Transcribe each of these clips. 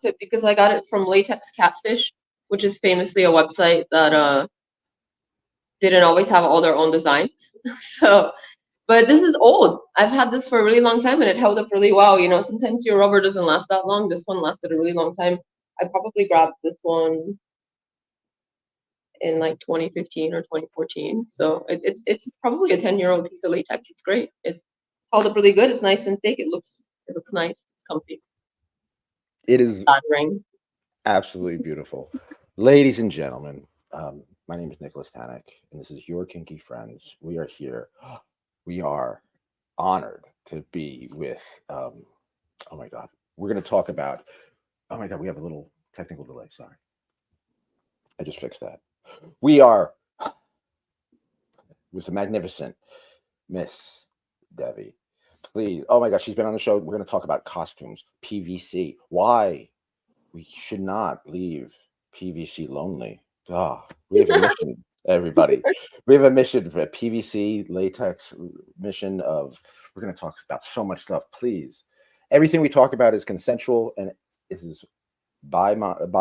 outfit because I got it from Latex Catfish, which is famously a website that didn't always have all their own designs. So, but this is old. I've had this for a really long time and it held up really well. You know, sometimes your rubber doesn't last that long. This one lasted a really long time. I probably grabbed this one in like 2015 or 2014. So it's probably a 10-year-old piece of latex. It's great. It held up really good. It's nice and thick. It looks nice. It's comfy. It is Flattering. absolutely beautiful. Ladies and gentlemen, my name is Nicholas Tanek, and this is Your Kinky Friends. We are here. We are honored to be with, oh my God, we're going to talk about, oh my God, we have a little technical delay. Sorry. I just fixed that. We are with the magnificent Miss Devi. Please. Oh my gosh, she's been on the show. We're going to talk about costumes, PVC, why we should not leave PVC lonely. We have a mission, everybody. We have a mission for a PVC latex mission of, we're going to talk about so much stuff. Please. Everything we talk about is consensual and is by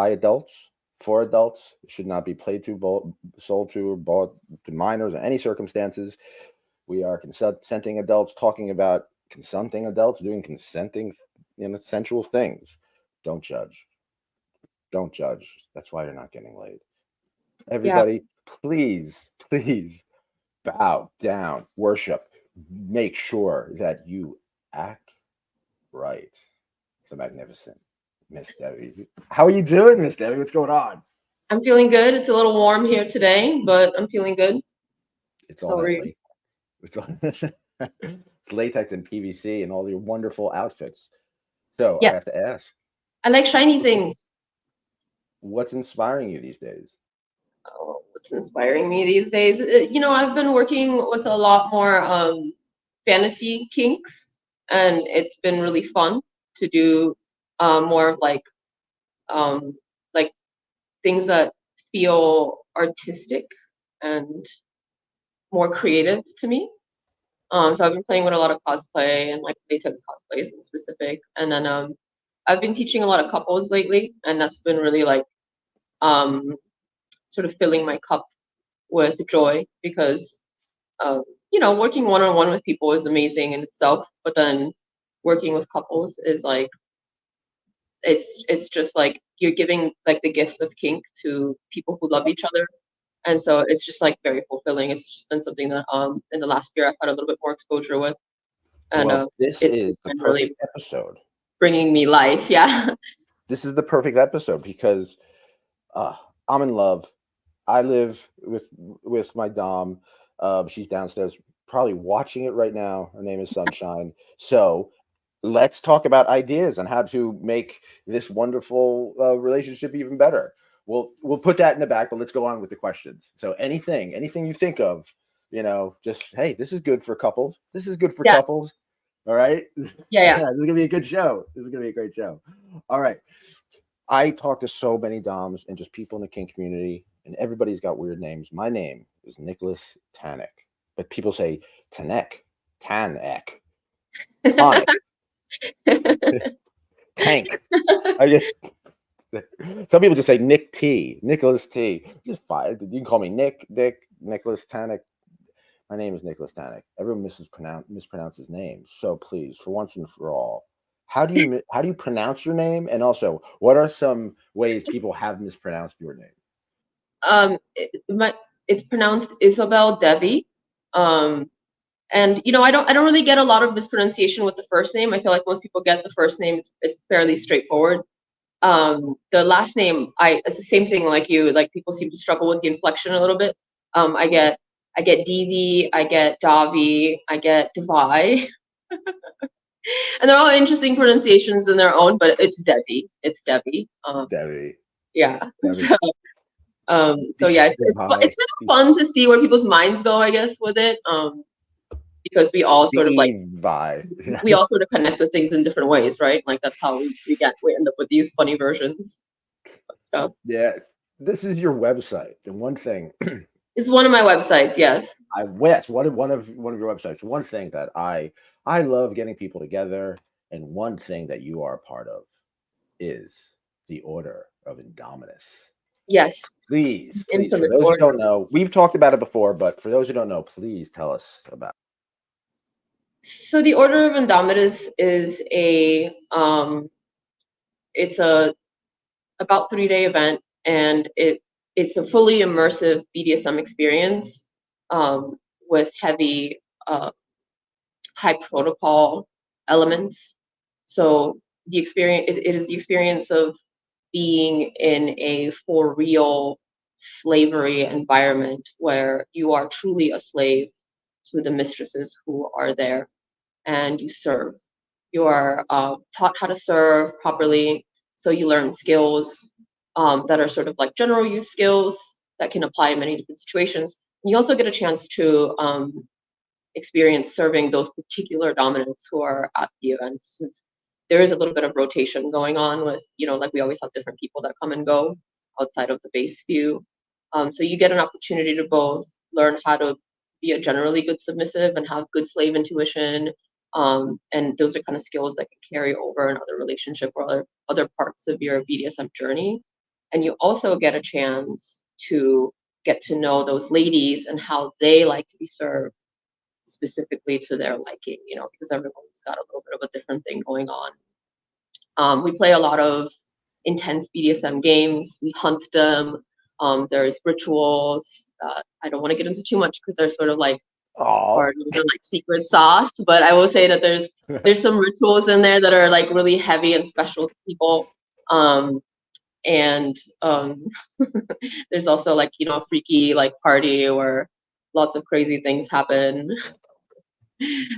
adults, for adults. It should not be played to, sold to, or bought to minors in any circumstances. We are consenting adults talking about consenting adults doing consenting, sensual things. Don't judge. Don't judge. That's why you're not getting laid. Yeah. Everybody, please, please bow down, worship. Make sure that you act right. The magnificent Miss Devi. How are you doing, Miss Devi? What's going on? I'm feeling good. It's a little warm here today, but I'm feeling good. It's all How are that you? latex. It's latex and PVC and all your wonderful outfits. So I have to Yes. ask, I like shiny what's things. what's inspiring you these days? Oh, what's inspiring me these days? You know, I've been working with a lot more fantasy kinks, and it's been really fun to do more of um, like things that feel artistic and more creative to me. So I've been playing with a lot of cosplay and like latex cosplays in specific, and then I've been teaching a lot of couples lately, and that's been really like um, sort of filling my cup with joy because you know, working one on one with people is amazing in itself, but then working with couples is like it's just like you're giving like the gift of kink to people who love each other, and so it's just like very fulfilling. It's just been something that in the last year I've had a little bit more exposure with, and Well, this it's is the been really perfect episode. bringing me life. Yeah. This is the perfect episode because uh, I'm in love. I live with my dom. She's downstairs, probably watching it right now. Her name is Sunshine. So let's talk about ideas on how to make this wonderful relationship even better. We'll put that in the back, but let's go on with the questions. So anything you think of, just hey, this is good for couples. This is good for Yeah. couples. All right. Yeah. Yeah, Yeah. this is gonna be a good show. This is gonna be a great show. All right. I talk to so many DOMs and just people in the kink community, and everybody's got weird names. My name is Nicholas Tanek, but people say Tanek, Tanek, Tonic, Tank. I just some people just say Nick T, Nicholas T. Just fine. You can call me Nick, Dick, Nicholas Tanek. My name is Nicholas Tanek. Everyone mispronounces names. So please, for once and for all, how do you pronounce your name? And also, what are some ways people have mispronounced your name? It's pronounced Isobel Devi. Um, and you know, I don't really get a lot of mispronunciation with the first name. I feel like most people get the first name. It's fairly straightforward. The last name, it's the same thing like you. Like people seem to struggle with the inflection a little bit. I get Devi, I get Davi, I get Devi, and they're all interesting pronunciations in their own. But it's Devi. It's Devi. Debbie. Yeah. Debbie. So yeah, it's kind of fun to see where people's minds go, I guess, with it. Because we all sort of like Devi. we all sort of connect with things in different ways, right? Like that's how we end up with these funny versions of stuff. Yeah. This is your website. And one thing It's one of my websites, yes. I wish one of your websites. One thing that I love getting people together, and one thing that you are a part of is the Order of Indomitus. Yes, Please, for infamous those who order. don't know, we've talked about it before, but for those who don't know, please tell us about So the Order of Indomitus is it's a about 3-day event, and it's a fully immersive BDSM experience, with heavy high protocol elements. So the experience it is the experience of being in a for real slavery environment where you are truly a slave to the mistresses who are there, and you serve. You are taught how to serve properly, so you learn skills that are sort of like general use skills that can apply in many different situations. And you also get a chance to experience serving those particular dominants who are at the events, since there is a little bit of rotation going on with, like we always have different people that come and go outside of the base few. So you get an opportunity to both learn how to be a generally good submissive and have good slave intuition. And those are kind of skills that can carry over in other relationship or other parts of your BDSM journey. And you also get a chance to get to know those ladies and how they like to be served specifically to their liking, because everyone's got a little bit of a different thing going on. We play a lot of intense BDSM games. We hunt them. There's rituals. I don't want to get into too much because they're sort of like oh, part of the like secret sauce. But I will say that there's some rituals in there that are like really heavy and special to people. And there's also like a freaky like party where lots of crazy things happen.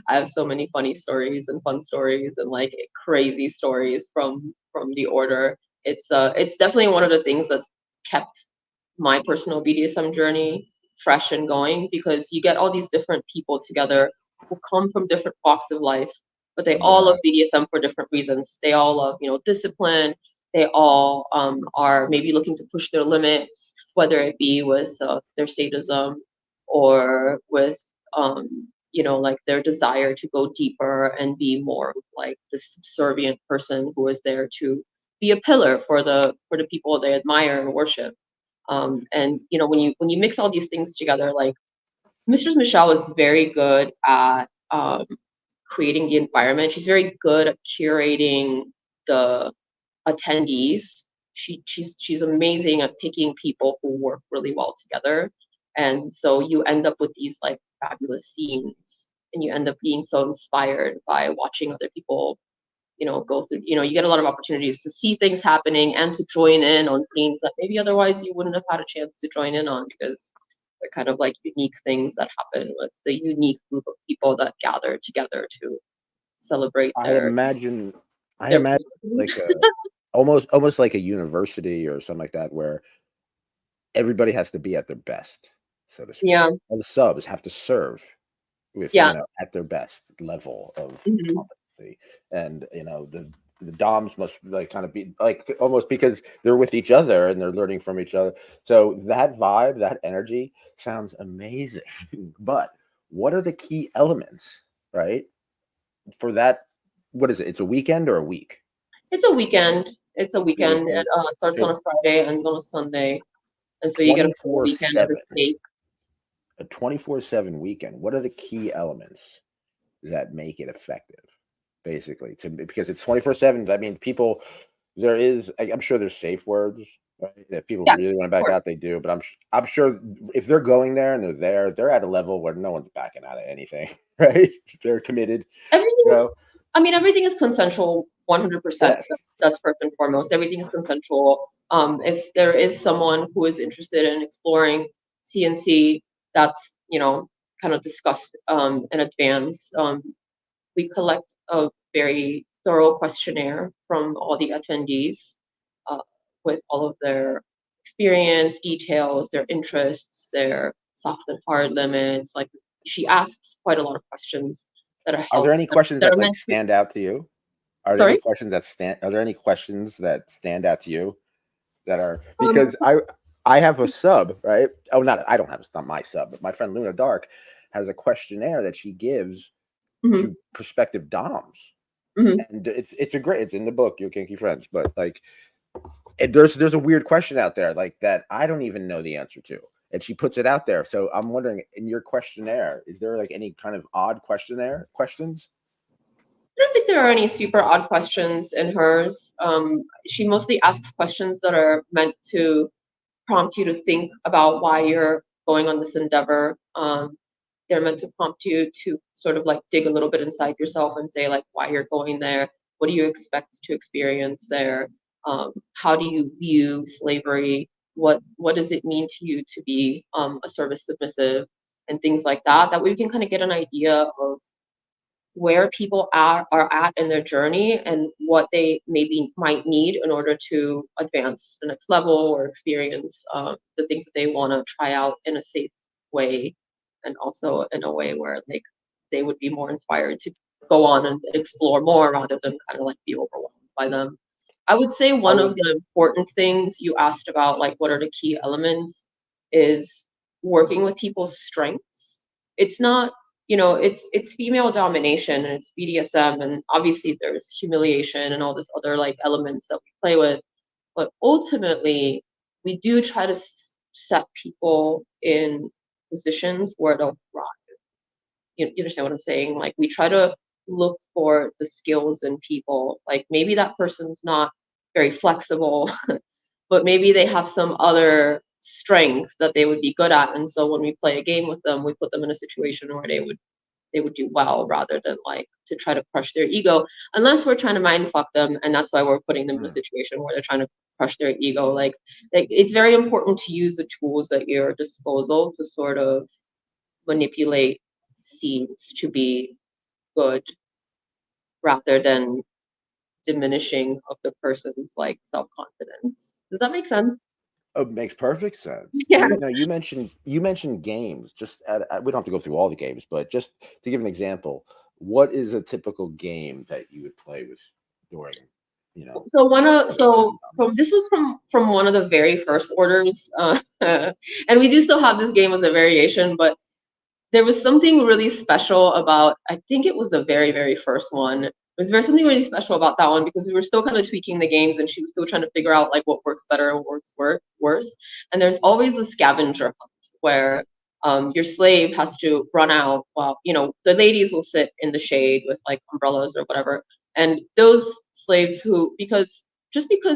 I have so many funny stories and fun stories and like crazy stories from the order. It's definitely one of the things that's kept my personal BDSM journey fresh and going, because you get all these different people together who come from different walks of life, but they all yeah. love BDSM for different reasons. They all love, discipline. They all are maybe looking to push their limits, whether it be with their sadism or with like their desire to go deeper and be more of like the subservient person who is there to be a pillar for the people they admire and worship. And when you mix all these things together, like Mistress Michelle is very good at creating the environment. She's very good at curating the attendees. She's amazing at picking people who work really well together. And so you end up with these like fabulous scenes, and you end up being so inspired by watching other people, go through, you get a lot of opportunities to see things happening and to join in on scenes that maybe otherwise you wouldn't have had a chance to join in on, because they're kind of like unique things that happen with the unique group of people that gather together to celebrate I their imagine, I their imagine like a almost like a university or something like that, where everybody has to be at their best, so to speak. yeah, All the subs have to serve with yeah. at their best level of Mhm. competency, and the doms must like kind of be like almost because they're with each other and they're learning from each other. So that vibe, that energy sounds amazing. But what are the key elements, right, for that? What is it? It's a weekend or a week? It's a weekend. It's a It's a weekend. It weekend. starts on So a Friday, ends on a Sunday, and so you get a full weekend at the 24/7, stake. a 24/7 weekend. What are the key elements that make it effective, basically? Because it's 24/7. I mean, people, I'm sure there's safe words, right? If people Yeah, of really want to back out, course. they do. But I'm sure if they're going there and they're at a level where no one's backing out of anything, right? They're committed, Everything you is, know. I mean, everything is consensual, 100%. Yes. That's first and foremost. Everything is consensual. If there is someone who is interested in exploring CNC, that's, kind of discussed in advance. We collect a very thorough questionnaire from all the attendees, uh, with all of their experience, details, their interests, their soft and hard limits. Like, she asks quite a lot of questions that are Are there help any questions that that are like meant to. stand out to you? Sorry. Are there any questions that stand out to you that are, Um. because I have a sub, right? Oh, not I don't have, it's not my sub, but my friend Luna Dark has a questionnaire that she gives Mhm, to prospective doms, mhm. and it's a great, it's in the book, Your Kinky Friends, but like there's a weird question out there like that I don't even know the answer to, and she puts it out there. So I'm wondering, in your questionnaire, is there like any kind of odd questions? I don't think there are any super odd questions in hers. She mostly asks questions that are meant to prompt you to think about why you're going on this endeavor. They're meant to prompt you to sort of like dig a little bit inside yourself and say like why you're going there. What do you expect to experience there? How do you view slavery? What does it mean to you to be a service submissive and things like that? That way we can kind of get an idea of where people are at in their journey and what they maybe might need in order to advance the next level or experience the things that they want to try out in a safe way, and also in a way where like they would be more inspired to go on and explore more rather than kind of like be overwhelmed by them. I would say I one of would. the important things you asked about, like what are the key elements, is working with people's strengths. It's not, it's female domination and it's BDSM, and obviously there's humiliation and all this other like elements that we play with, but ultimately we do try to set people in positions where they'll thrive. You understand what I'm saying? Like we try to look for the skills in people. Like maybe that person's not very flexible, but maybe they have some other strength that they would be good at. And so when we play a game with them, we put them in a situation where they would do well rather than like to try to crush their ego, unless we're trying to mind fuck them, and that's why we're putting them in a Mm. situation where they're trying to crush their ego. Like it's very important to use the tools at your disposal to sort of manipulate scenes to be good rather than diminishing of the person's like self-confidence. Does that make sense? It makes perfect sense. Yeah. Now you mentioned games. Just we don't have to go through all the games, but just to give an example, what is a typical game that you would play with during, you know, So one of Order of so from Indomitus? this was from one of the very first orders, and we do still have this game as a variation, but there was something really special about, I think it was the very, very first one. There was something really special about that one because we were still kind of tweaking the games and she was still trying to figure out like what works better and what works worse. And there's always a scavenger hunt where your slave has to run out while, the ladies will sit in the shade with like umbrellas or whatever. And those slaves who, because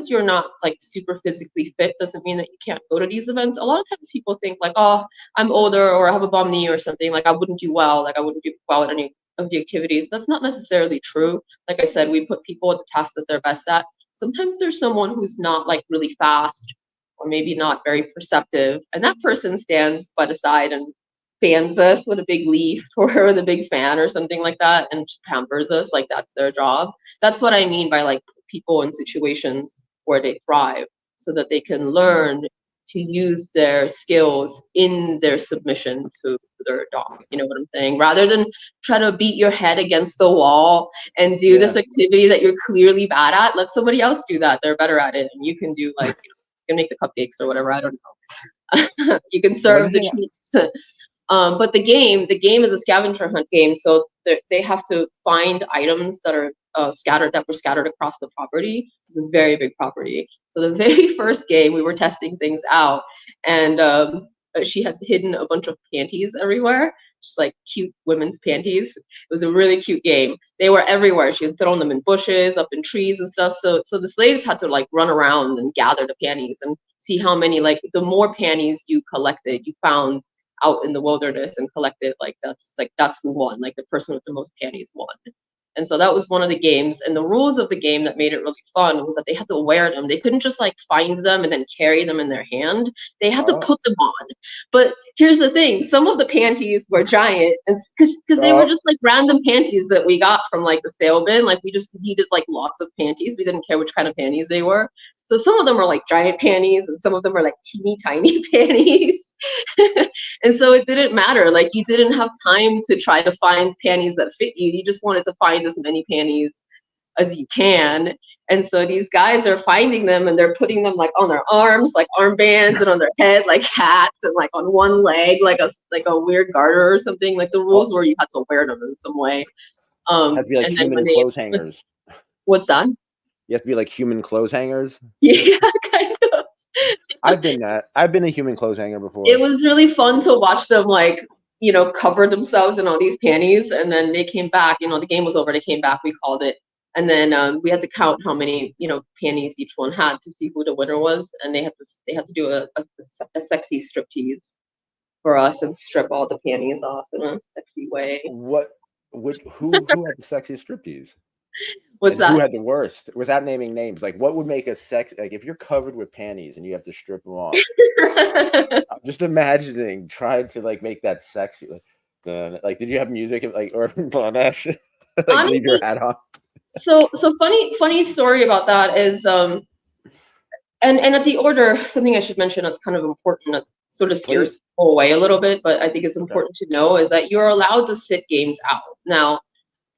you're not like super physically fit doesn't mean that you can't go to these events. A lot of times people think like, oh, I'm older or I have a bum knee or something, like I wouldn't do well, like I wouldn't do well at any of the activities. That's not necessarily true. Like I said, we put people at the tasks that they're best at. Sometimes there's someone who's not like really fast or maybe not very perceptive, and that person stands by the side and fans us with a big leaf or with a big fan or something like that and just pampers us, like that's their job. That's what I mean by like people in situations where they thrive so that they can Mm. learn to use their skills in their submission to their dog. You know what I'm saying? Rather than try to beat your head against the wall and do this Yeah. activity that you're clearly bad at, let somebody else do that. They're better at it. And you can do like, you can make the cupcakes or whatever. I don't know. You can The only serve the thing. treats. But the game is a scavenger hunt game, so they have to find items that are were scattered across the property. It's a very big property. So the very first game, we were testing things out, and she had hidden a bunch of panties everywhere, just like cute women's panties. It was a really cute game. They were everywhere. She had thrown them in bushes, up in trees and stuff. So the slaves had to like run around and gather the panties and see how many, like the more panties you collected, you found out in the wilderness and collected, like that's who won, like the person with the most panties won. And so that was one of the games, and the rules of the game that made it really fun was that they had to wear them. They couldn't just like find them and then carry them in their hand. They had to Oh. put them on. But here's the thing, some of the panties were giant, and because they were Oh. just like random panties that we got from like the sale bin. Like we just needed like lots of panties, we didn't care which kind of panties they were. So some of them are like giant panties and some of them are like teeny tiny panties. And so it didn't matter. Like you didn't have time to try to find panties that fit you. You just wanted to find as many panties as you can. And so these guys are finding them and they're putting them like on their arms, like armbands, and on their head, like hats, and like on one leg, like a weird garter or something. Like the Oh, rules were you had to wear them in some way. had to be like And then human when and they, clothes hangers. what's that? You have to be like human clothes hangers. Yeah, kind of. I've been that. I've been a human clothes hanger It before. was really fun to watch them like, you know, cover themselves in all these panties, and then they came back. You know, the game was over. They came back. We called it, and then we had to count how many, you know, panties each one had to see who the winner was, and they had to do a sexy striptease for us and strip all the panties off in a sexy way. What? Who had the sexiest striptease? What's And who that? had the worst? Without naming names, like what would make a sex? Like if you're covered with panties and you have to strip them off. I'm just imagining trying to like make that sexy. Like, did you have music like or like leave your Honestly, hat on? so funny story about that is and at the order, something I should mention that's kind of important that sort of scares Please. people away a little bit, but I think it's Okay. important to know is that you're allowed to sit games out. Now,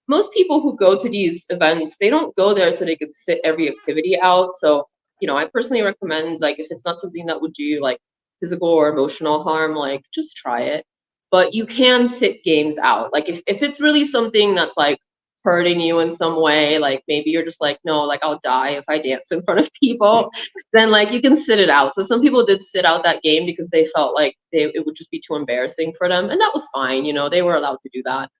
most people who go to these events, they don't go there so they could sit every activity out. So, you know, I personally recommend, like, if it's not something that would do you like physical or emotional harm, like, just try it. But you can sit games out. Like, if it's really something that's like hurting you in some way, like maybe you're just like, no, like I'll die if I dance in front of people, then like you can sit it out. So some people did sit out that game because they felt like it would just be too embarrassing for them, and that was fine. You know, they were allowed to do that.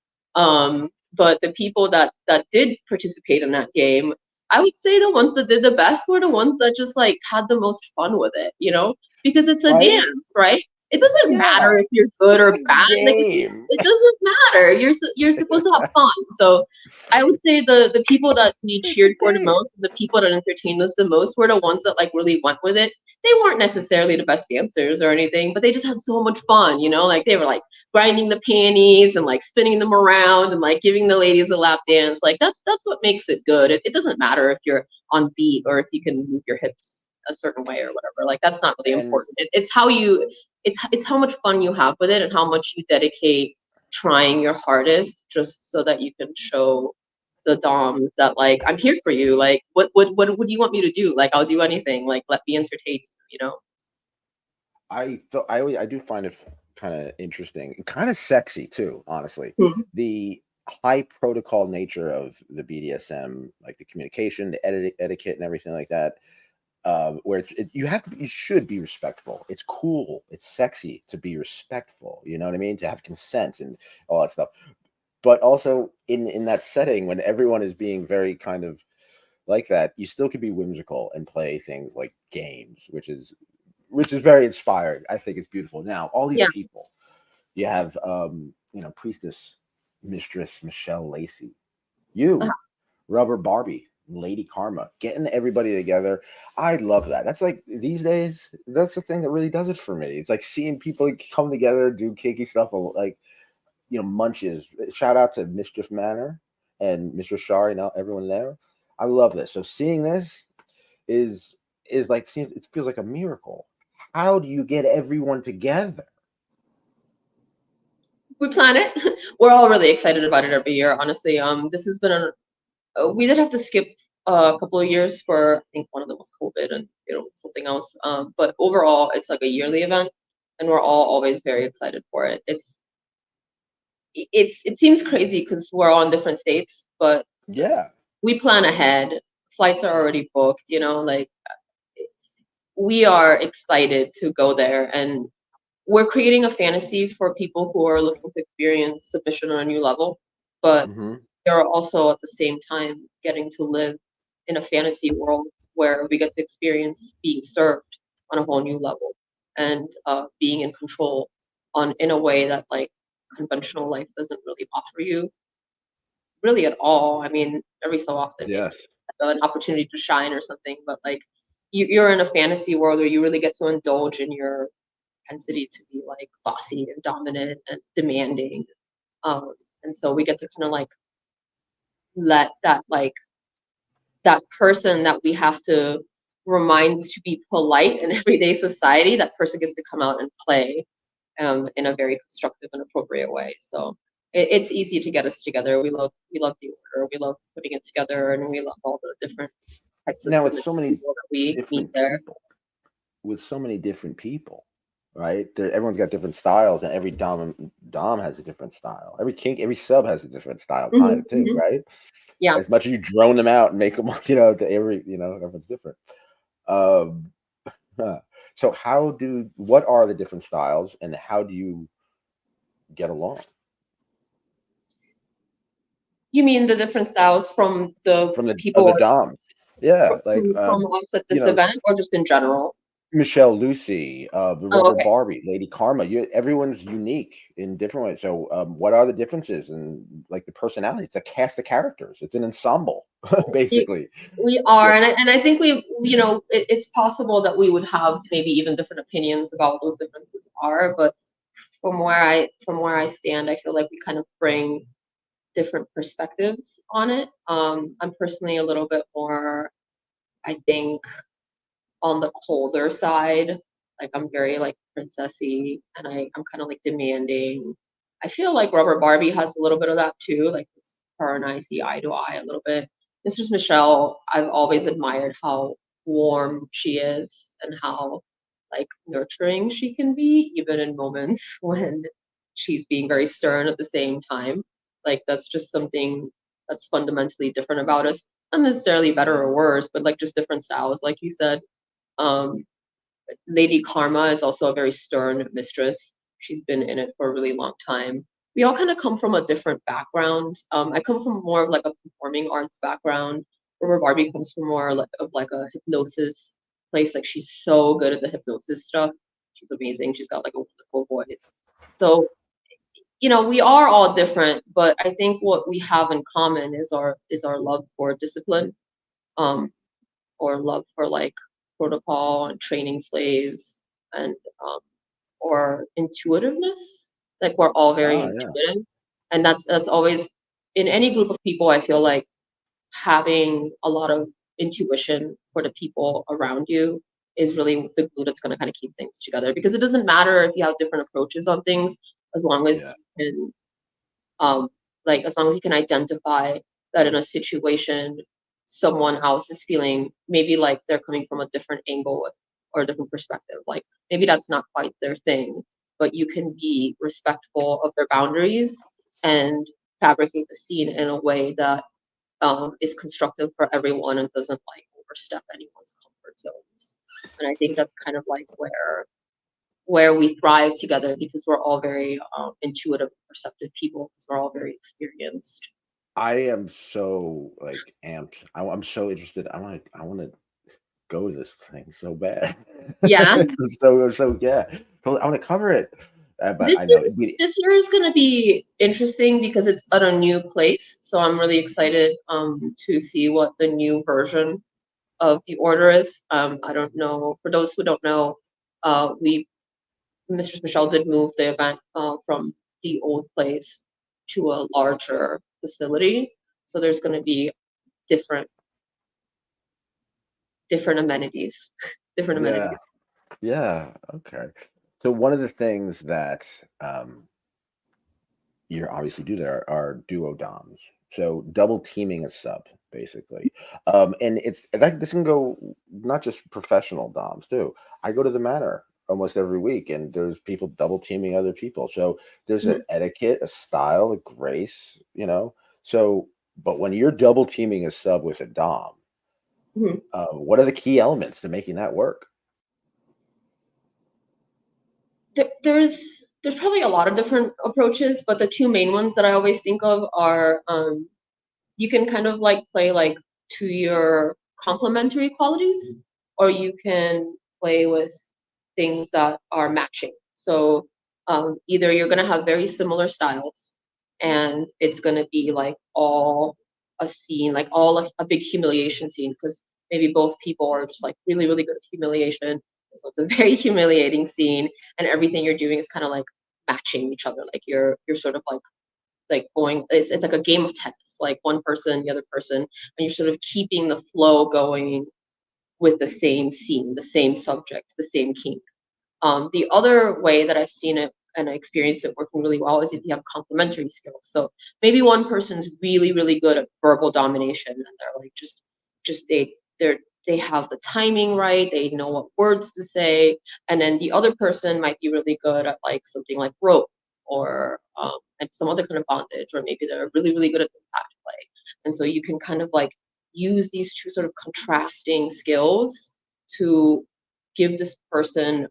But the people that did participate in that game, I would say the ones that did the best were the ones that just like had the most fun with it, you know, because it's a Right? dance, right? It doesn't matter Yeah. if you're good It's or a bad. Like game. it doesn't matter. You're supposed to have fun. So I would say the people that we It's a cheered for the game. most, the people that entertained us the most, were the ones that like really went with it. They weren't necessarily the best dancers or anything, but they just had so much fun, you know. Like they were like grinding the panties and like spinning them around and like giving the ladies a lap dance. Like that's what makes it good. It doesn't matter if you're on beat or if you can move your hips a certain way or whatever. Like that's not really And important. It's how you it's how much fun you have with it and how much you dedicate trying your hardest just so that you can show the doms that like I'm here for you. Like what do you want me to do? Like I'll do anything. Like let me entertain you, you know? I do find it kind of interesting and kind of sexy too, honestly. Mhm. The high protocol nature of the BDSM, like the communication, the etiquette, and everything like that. Where you should be respectful. It's cool. It's sexy to be respectful. You know what I mean? To have consent and all that stuff. But also in that setting when everyone is being very kind of like that, you still could be whimsical and play things like games, which is very inspiring. I think it's beautiful. Now, all these Yeah. people, you have Priestess Mistress Michelle Lacey, Uh, you, Rubber Barbie, Lady Karma, getting everybody together. I love that. That's like these days, that's the thing that really does it for me. It's like seeing people come together, do kinky stuff, like munches. Shout out to Mischief Manor and Mr. Shari, now everyone there. I love this. So seeing this is like seeing it feels like a miracle. How do you get everyone together? we plan it. We're all really excited about it every year, honestly. This has been we did have to skip a couple of years for I think one of them was COVID and something else. But overall, it's like a yearly event, and we're all always very excited for it. It seems crazy because we're all in different states, but Yeah. we plan ahead. Flights are already booked. You know, like we are excited to go there, and we're creating a fantasy for people who are looking to experience submission on a new level, but Hmm. they're also at the same time getting to live in a fantasy world where we get to experience being served on a whole new level and being in control on in a way that like conventional life doesn't really offer you really at all. I mean, every so often maybe Yes. an opportunity to shine or something, but like you're in a fantasy world where you really get to indulge in your propensity to be like bossy and dominant and demanding. And so we get to kind of like let that person that we have to remind to be polite in everyday society, that person gets to come out and play in a very constructive and appropriate way. So it's easy to get us together. We love the order. We love putting it together, and we love all the different types of Now it's submission so many people that we meet different there. people with so many different people. right? Everyone's got different styles, and every dom has a different style. Every kink, every sub has a different style, kind Hmm. of too, right? Yeah. As much as you drone them out and make them, everyone's different. Um, huh. So what are the different styles, and how do you get along You mean the different styles from the from the people other doms? Yeah, like from us at you this know, event, or just in general? Michelle Lucy, the Oh, Rubber okay. Barbie, Lady Karma. Everyone's unique in different ways. So, what are the differences and like the personality? It's a cast of characters. It's an ensemble, We, basically. we are, Yeah. and I think it's possible that we would have maybe even different opinions about what those differences are, but from where I stand, I feel like we kind of bring different perspectives on it. I'm personally a little bit more, I think, on the colder side. Like I'm very like princessy, and I'm kind of like demanding. I feel like Rubber Barbie has a little bit of that too. Like her and I see eye to eye a little bit. Mistress Michelle, I've always admired how warm she is and how like nurturing she can be, even in moments when she's being very stern at the same time. Like that's just something that's fundamentally different about us. Not necessarily better or worse, but like just different styles, like you said. um, Lady Karma is also a very stern mistress. She's been in it for a really long time. We all kind of come from a different background. I come from more of like a performing arts background, where Barbie comes from more like, of like a hypnosis place. Like she's so good at the hypnosis stuff. She's amazing. She's got like a wonderful voice. So we are all different, but I think what we have in common is our love for discipline. Um, or love for like protocol and training slaves and um, or intuitiveness. Like we're all very Ah, yeah, intuitive, and that's always in any group of people. I feel like having a lot of intuition for the people around you is really the glue that's going to kind of keep things together. Because it doesn't matter if you have different approaches on things, as long as yeah, you can um, like as long as you can identify that in a situation someone else is feeling maybe like they're coming from a different angle or a different perspective, like maybe that's not quite their thing, but you can be respectful of their boundaries and fabricate the scene in a way that is constructive for everyone and doesn't like overstep anyone's comfort zones. And I think that's kind of like where we thrive together, because we're all very intuitive, perceptive people, because we're all very experienced. I am so like amped. I'm so interested. I want to go to this thing so bad. Yeah, So yeah. So I want to cover it, but this I know year's this year is going to be interesting because it's at a new place. So I'm really excited to see what the new version of the order is. I don't know. For those who don't know, we Mistress Michelle did move the event from the old place to a larger facility. So there's going to be different different amenities, different yeah, amenities. yeah. Okay. So one of the things that you obviously do there are duo doms. So double teaming a sub, basically. And this can go not just professional doms too. I go to the manor almost every week, and there's people double teaming other people. So there's an Mhm, etiquette, a style, a grace. So, but when you're double teaming a sub with a dom, mhm. what are the key elements to making that work? There's probably a lot of different approaches, but the two main ones that I always think of are you can kind of like play like to your complementary qualities, or you can play with things that are matching. So either you're gonna have very similar styles, and it's gonna be like all a scene, like all a big humiliation scene, because maybe both people are just like really, really good at humiliation. So it's a very humiliating scene, and everything you're doing is kind of like matching each other. Like you're sort of like going, it's like a game of tennis, like one person, the other person, and you're sort of keeping the flow going with the same scene, the same subject, the same kink. The other way that I've seen it and I experienced it working really well is if you have complementary skills. So maybe one person's really, really good at verbal domination, and they're like just they're they have the timing right, they know what words to say, and then the other person might be really good at like something like rope or and some other kind of bondage, or maybe they're really, really good at impact play. And so you can kind of like use these two sort of contrasting skills to give this person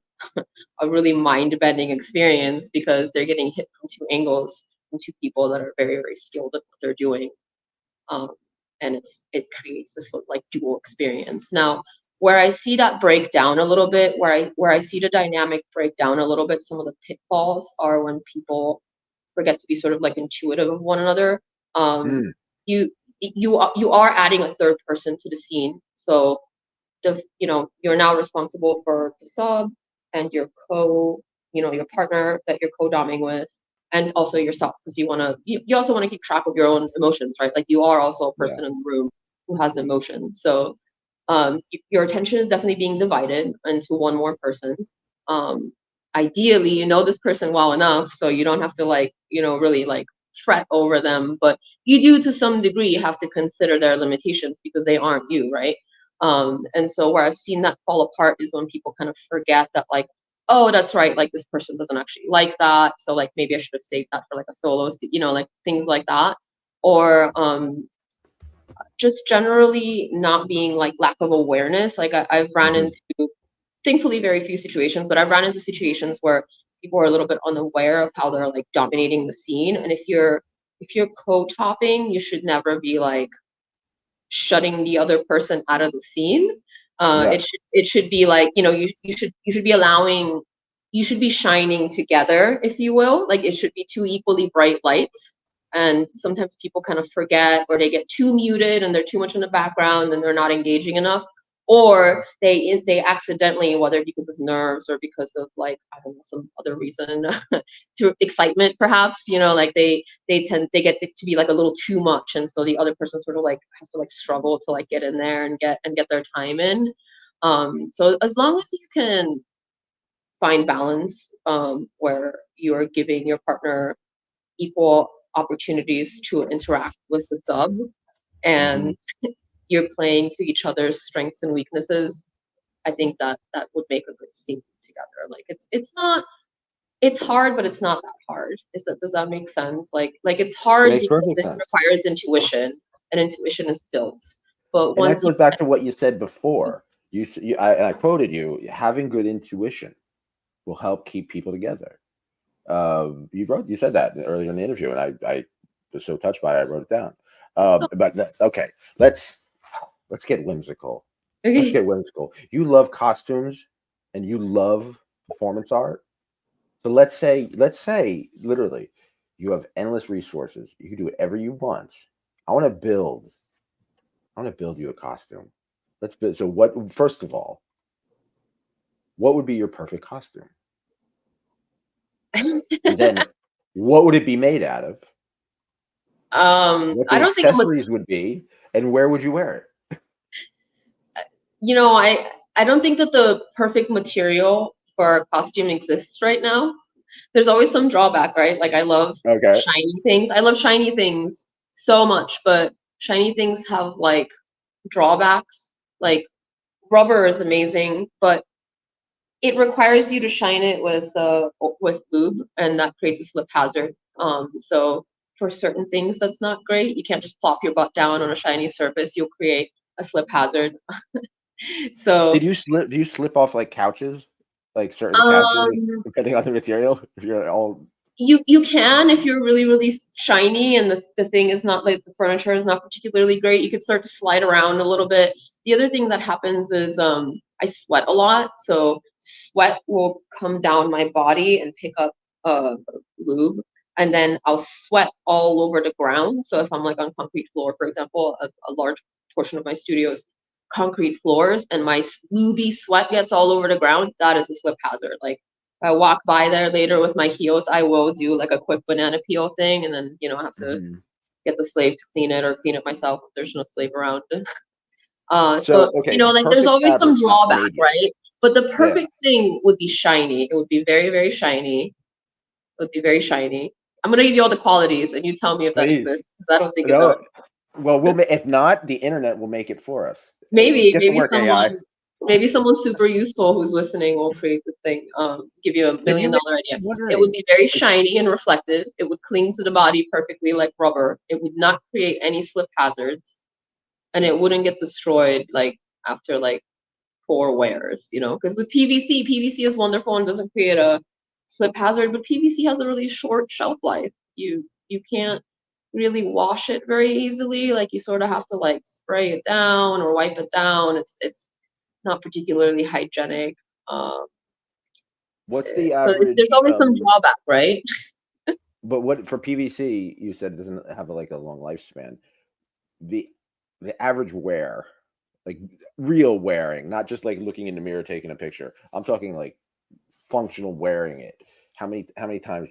a really mind-bending experience because they're getting hit from two angles from two people that are very, very skilled at what they're doing. Um, and it creates this sort of like dual experience. Now, where I see that break down a little bit, where I see the dynamic break down a little bit, some of the pitfalls are when people forget to be sort of like intuitive of one another. Mm, You are adding a third person to the scene, so you're now responsible for the sub and your partner that you're co-doming with, and also yourself, because you also want to keep track of your own emotions, right? Like you are also a yeah. person in the room who has emotions. So your attention is definitely being divided into one more person. Um, Ideally, you know this person well enough, so you don't have to like, really like fret over them, but you do to some degree have to consider their limitations because they aren't you, right? And so where I've seen that fall apart is when people kind of forget that like, oh, that's right, like this person doesn't actually like that, so like maybe I should have saved that for like a solo, like things like that. Or just generally not being like lack of awareness. Like I've ran Mhm. into, thankfully, very few situations, but I've run into situations where people are a little bit unaware of how they're like dominating the scene. And if you're co-topping, you should never be like shutting the other person out of the scene. It Yes. should be like, you should be allowing, you should be shining together, if you will. Like it should be two equally bright lights. And sometimes people kind of forget, or they get too muted and they're too much in the background and they're not engaging enough, or they accidentally, whether because of nerves or because of like, I don't know, some other reason, to excitement perhaps, like they get to be like a little too much, and so the other person sort of like has to like struggle to like get in there and get their time in. So as long as you can find balance, where you're giving your partner equal opportunities to interact with the sub, Hmm. and you're playing to each other's strengths and weaknesses, I think that would make a good scene together. Like it's hard, but it's not that hard. Does that make sense? Like it's It hard makes because perfect it sense. requires intuition, and intuition is built. But And that once you goes back to what you said before. I quoted you, having good intuition will help keep people together. You said that earlier in the interview, and I was so touched by it, I wrote it down. Okay, let's get whimsical. Let's okay, get whimsical. You love costumes and you love performance art. So let's say literally you have endless resources. You can do whatever you want. I want to build I want to build you a costume. Let's build. So what? First of all, what would be your perfect costume? And then, what would it be made out of? What I the don't think accessories would be, and where would you wear it? I don't think that the perfect material for a costume exists right now. There's always some drawback, right? Like I love Okay. shiny things. I love shiny things so much, but shiny things have like drawbacks. Like rubber is amazing, but it requires you to shine it with lube, and that creates a slip hazard. So for certain things, that's not great. You can't just plop your butt down on a shiny surface. You'll create a slip hazard. So Do you slip off like couches, like certain couches, um, depending on the material? If you're all you can, if you're really, really shiny and the thing is not like the furniture is not particularly great, you could start to slide around a little bit. The other thing that happens is I sweat a lot, so sweat will come down my body and pick up lube, and then I'll sweat all over the ground. So if I'm like on concrete floor, for example, a large portion of my studio is concrete floors, and my lubey sweat gets all over the ground, that is a slip hazard. Like if I walk by there later with my heels, I will do like a quick banana peel thing, and then I have to Mhm. get the slave to clean it or clean it myself if there's no slave around. So So okay, the like there's perfect always some fabric's not drawback, made yet. right? But the Yeah, perfect thing would be shiny. It would be very, very shiny. It would be very shiny. I'm gonna give you all the qualities, and you tell me if that please. exists. 'Cause I don't think it No, does. well, if not, the internet will make it for us. Maybe, Get to work, AI. maybe someone super useful who's listening will create this thing. Give you a Can you make $1 million idea. I'm It would wondering? be very shiny and reflective. It would cling to the body perfectly like rubber. It would not create any slip hazards, and it wouldn't get destroyed like after like 4 wears. Because with PVC is wonderful and doesn't create a slip hazard, but PVC has a really short shelf life. You can't really wash it very easily. Like you sort of have to like spray it down or wipe it down. It's not particularly hygienic. Um, What's the so there's average? always some drawback, right? But what for PVC? You said it doesn't have like a long lifespan. The the average wear, like real wearing, not just like looking in the mirror taking a picture. I'm talking like functional wearing it. How many times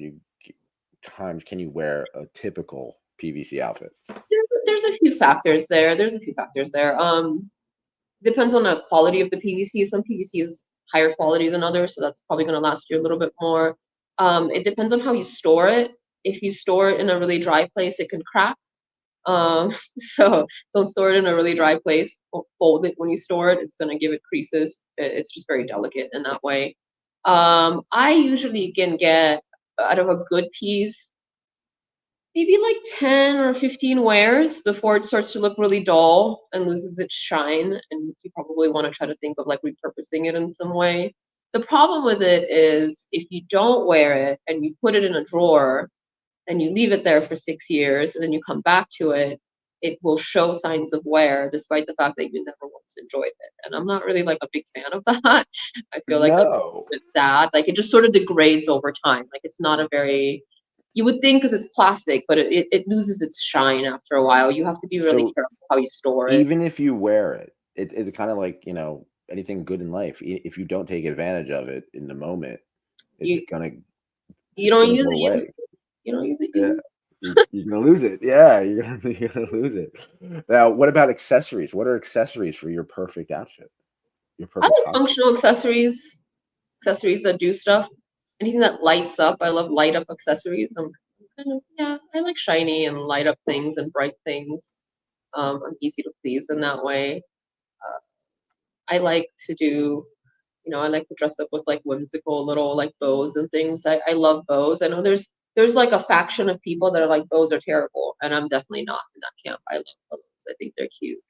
can you wear a typical PVC outfit? There's a few factors there. Depends on the quality of the PVC. Some PVC is higher quality than others, so that's probably going to last you a little bit more. It depends on how you store it. If you store it in a really dry place, it can crack. So don't store it in a really dry place. Fold it when you store it. It's going to give it creases. It's just very delicate in that way. I usually can get out of a good piece maybe like 10 or 15 wears before it starts to look really dull and loses its shine. And you probably want to try to think of like repurposing it in some way. The problem with it is if you don't wear it and you put it in a drawer and you leave it there for 6 years and then you come back to it, it will show signs of wear despite the fact that you never once enjoyed it. And I'm not really like a big fan of that. I feel like that's a No. bit sad. Like it just sort of degrades over time. Like it's not a very, you would think because it's plastic, but it loses its shine after a while. You have to be really So careful how you store it. even if you wear it, it's kind of like anything good in life. If you don't take advantage of it in the moment, it's You gonna you it's don't gonna use go it, you lose away. it. You don't use it, you Yeah. lose it. You're gonna lose it. Yeah, you're gonna lose it. Now, what about accessories? What are accessories for your perfect outfit? Your I perfect like costume? functional accessories that do stuff. Anything that lights up. I love light up accessories. I'm kind of, yeah, I like shiny and light up things and bright things. I'm easy to please in that way. Uh, I like to do, I like to dress up with like whimsical little like bows and things. I love bows. I know there's like a faction of people that are like bows are terrible, and I'm definitely not in that camp. I love bows. I think they're cute.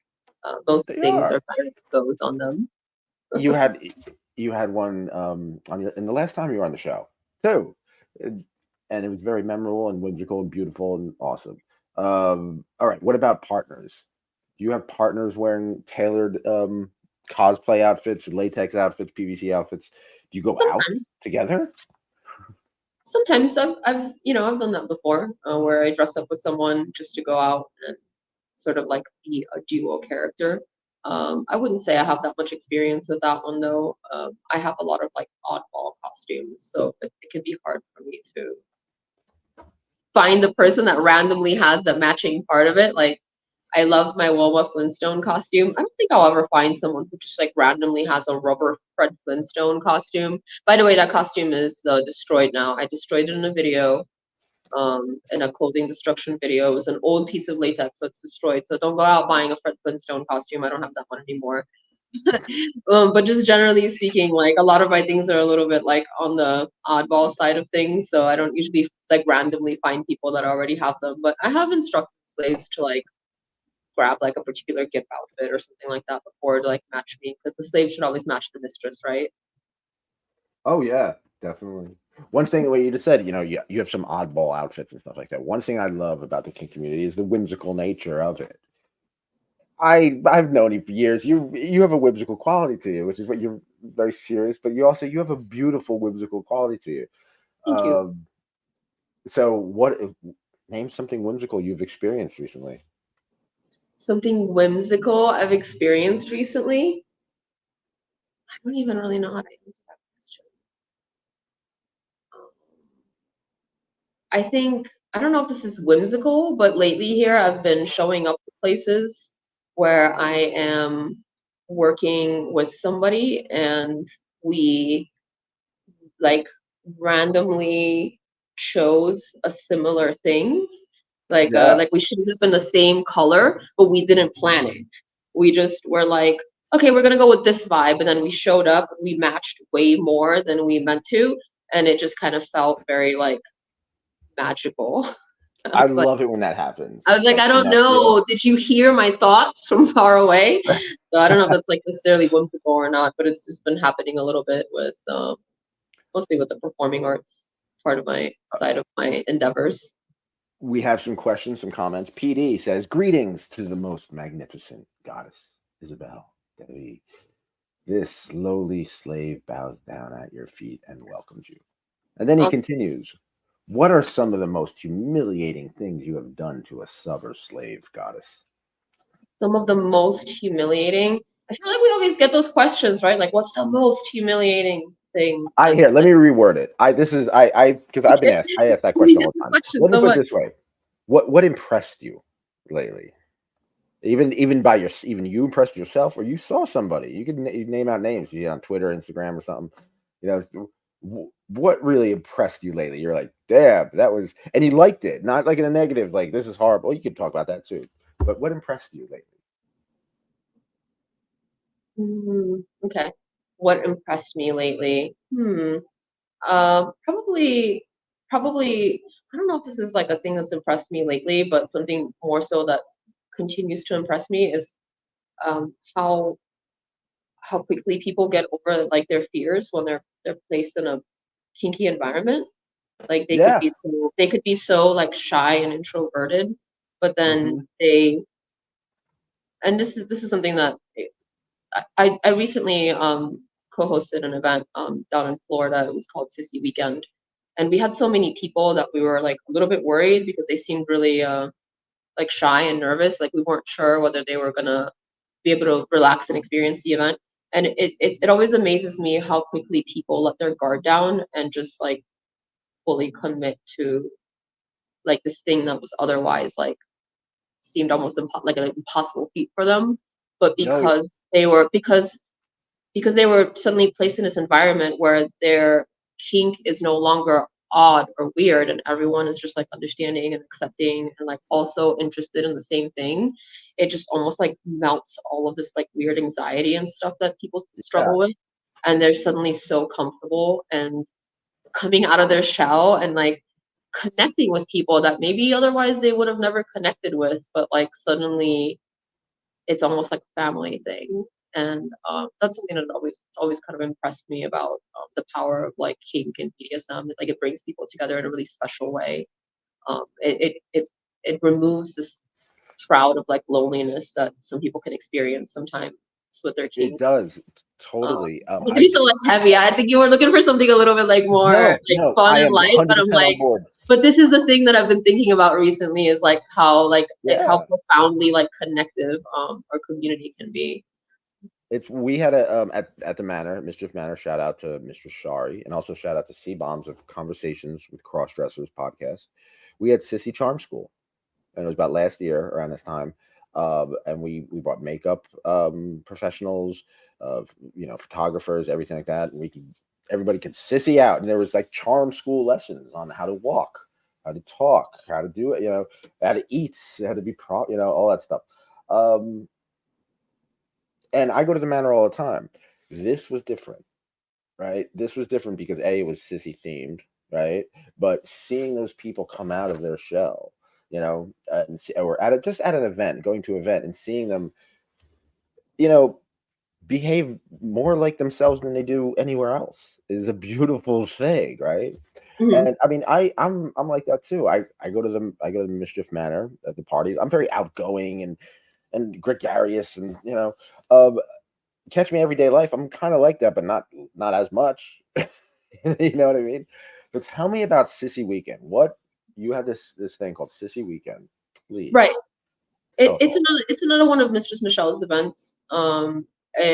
Most They things are. are better with bows on them. You had you had one on your and the last time you were on the show too, and and it was very memorable and whimsical and beautiful and awesome. All right, what about partners? Do you have partners wearing tailored cosplay outfits, latex outfits, PVC outfits? Do you go out Sometimes. together? Sometimes I've done that before, where I dress up with someone just to go out and sort of like be a duo character. I wouldn't say I have that much experience with that one though. I have a lot of like oddball costumes, so it can be hard for me to find the person that randomly has the matching part of it. Like I loved my Wilma Flintstone costume. I don't think I'll ever find someone who just like randomly has a rubber Fred Flintstone costume. By the way, that costume is destroyed now. I destroyed it in a video, in a clothing destruction video. It was an old piece of latex that's destroyed. So don't go out buying a Fred Flintstone costume. I don't have that one anymore. But just generally speaking, like a lot of my things are a little bit like on the oddball side of things. So I don't usually like randomly find people that already have them. But I have instructed slaves to like grab like a particular gift outfit or something like that before to like match me because the slave should always match the mistress, right? Oh yeah, definitely. One thing what you just said, you have some oddball outfits and stuff like that. One thing I love about the kink community is the whimsical nature of it. I've known you for years. You have a whimsical quality to you, which is what you're very serious, but you have a beautiful whimsical quality to you. Thank you. So what name something whimsical you've experienced recently? Something whimsical I've experienced recently. I don't even really know how to answer that question. Um, I think I don't know if this is whimsical, but lately here I've been showing up to places where I am working with somebody and we like randomly chose a similar thing. Yeah. Like we should have been the same color, but we didn't plan it. we just were like, okay, we're gonna go with this vibe, and then we showed up, we matched way more than we meant to, and it just kind of felt very like magical. I I was like, love it when that happens. I was like, Like I when don't that, yeah. know. Did you hear my thoughts from far away? So I don't know if that's like necessarily whimsical or not, but it's just been happening a little bit with mostly with the performing arts part of my side of my endeavors. We have some questions, some comments. PD says, "Greetings to the most magnificent goddess, Isabel Devi. This lowly slave bows down at your feet and welcomes you." And then he Um, continues, "What are some of the most humiliating things you have done to a sub or slave, goddess?" some of the most humiliating. I feel like we always get those questions, right? Like, what's the most humiliating thing? I And here, let me reword it. I because I've been asked, I ask that we question get all the this time. question Let me so put it much. this way. What impressed you lately? Even by your even you impressed yourself, or you saw somebody. You could you name out names, on Twitter, Instagram, or something. What really impressed you lately? You're like, damn, that was, and you liked it, not like in a negative, like this is horrible. You could talk about that too. But what impressed you lately? Okay. What impressed me lately? Probably, probably. I don't know if this is like a thing that's impressed me lately, but something more so that continues to impress me is um, how how quickly people get over like their fears when they're placed in a kinky environment. Like Yeah. they could be so like shy and introverted, but then Hmm. they and this is something that I recently co-hosted an event down in Florida. It was called Sissy Weekend, and we had so many people that we were like a little bit worried because they seemed really like shy and nervous. Like we weren't sure whether they were gonna be able to relax and experience the event. And it always amazes me how quickly people let their guard down and just like fully commit to like this thing that was otherwise like seemed almost like an impossible feat for them, but No. because they were suddenly placed in this environment where their kink is no longer odd or weird and everyone is just like understanding and accepting and like also interested in the same thing, it just almost like melts all of this like weird anxiety and stuff that people Yeah. struggle with, and they're suddenly so comfortable and coming out of their shell and like connecting with people that maybe otherwise they would have never connected with, but like suddenly it's almost like a family thing. And that's something that it's always kind of impressed me about the power of like kink and BDSM. Like it brings people together in a really special way. It removes this shroud of like loneliness that some people can experience sometimes with their It kinks. does Um, totally. it can be so like heavy. I think you were looking for something a little bit like more No, like no, fun I and am light, but I'm 100% on like, board. but this is the thing that I've been thinking about recently is how Yeah. profoundly like connective our community can be. It's we had a at the Manor, Mischief Manor. Shout out to Mr. Shari, and also shout out to C Bombs of Conversations with Crossdressers podcast. We had Sissy Charm School, and it was about last year around this time. And we brought makeup professionals, photographers, everything like that. And everybody could sissy out, and there was like charm school lessons on how to walk, how to talk, how to do it, how to eat, how to be all that stuff. Um, and I go to the Manor all the time. This was different, right? This was different because A, it was sissy themed, right? But seeing those people come out of their shell, or just at an event, going to an event and seeing them, you know, behave more like themselves than they do anywhere else is a beautiful thing, right? Mhm. And I mean, I'm like that too. I go to the Mischief Manor at the parties. I'm very outgoing and gregarious, and um, catch me everyday life. I'm kind of like that, but not as much. You know what I mean? But tell me about Sissy Weekend. What you had this thing called Sissy Weekend. Please Right. tell us all about It's another one of Mistress Michelle's events.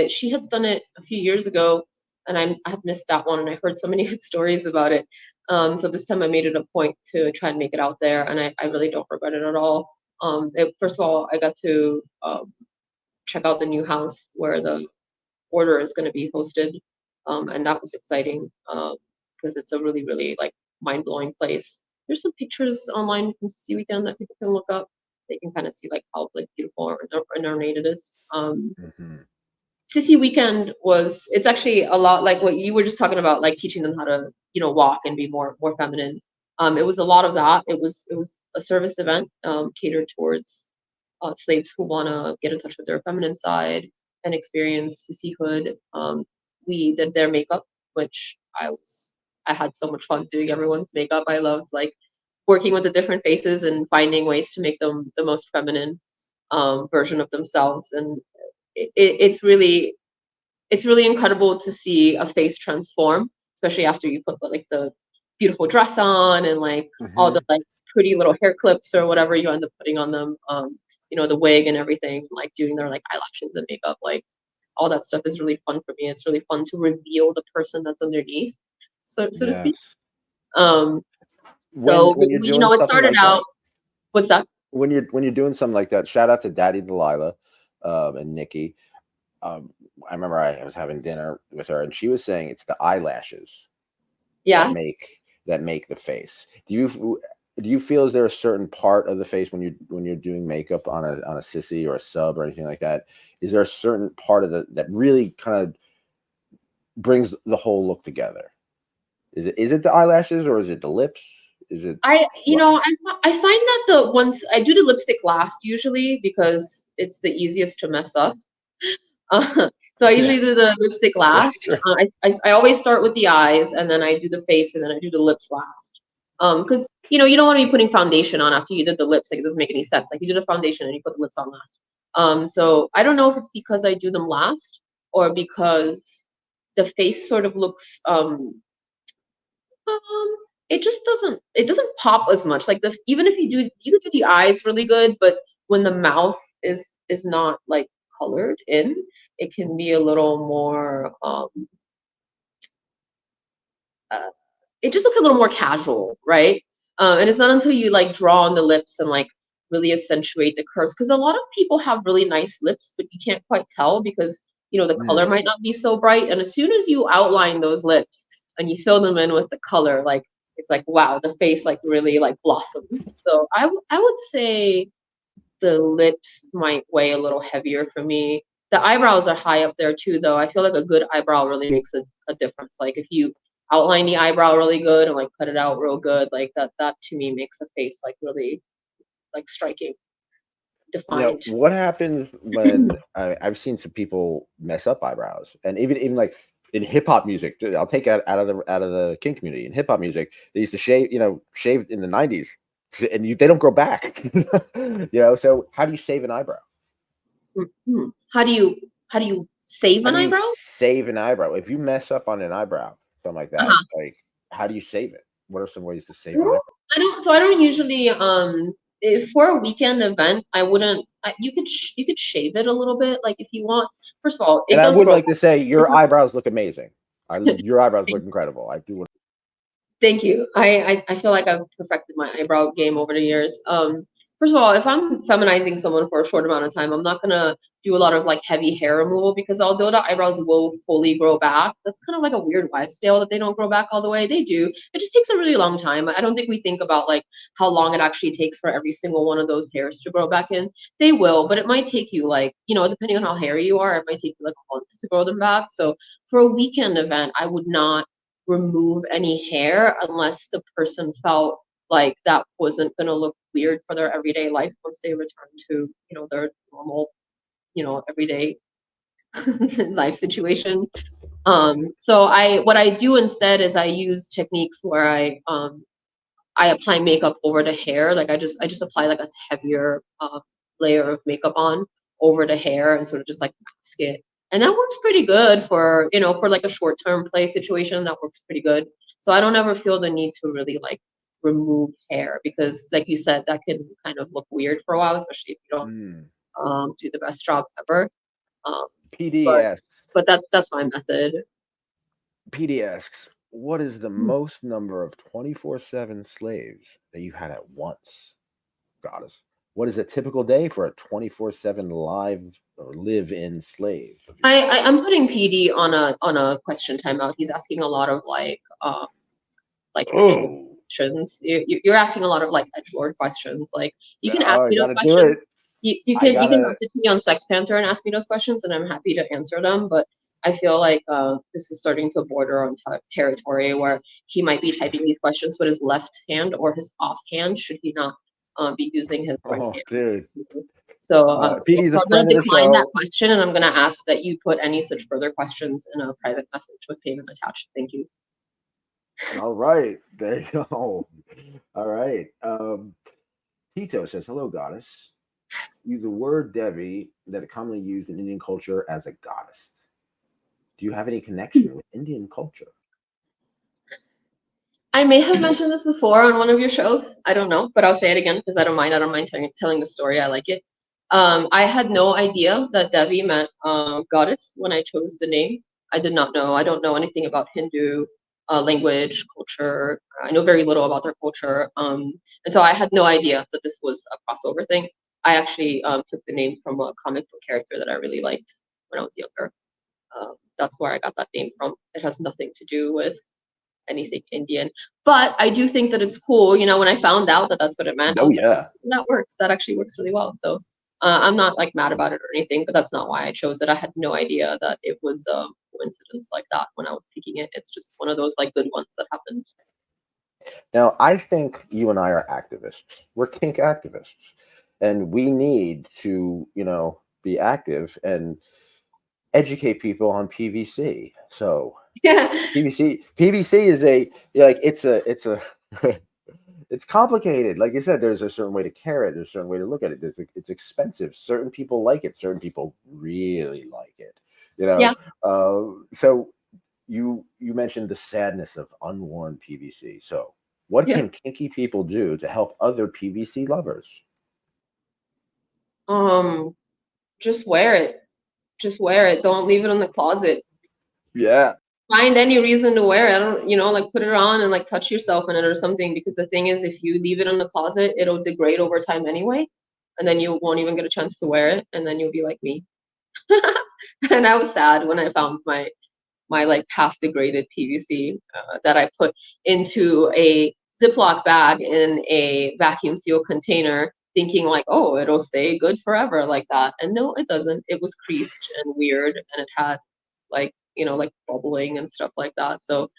She had done it a few years ago, and I had missed that one, and I heard so many good stories about it. So this time I made it a point to try and make it out there, and I really don't regret it at all. First of all, I got to check out the new house where the order is going to be hosted, and that was exciting because it's a really, really like mind blowing place. There's some pictures online from CC Weekend that people can look up. they can kind of see like how like beautiful and ornate it is. Mm-hmm. Sissy Weekend it's actually a lot like what you were just talking about, like teaching them how to, walk and be more feminine. It was a lot of that. It was a service event catered towards slaves who want to get in touch with their feminine side and experience sissyhood. We did their makeup, which I had so much fun doing everyone's makeup. I loved like working with the different faces and finding ways to make them the most feminine version of themselves. And it's really incredible to see a face transform, especially after you put like the beautiful dress on and like all Mm-hmm. the like pretty little hair clips or whatever you end up putting on them. The wig and everything, like doing their like eyelashes and makeup, like all that stuff is really fun for me. It's really fun to reveal the person that's underneath, so to speak. Yes. Um, When so when you're doing it something started like out. that, What's that? when you're doing something like that, shout out to Daddy Delilah, and Nikki. I remember I was having dinner with her, and she was saying it's the eyelashes that Yeah. make the face. Do you feel, is there a certain part of the face when you're doing makeup on a sissy or a sub or anything like that? Is there a certain part of that really kind of brings the whole look together? Is it the eyelashes, or is it the lips? Is it I you what? know I find that the once I do the lipstick last usually because it's the easiest to mess up. So I Yeah, usually do the lipstick that's last. true. I always start with the eyes and then I do the face and then I do the lips last. Because you don't want to be putting foundation on after you did the lips. Like it doesn't make any sense. Like you do the foundation and you put the lips on last. So I don't know if it's because I do them last or because the face sort of looks um, it doesn't pop as much. Like even if you could do the eyes really good, but when the mouth is not like colored in, it can be a little more uh, it just looks a little more casual, right? And it's not until you like draw on the lips and like really accentuate the curves, because a lot of people have really nice lips, but you can't quite tell because the color Mm. might not be so bright. And as soon as you outline those lips and you fill them in with the color, like it's like wow, the face like really like blossoms. So I would say the lips might weigh a little heavier for me. The eyebrows are high up there too, though. I feel like a good eyebrow really makes a difference. Like if you outline the eyebrow really good and like cut it out real good, like that to me makes the face like really like striking, Now, defined. what happens when I've seen some people mess up eyebrows, and even like in hip hop music, dude, I'll take out of the kink community. In hip hop music, they used to shave in the '90s, and they don't grow back. So how do you save an eyebrow? Mhm. How do you save How an do you eyebrow? save an eyebrow if you mess up on an eyebrow, something like that? Uh-huh. Like, how do you save it? What are some ways to I save an don't, eyebrow? I don't usually if for a weekend event I wouldn't you could shave it a little bit like if you want. First of all, And it I does would grow like to say your back. eyebrows look amazing. Your eyebrows look incredible. I do. Thank you. I feel like I've perfected my eyebrow game over the years. First of all, if I'm feminizing someone for a short amount of time, I'm not gonna do a lot of like heavy hair removal because although the eyebrows will fully grow back, that's kind of like a weird wives' tale that they don't grow back all the way. They do. It just takes a really long time. I don't think we think about like how long it actually takes for every single one of those hairs to grow back in. They will, but it might take you like, depending on how hairy you are, it might take you like a month to grow them back. So for a weekend event, I would not remove any hair unless the person felt like that wasn't going to look weird for their everyday life once they return to their normal everyday life situation. So what I do instead is I use techniques where I apply makeup over the hair. Like I just apply like a heavier layer of makeup on over the hair and sort of just like mask it. And that works pretty good for like a short term play situation. That works pretty good. So I don't ever feel the need to really like remove hair because, like you said, that can kind of look weird for a while, especially if you don't Mm. do the best job ever. Um, but PDS. but that's my method. PD asks, what is the most number of 24/7 slaves that you had at once, goddess? What is a typical day for a 24/7 live or live-in slave of yours? I'm putting PD on a question timeout. He's asking a lot of like ritual Oh. questions. You're asking a lot of like edgelord questions. Like you can ask Oh, I me those gotta do questions. it. I You can gotta. message me on Sex Panther and ask me those questions, and I'm happy to answer them. But I feel like this is starting to border on territory where he might be typing these questions with his left hand or his off hand, should he not be using his right Oh, hand. dude. So PD's a I'm going friend to of the decline that show. question, and I'm going to ask that you put any such further questions in a private message with payment attached. Thank you. All right, there you go. All right. Tito says, "Hello, goddess. Use the word Devi that is commonly used in Indian culture as a goddess. Do you have any connection with Indian culture?" I may have mentioned this before on one of your shows. I don't know, but I'll say it again because I don't mind. I don't mind telling the story. I like it. I had no idea that Devi meant goddess when I chose the name. I did not know. I don't know anything about Hindu language, culture. I know very little about their culture. And so I had no idea that this was a crossover thing. I actually took the name from a comic book character that I really liked when I was younger. That's where I got that name from. It has nothing to do with anything Indian. But I do think that it's cool. You know, when I found out that that's what it meant, I Oh was like, oh, yeah, that works. That actually works really well. So I'm not like mad about it or anything, but that's not why I chose it. I had no idea that it was a coincidence like that when I was picking it. It's just one of those like good ones that happened. Now, I think you and I are activists. We're kink activists. And we need to, be active and educate people on PVC. So Yeah. PVC is it's a it's complicated. Like you said, there's a certain way to carry it, there's a certain way to look at it. It's expensive. Certain people like it, certain people really like it. You Yeah. know, so you mentioned the sadness of unworn PVC. So what Yeah. can kinky people do to help other PVC lovers? Um, just wear it. Just wear it. Don't leave it in the closet. Yeah, Find any reason to wear it. I don't, like put it on and like touch yourself in it or something. Because the thing is, if you leave it in the closet, it'll degrade over time anyway, and then you won't even get a chance to wear it, and then you'll be like me. And I was sad when I found my like half degraded PVC that I put into a Ziploc bag in a vacuum seal container, thinking like, oh, it'll stay good forever like that. And no, it doesn't. It was creased and weird, and it had like like bubbling and stuff like that. So,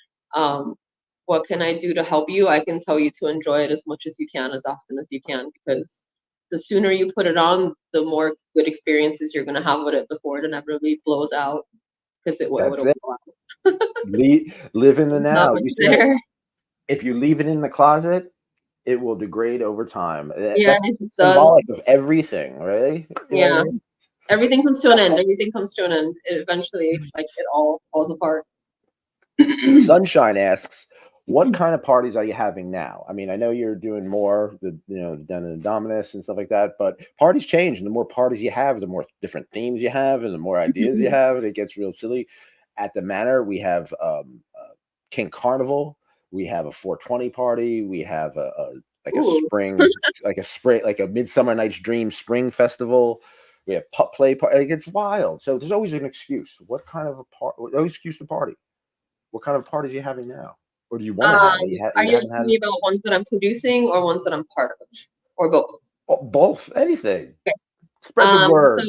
what can I do to help you? I can tell you to enjoy it as much as you can, as often as you can, because the sooner you put it on, the more good experiences you're gonna have with it before it inevitably blows out, because it would that's blow it. out. Live in the There's not now. much You said there. if you leave it in the closet, it will degrade over time. Yeah, That's it just does. symbolic of everything, right? You know what I Yeah. mean? Everything comes to an end. Everything comes to an end. It eventually, like, it all falls apart. Sunshine asks, "What kind of parties are you having now?" I mean, I know you're doing more, the Den and Dominus and stuff like that, but parties change, and the more parties you have, the more different themes you have, and the more ideas you have. It gets real silly. At the Manor, we have King Carnival. We have a 420 party. We have like a Ooh. spring, like a Midsummer Night's Dream spring festival. We have pup play. It gets wild. So there's always an excuse. What kind of a part? Always excuse to party. What kind of parties are you having now? Or do you want to have that Are you you haven't asking had? me about ones that I'm producing or ones that I'm part of, or both? Oh, both, anything. Okay. Spread the Um, word.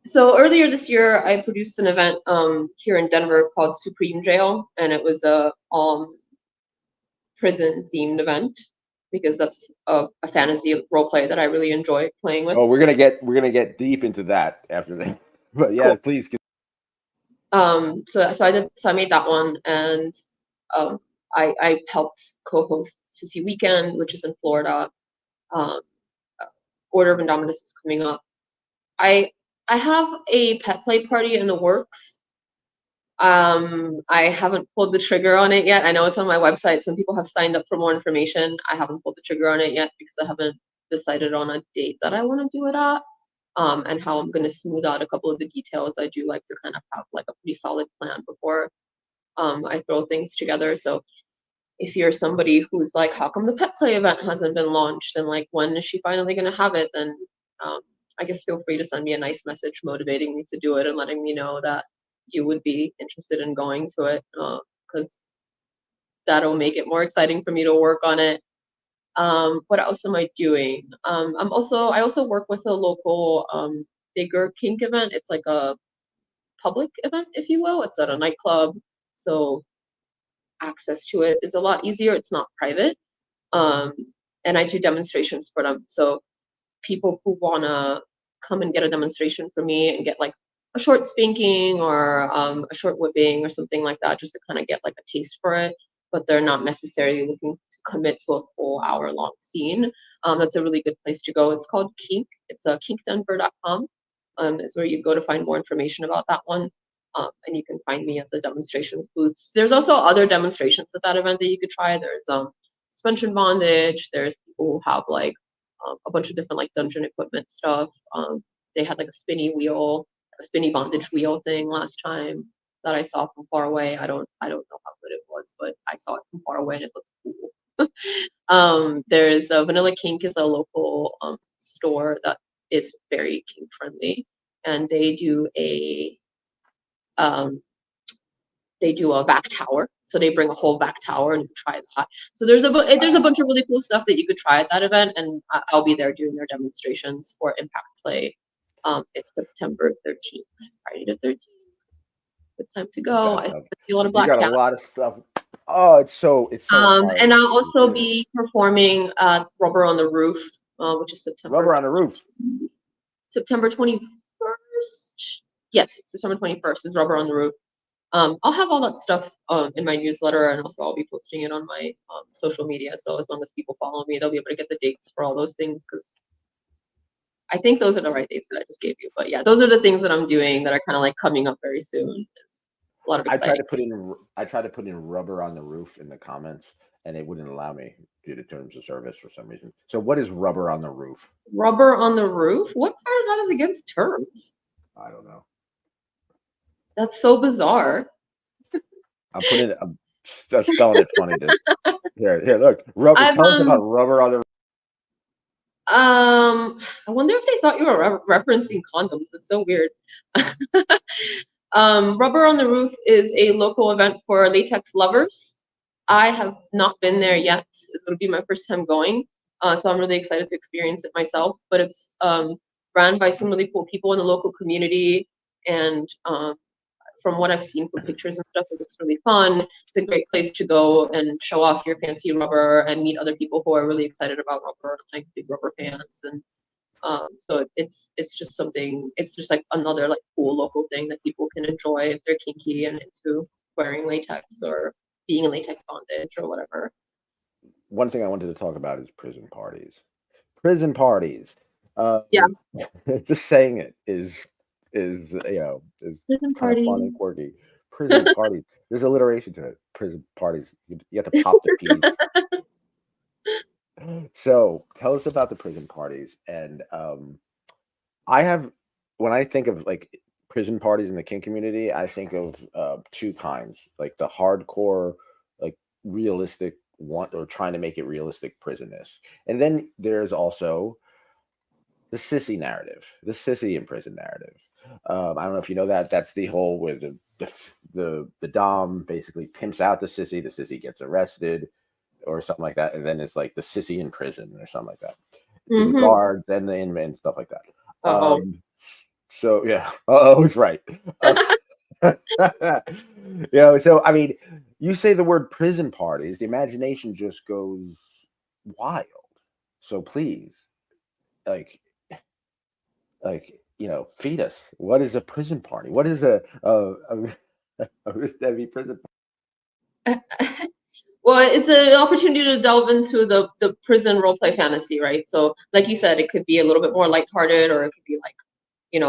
so earlier this year, I produced an event here in Denver called Supreme Jail, and it was a prison themed event because that's a fantasy role play that I really enjoy playing with. Oh, we're gonna get deep into that after that. But yeah, Cool. please. So I made that one, and um, I helped co-host Sissy Weekend, which is in Florida. Um, Order of Indomitus is coming up. I I have a pet play party in the works. I haven't pulled the trigger on it yet. I know it's on my website. Some people have signed up for more information. I haven't pulled the trigger on it yet because I haven't decided on a date that I want to do it at. And how I'm going to smooth out a couple of the details. I do like to kind of have like a pretty solid plan before I throw things together. So if you're somebody who's like, how come the pet play event hasn't been launched? And like, when is she finally going to have it? Then um, I guess feel free to send me a nice message motivating me to do it and letting me know that you would be interested in going to it. Because that'll make it more exciting for me to work on it. What else am I doing? I also work with a local bigger kink event. It's like a public event, if you will. It's at a nightclub, so access to it is a lot easier. It's not private. Um, and I do demonstrations for them. So people who wanna come and get a demonstration from me and get like a short spanking or a short whipping or something like that, just to kind of get like a taste for it, but they're not necessarily looking to commit to a full hour-long scene. That's a really good place to go. It's called Kink. It's kinkdenver.com. Is where you go to find more information about that one. And you can find me at the demonstrations booths. There's also other demonstrations at that event that you could try. There's suspension bondage. There's people who have like a bunch of different like dungeon equipment stuff. They had like a spinny bondage wheel thing last time that I saw from far away. I don't know how good it was, but I saw it from far away and it looked cool. There's Vanilla Kink is a local store that is very kink friendly, and um, they do a back tower. So they bring a whole back tower and you try that. So there's a bunch of really cool stuff that you could try at that event, and I'll be there doing their demonstrations for Impact Play. It's September 13th, Friday the 13th. Good time to go. I see a lot of black You got cats. a lot of stuff. Oh, it's so And I'll also be performing Rubber on the Roof, which is Rubber on the Roof. September 21st. Yes, September 21st is Rubber on the Roof. I'll have all that stuff in my newsletter, and also I'll be posting it on my social media. So as long as people follow me, they'll be able to get the dates for all those things, because I think those are the right dates that I just gave you. But yeah, those are the things that I'm doing that are kind of like coming up very soon. It's a lot of exciting. I tried to put in Rubber on the Roof in the comments, and it wouldn't allow me due to terms of service for some reason. So what is Rubber on the Roof? Rubber on the Roof? What part of that is against terms? I don't know. That's so bizarre. I'm spelling it funny. Here, look. Rubber. Tell us about Rubber on the Roof. I wonder if they thought you were referencing condoms. It's so weird. Rubber on the Roof is a local event for latex lovers. I have not been there yet. It'll be my first time going, so I'm really excited to experience it myself. But it's ran by some really cool people in the local community, and from what I've seen from pictures and stuff, it looks really fun. It's a great place to go and show off your fancy rubber and meet other people who are really excited about rubber, like big rubber fans. And so it's just something. It's just like another like cool local thing that people can enjoy if they're kinky and into wearing latex or being in latex bondage or whatever. One thing I wanted to talk about is prison parties. Prison parties. Yeah. Just saying it is prison kind of fun and quirky. Prison parties. There's alliteration to it. Prison parties. You have to pop the P's. So tell us about the prison parties. And when I think of like prison parties in the kink community, I think of two kinds, like the hardcore, like realistic or trying to make it realistic prisonness. And then there's also the sissy narrative, the sissy in prison narrative. I don't know if you know that. That's the whole where the dom basically pimps out the sissy gets arrested or something like that, and then it's like the sissy in prison or something like that. To the guards and the inmates and stuff like that. So yeah, who's right? So I mean, you say the word prison parties, the imagination just goes wild. So please, like feed us. What is a prison party? What is a Miss Devi prison party? Well, it's an opportunity to delve into the prison roleplay fantasy, right? So, like you said, it could be a little bit more lighthearted, or it could be like,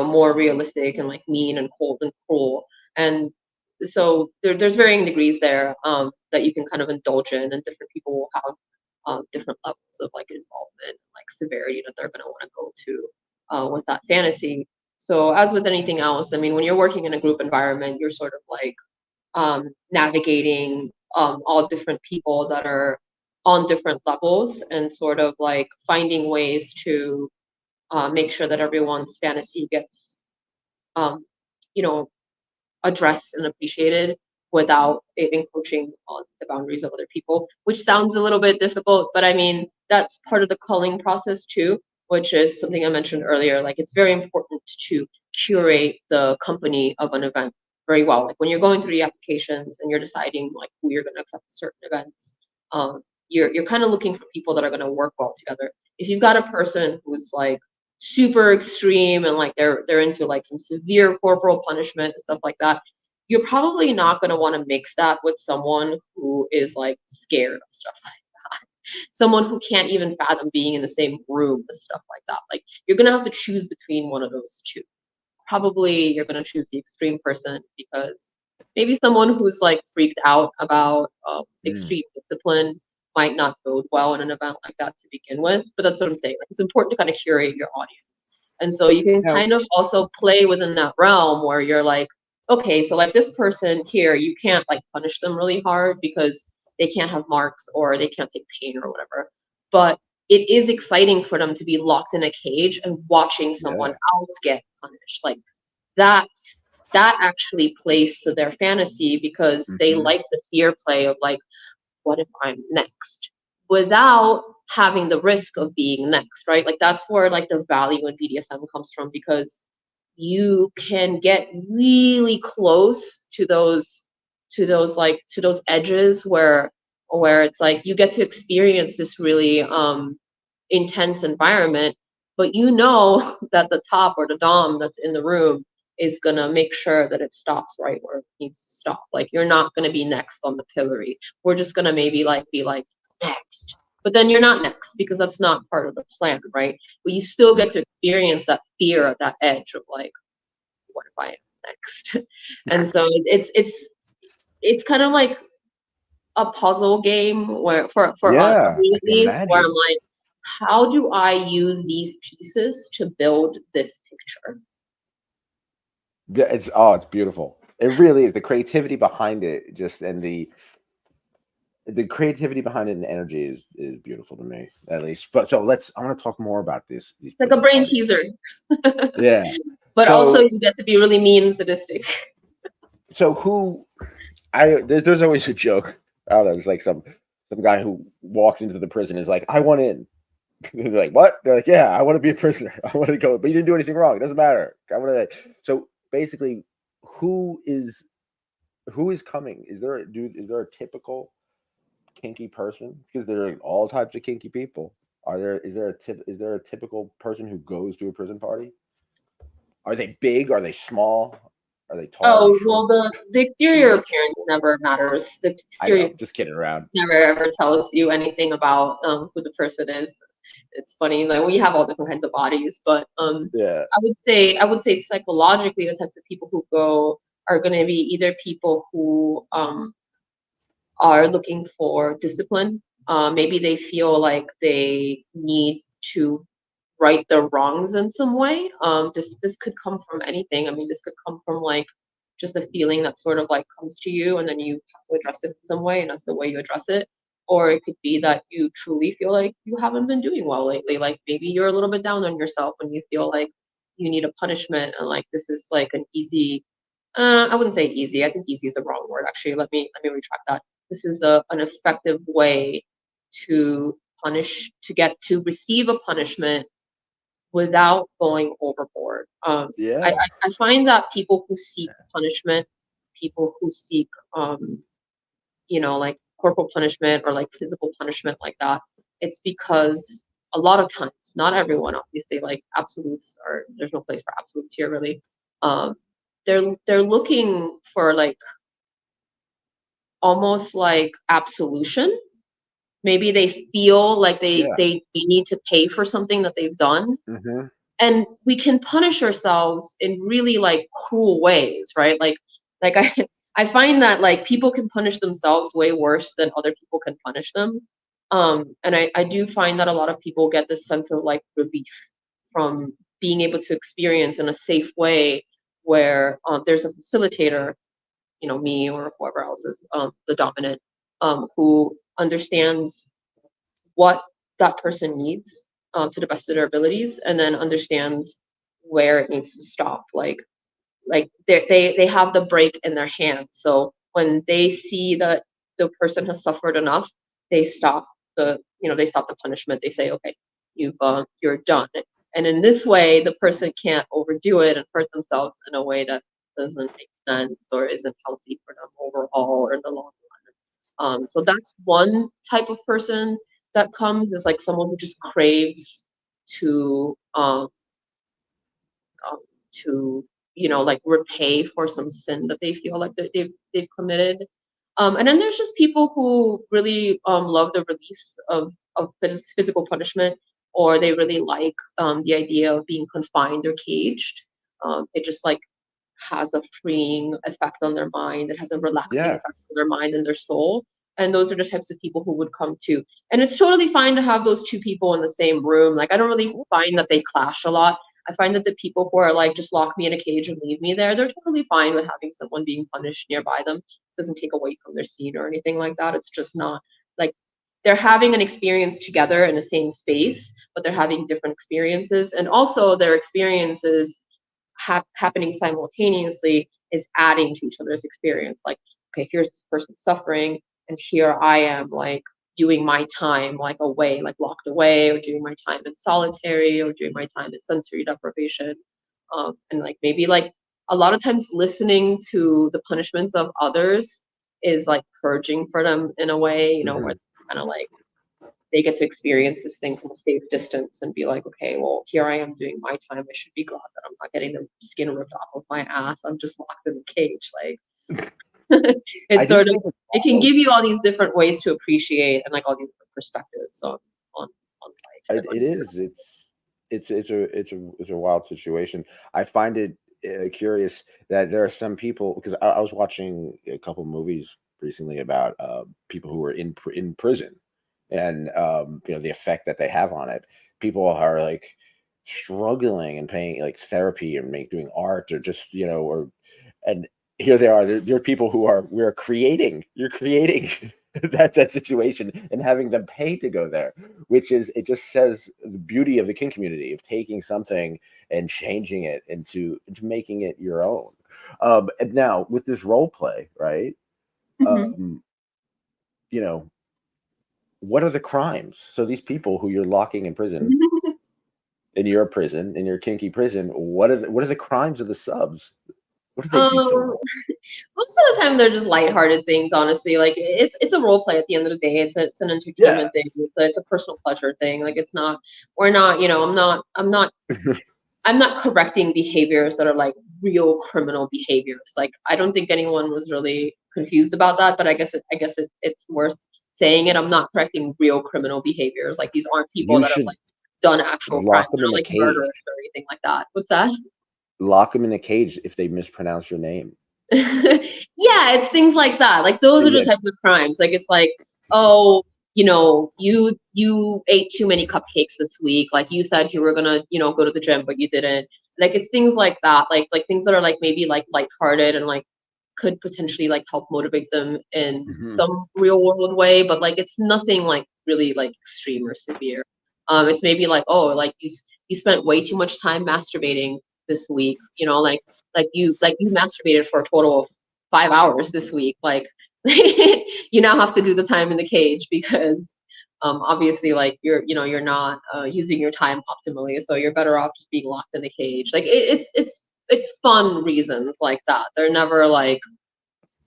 more realistic and like mean and cold and cruel. And so there's varying degrees there that you can kind of indulge in, and different people will have different levels of like involvement, like severity that they're going to want to go to with that fantasy. So as with anything else, I mean, when you're working in a group environment, you're sort of like navigating all different people that are on different levels, and sort of like finding ways to make sure that everyone's fantasy gets addressed and appreciated without it encroaching on the boundaries of other people, which sounds a little bit difficult, but I mean, that's part of the culling process too, which is something I mentioned earlier. Like, it's very important to curate the company of an event very well. Like, when you're going through the applications and you're deciding like who you're going to accept for certain events, you're kind of looking for people that are going to work well together. If you've got a person who's like super extreme and like they're into like some severe corporal punishment and stuff like that, you're probably not going to want to mix that with someone who is like scared of stuff like that. Someone who can't even fathom being in the same room with stuff like that. Like, you're going to have to choose between one of those two. Probably you're going to choose the extreme person, because maybe someone who's like freaked out about Mm. extreme discipline might not bode well in an event like that to begin with. But that's what I'm saying. Like, it's important to kind of curate your audience. And so you can Now, kind of also play within that realm where you're like, okay, so like this person here, you can't like punish them really hard because they can't have marks or they can't take pain or whatever. But it is exciting for them to be locked in a cage and watching someone yeah. else get punished. Like, that actually plays to their fantasy, because they Hmm. like the fear play of like, what if I'm next? Without having the risk of being next, right? Like, that's where like the value in BDSM comes from, because you can get really close to those edges where it's like you get to experience this really intense environment, but you know that the top or the dom that's in the room is gonna make sure that it stops right where it needs to stop. Like, you're not gonna be next on the pillory. We're just gonna maybe like be like next. But then you're not next, because that's not part of the plan, right? But you still get to experience that fear at that edge of like, what if I am next? And so it's kind of like a puzzle game where for us, Yeah, me I at can least, where I'm imagine. like, how do I use these pieces to build this picture? Yeah, it's beautiful. It really is. The creativity behind it, just and the creativity behind it and the energy is beautiful to me, at least. But so I want to talk more about these It's like a prison brain parties. teaser, Yeah. but also So you get to be really mean and sadistic. so who there's always a joke. I don't know, it's like some guy who walks into the prison is like, I want in. They're like, what? They're like, yeah, I want to be a prisoner. I want to go, but you didn't do anything wrong. It doesn't matter. I want to. So basically, who is who is coming? Is there a dude? Is there a typical kinky person? Because there are all types of kinky people. Are there? Is there a typical person who goes to a prison party? Are they big? Are they small? Are they tall? Are they Oh, short? well, the exterior Mixed? appearance never matters. The I exterior know. Just kidding around. never ever tells you anything about who the person is. It's funny, like, we have all different kinds of bodies, but Yeah. I would say psychologically the types of people who go are going to be either people who are looking for discipline. Maybe they feel like they need to right their wrongs in some way. This could come from anything. I mean, this could come from like just a feeling that sort of like comes to you, and then you have to address it in some way, and that's the way you address it. Or it could be that you truly feel like you haven't been doing well lately. Like, maybe you're a little bit down on yourself and you feel like you need a punishment, and like this is like an easy. I wouldn't say easy. I think easy is the wrong word. Actually, let me retract that. This is an effective way to receive a punishment without going overboard. I Yeah. I find that people who seek punishment, people who seek like corporal punishment or like physical punishment like that, it's because a lot of times, not everyone, obviously, like absolutes are there's no place for absolutes here really. Um, they're looking for like almost like absolution. Maybe they feel like Yeah. they need to pay for something that they've done, Hmm. and we can punish ourselves in really like cruel ways, right? Like I find that like people can punish themselves way worse than other people can punish them. And I do find that a lot of people get this sense of like relief from being able to experience in a safe way where there's a facilitator, me or whoever else is the dominant, who understands what that person needs, to the best of their abilities, and then understands where it needs to stop. Like they have the brake in their hand. So when they see that the person has suffered enough, they stop they stop the punishment. They say, okay, you're done. And in this way, the person can't overdo it and hurt themselves in a way that doesn't make sense or isn't healthy for them overall or in the long run. So that's one type of person that comes, is like someone who just craves to um, to like repay for some sin that they feel like that they've committed. And then there's just people who really love the release of physical punishment, or they really like the idea of being confined or caged. It just like has a freeing effect on their mind. It has a relaxing Yeah. effect on their mind and their soul. And those are the types of people who would come too. And it's totally fine to have those two people in the same room. Like, I don't really find that they clash a lot. I find that the people who are like, just lock me in a cage and leave me there, they're totally fine with having someone being punished nearby them. It doesn't take away from their scene or anything like that. It's just not like they're having an experience together in the same space, but they're having different experiences. And also their experiences happening simultaneously is adding to each other's experience. Like, okay, here's this person suffering, and here I am, like doing my time, like away, like locked away, or doing my time in solitary, or doing my time in sensory deprivation. And like maybe like a lot of times listening to the punishments of others is like purging for them in a way, where kind of like they get to experience this thing from a safe distance and be like, okay, well, here I am doing my time. I should be glad that I'm not getting the skin ripped off of my ass. I'm just locked in the cage. Like, I it's do sort of, think it's it can also, give you all these different ways to appreciate and like all these different perspectives on life. it is. It's a wild situation. I find it curious that there are some people, because I was watching a couple movies recently about people who were in prison, and the effect that they have on it. People are like struggling and paying like therapy, or doing art, or just or and here they are. There are people who are we're creating. You're creating that situation and having them pay to go there, which is, it just says the beauty of the kink community, of taking something and changing it into making it your own. And now with this role play, right? Mhm. Um, you know, what are the crimes? So these people who you're locking in prison, in your prison, in your kinky prison, what are the crimes of the subs? What do they do so um, wrong? Most of the time they're just lighthearted things, honestly. Like it's a role play at the end of the day. It's an Yeah. entertainment thing. It's a personal pleasure thing. Like it's not we're not, I'm not correcting behaviors that are like real criminal behaviors. Like I don't think anyone was really confused about that, but it's worth saying it. I'm not correcting real criminal behaviors. Like these aren't people You that have should like done actual crimes. lock them They're in not a like cage. murderers or anything like that. What's that? Lock them in a cage if they mispronounce your name. Yeah, it's things like that. Like those are the Yeah. types of crimes. Like it's like, oh, you ate too many cupcakes this week. Like you said you were gonna, go to the gym, but you didn't. Like it's things like that. Like things that are like maybe like lighthearted and like could potentially like help motivate them in Mhm. some real world way, but like it's nothing like really like extreme or severe. It's maybe like, oh, like you spent way too much time masturbating this week. Like you masturbated for a total of 5 hours this week. Like you now have to do the time in the cage because obviously like you're not using your time optimally, so you're better off just being locked in the cage. Like it's fun reasons like that. They're never like,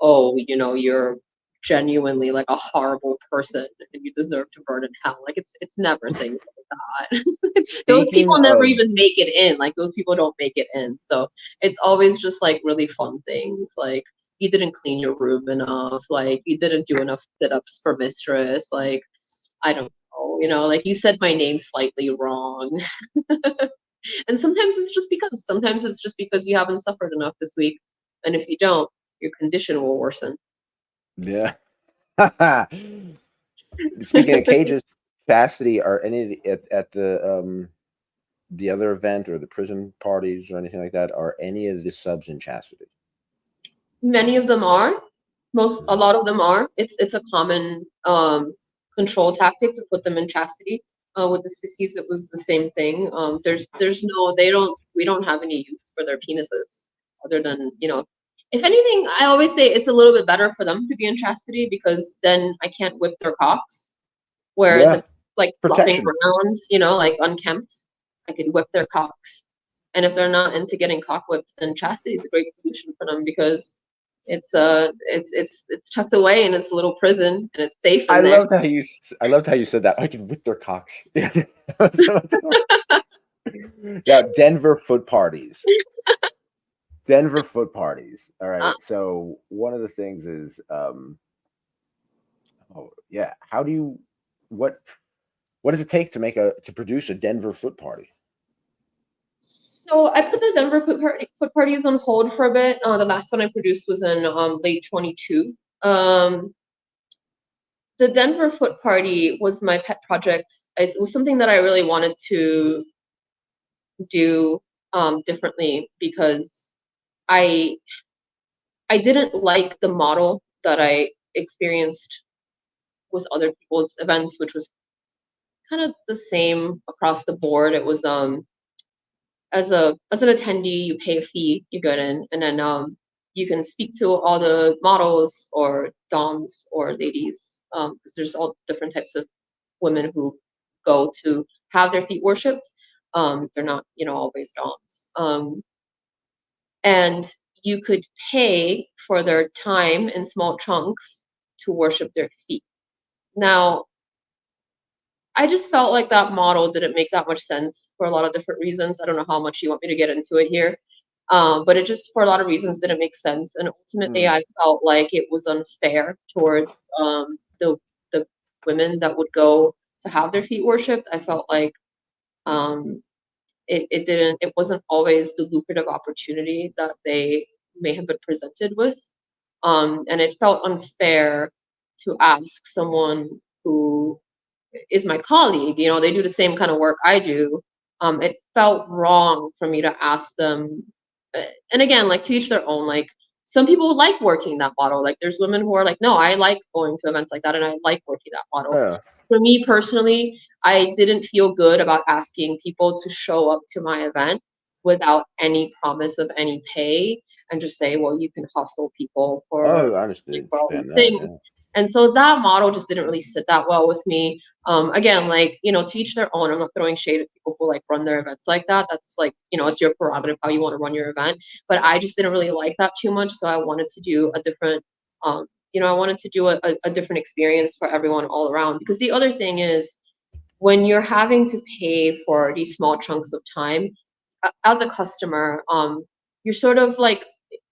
oh, you're genuinely like a horrible person and you deserve to burn in hell. Like it's never things like that. Those Speaking people never of, even make it in. Like those people don't make it in. So it's always just like really fun things. Like you didn't clean your room enough. Like you didn't do enough sit-ups for mistress. Like I don't know, like you said my name slightly wrong. And sometimes it's just because you haven't suffered enough this week. And if you don't, your condition will worsen. yeah. Speaking of cages, chastity, are any of at the other event or the prison parties or anything like that, are any of the subs in chastity? Many of them are. A Mhm. lot of them are. It's a common control tactic to put them in chastity. With the sissies, it was the same thing. There's no, we don't have any use for their penises other than If anything, I always say it's a little bit better for them to be in chastity because then I can't whip their cocks. Whereas Yeah, if like flopping protection. around, you know, like unkempt, I could whip their cocks. And if they're not into getting cock whipped, then chastity is a great solution for them because it's tucked away in its little prison and it's safe I in there. loved how I loved how you said that. I can whip their cocks. Yeah. So- now, Denver foot parties. Denver foot parties. All Uh, right. So one of the things is, oh yeah, how do you what what does it take to to produce a Denver foot party? so I put the Denver foot parties on hold for a bit. The last one I produced was in late 22. Um, the Denver foot party was my pet project. It was something that I really wanted to do differently because I I didn't like the model that I experienced with other people's events, which was kind of the same across the board. It was as an attendee, you pay a fee, you get in, and then you can speak to all the models or doms or ladies, because there's all different types of women who go to have their feet worshipped. They're not, you know, always doms. And you could pay for their time in small chunks to worship their feet. Now, I just felt like that model didn't make that much sense for a lot of different reasons. I don't know how much you want me to get into it here, but it just, for a lot of reasons, didn't make sense. And ultimately, Mm. I felt like it was unfair towards the women that would go to have their feet worshipped. I felt like um, it wasn't always the lucrative opportunity that they may have been presented with, and it felt unfair to ask someone who is my colleague, you know, they do the same kind of work I do. It felt wrong for me to ask them. And again, like to each their own. Like some people like working that model. Like there's women who are like, no, I like going to events like that and I like working that model. Yeah. For me personally, I didn't feel good about asking people to show up to my event without any promise of any pay and just say, well, you can hustle people Oh, I for all these understand that. things. Yeah. And so that model just didn't really sit that well with me. Again, like, you know, to each their own. I'm not throwing shade at people who like run their events like that. That's like, you know, it's your prerogative how you want to run your event. But I just didn't really like that too much. So I wanted to do a different, I wanted to do a different experience for everyone all around. Because the other thing is, when you're having to pay for these small chunks of time, as a customer, you're sort of like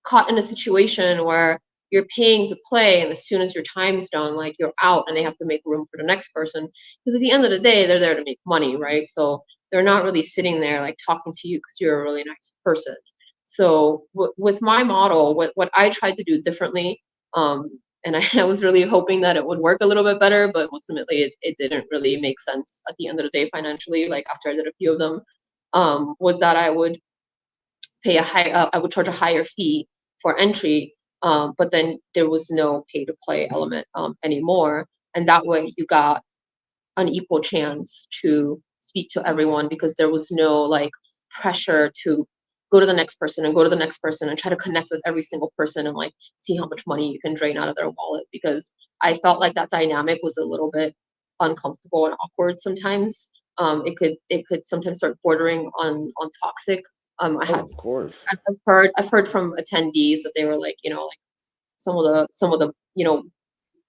caught in a situation where you're paying to play, and as soon as your time's done, like you're out, and they have to make room for the next person. Because at the end of the day, they're there to make money, right? So they're not really sitting there like talking to you because you're a really nice person. So with my model, what I tried to do differently, and I was really hoping that it would work a little bit better, but ultimately it didn't really make sense at the end of the day financially. Like after I did a few of them, was that I would I would charge a higher fee for entry, but then there was no pay to play element anymore, and that way you got an equal chance to speak to everyone because there was no like pressure to go to the next person and go to the next person and try to connect with every single person and like see how much money you can drain out of their wallet, because I felt like that dynamic was a little bit uncomfortable and awkward sometimes. It could sometimes start bordering on toxic. I Oh, had of course. I've heard from attendees that they were like, you know, like some of the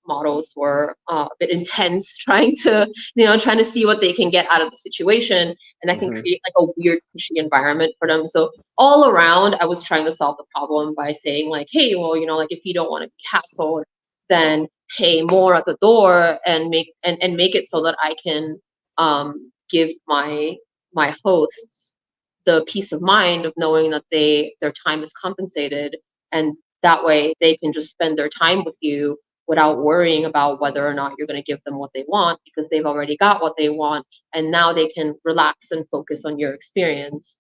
models were a bit intense, trying to see what they can get out of the situation, and that can Hmm. create like a weird pushy environment for them. So all around, I was trying to solve the problem by saying like, hey, well, like if you don't want to be hassled, then pay more at the door and make it so that I can give my hosts the peace of mind of knowing that their time is compensated, and that way they can just spend their time with you without worrying about whether or not you're going to give them what they want, because they've already got what they want, and now they can relax and focus on your experience.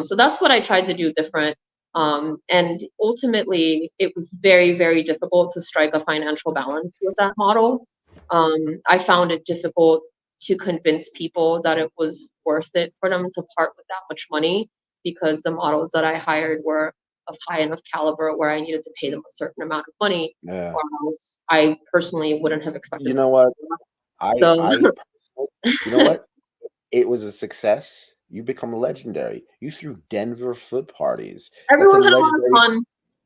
So that's what I tried to do different. And ultimately, it was very, very difficult to strike a financial balance with that model. I found it difficult to convince people that it was worth it for them to part with that much money, because the models that I hired were of high enough caliber where I needed to pay them a certain amount of money, Yeah. or else I personally wouldn't have expected You them know to what? do that. I So I you know what? It was a success. You become legendary. You threw Denver foot parties. That's a everyone had a lot of legendary. fun. That's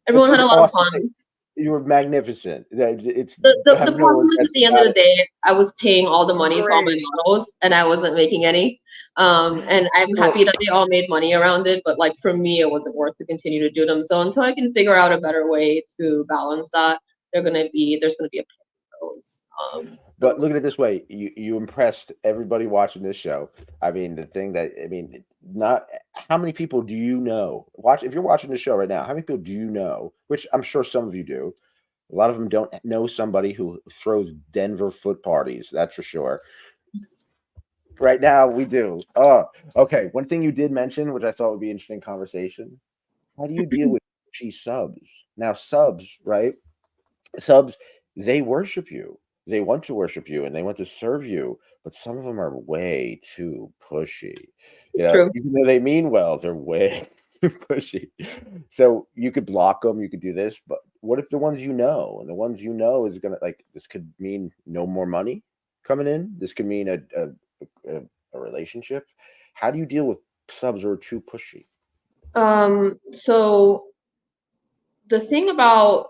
Everyone had an a lot of awesome thing. fun. You were magnificent. It's I The have no problem is at regrets the end of about the it. day, I was paying all the money to all my Great. models, and I wasn't making any. And I'm happy Well, that they all made money around it, but like for me, it wasn't worth to continue to do them. So until I can figure out a better way to balance that, there's gonna be a pit of those. but So look at it this way: you impressed everybody watching this show. I mean, the thing that I mean, not how many people do you know? Watch if you're watching the show right now. How many people do you know? Which I'm sure some of you do. A lot of them don't know somebody who throws Denver foot parties. That's for sure. Right now, we do. Oh, okay. One thing you did mention, which I thought would be an interesting conversation. How do you deal with pushy subs? Now, subs, right? Subs, they worship you. They want to worship you and they want to serve you, but some of them are way too pushy. true. Even though they mean well, they're way too pushy. So you could block them, you could do this, but what if the ones you know, and the ones you know is gonna like this could mean no more money coming in. This could mean a, a relationship. How do you deal with subs who are too pushy? So the thing about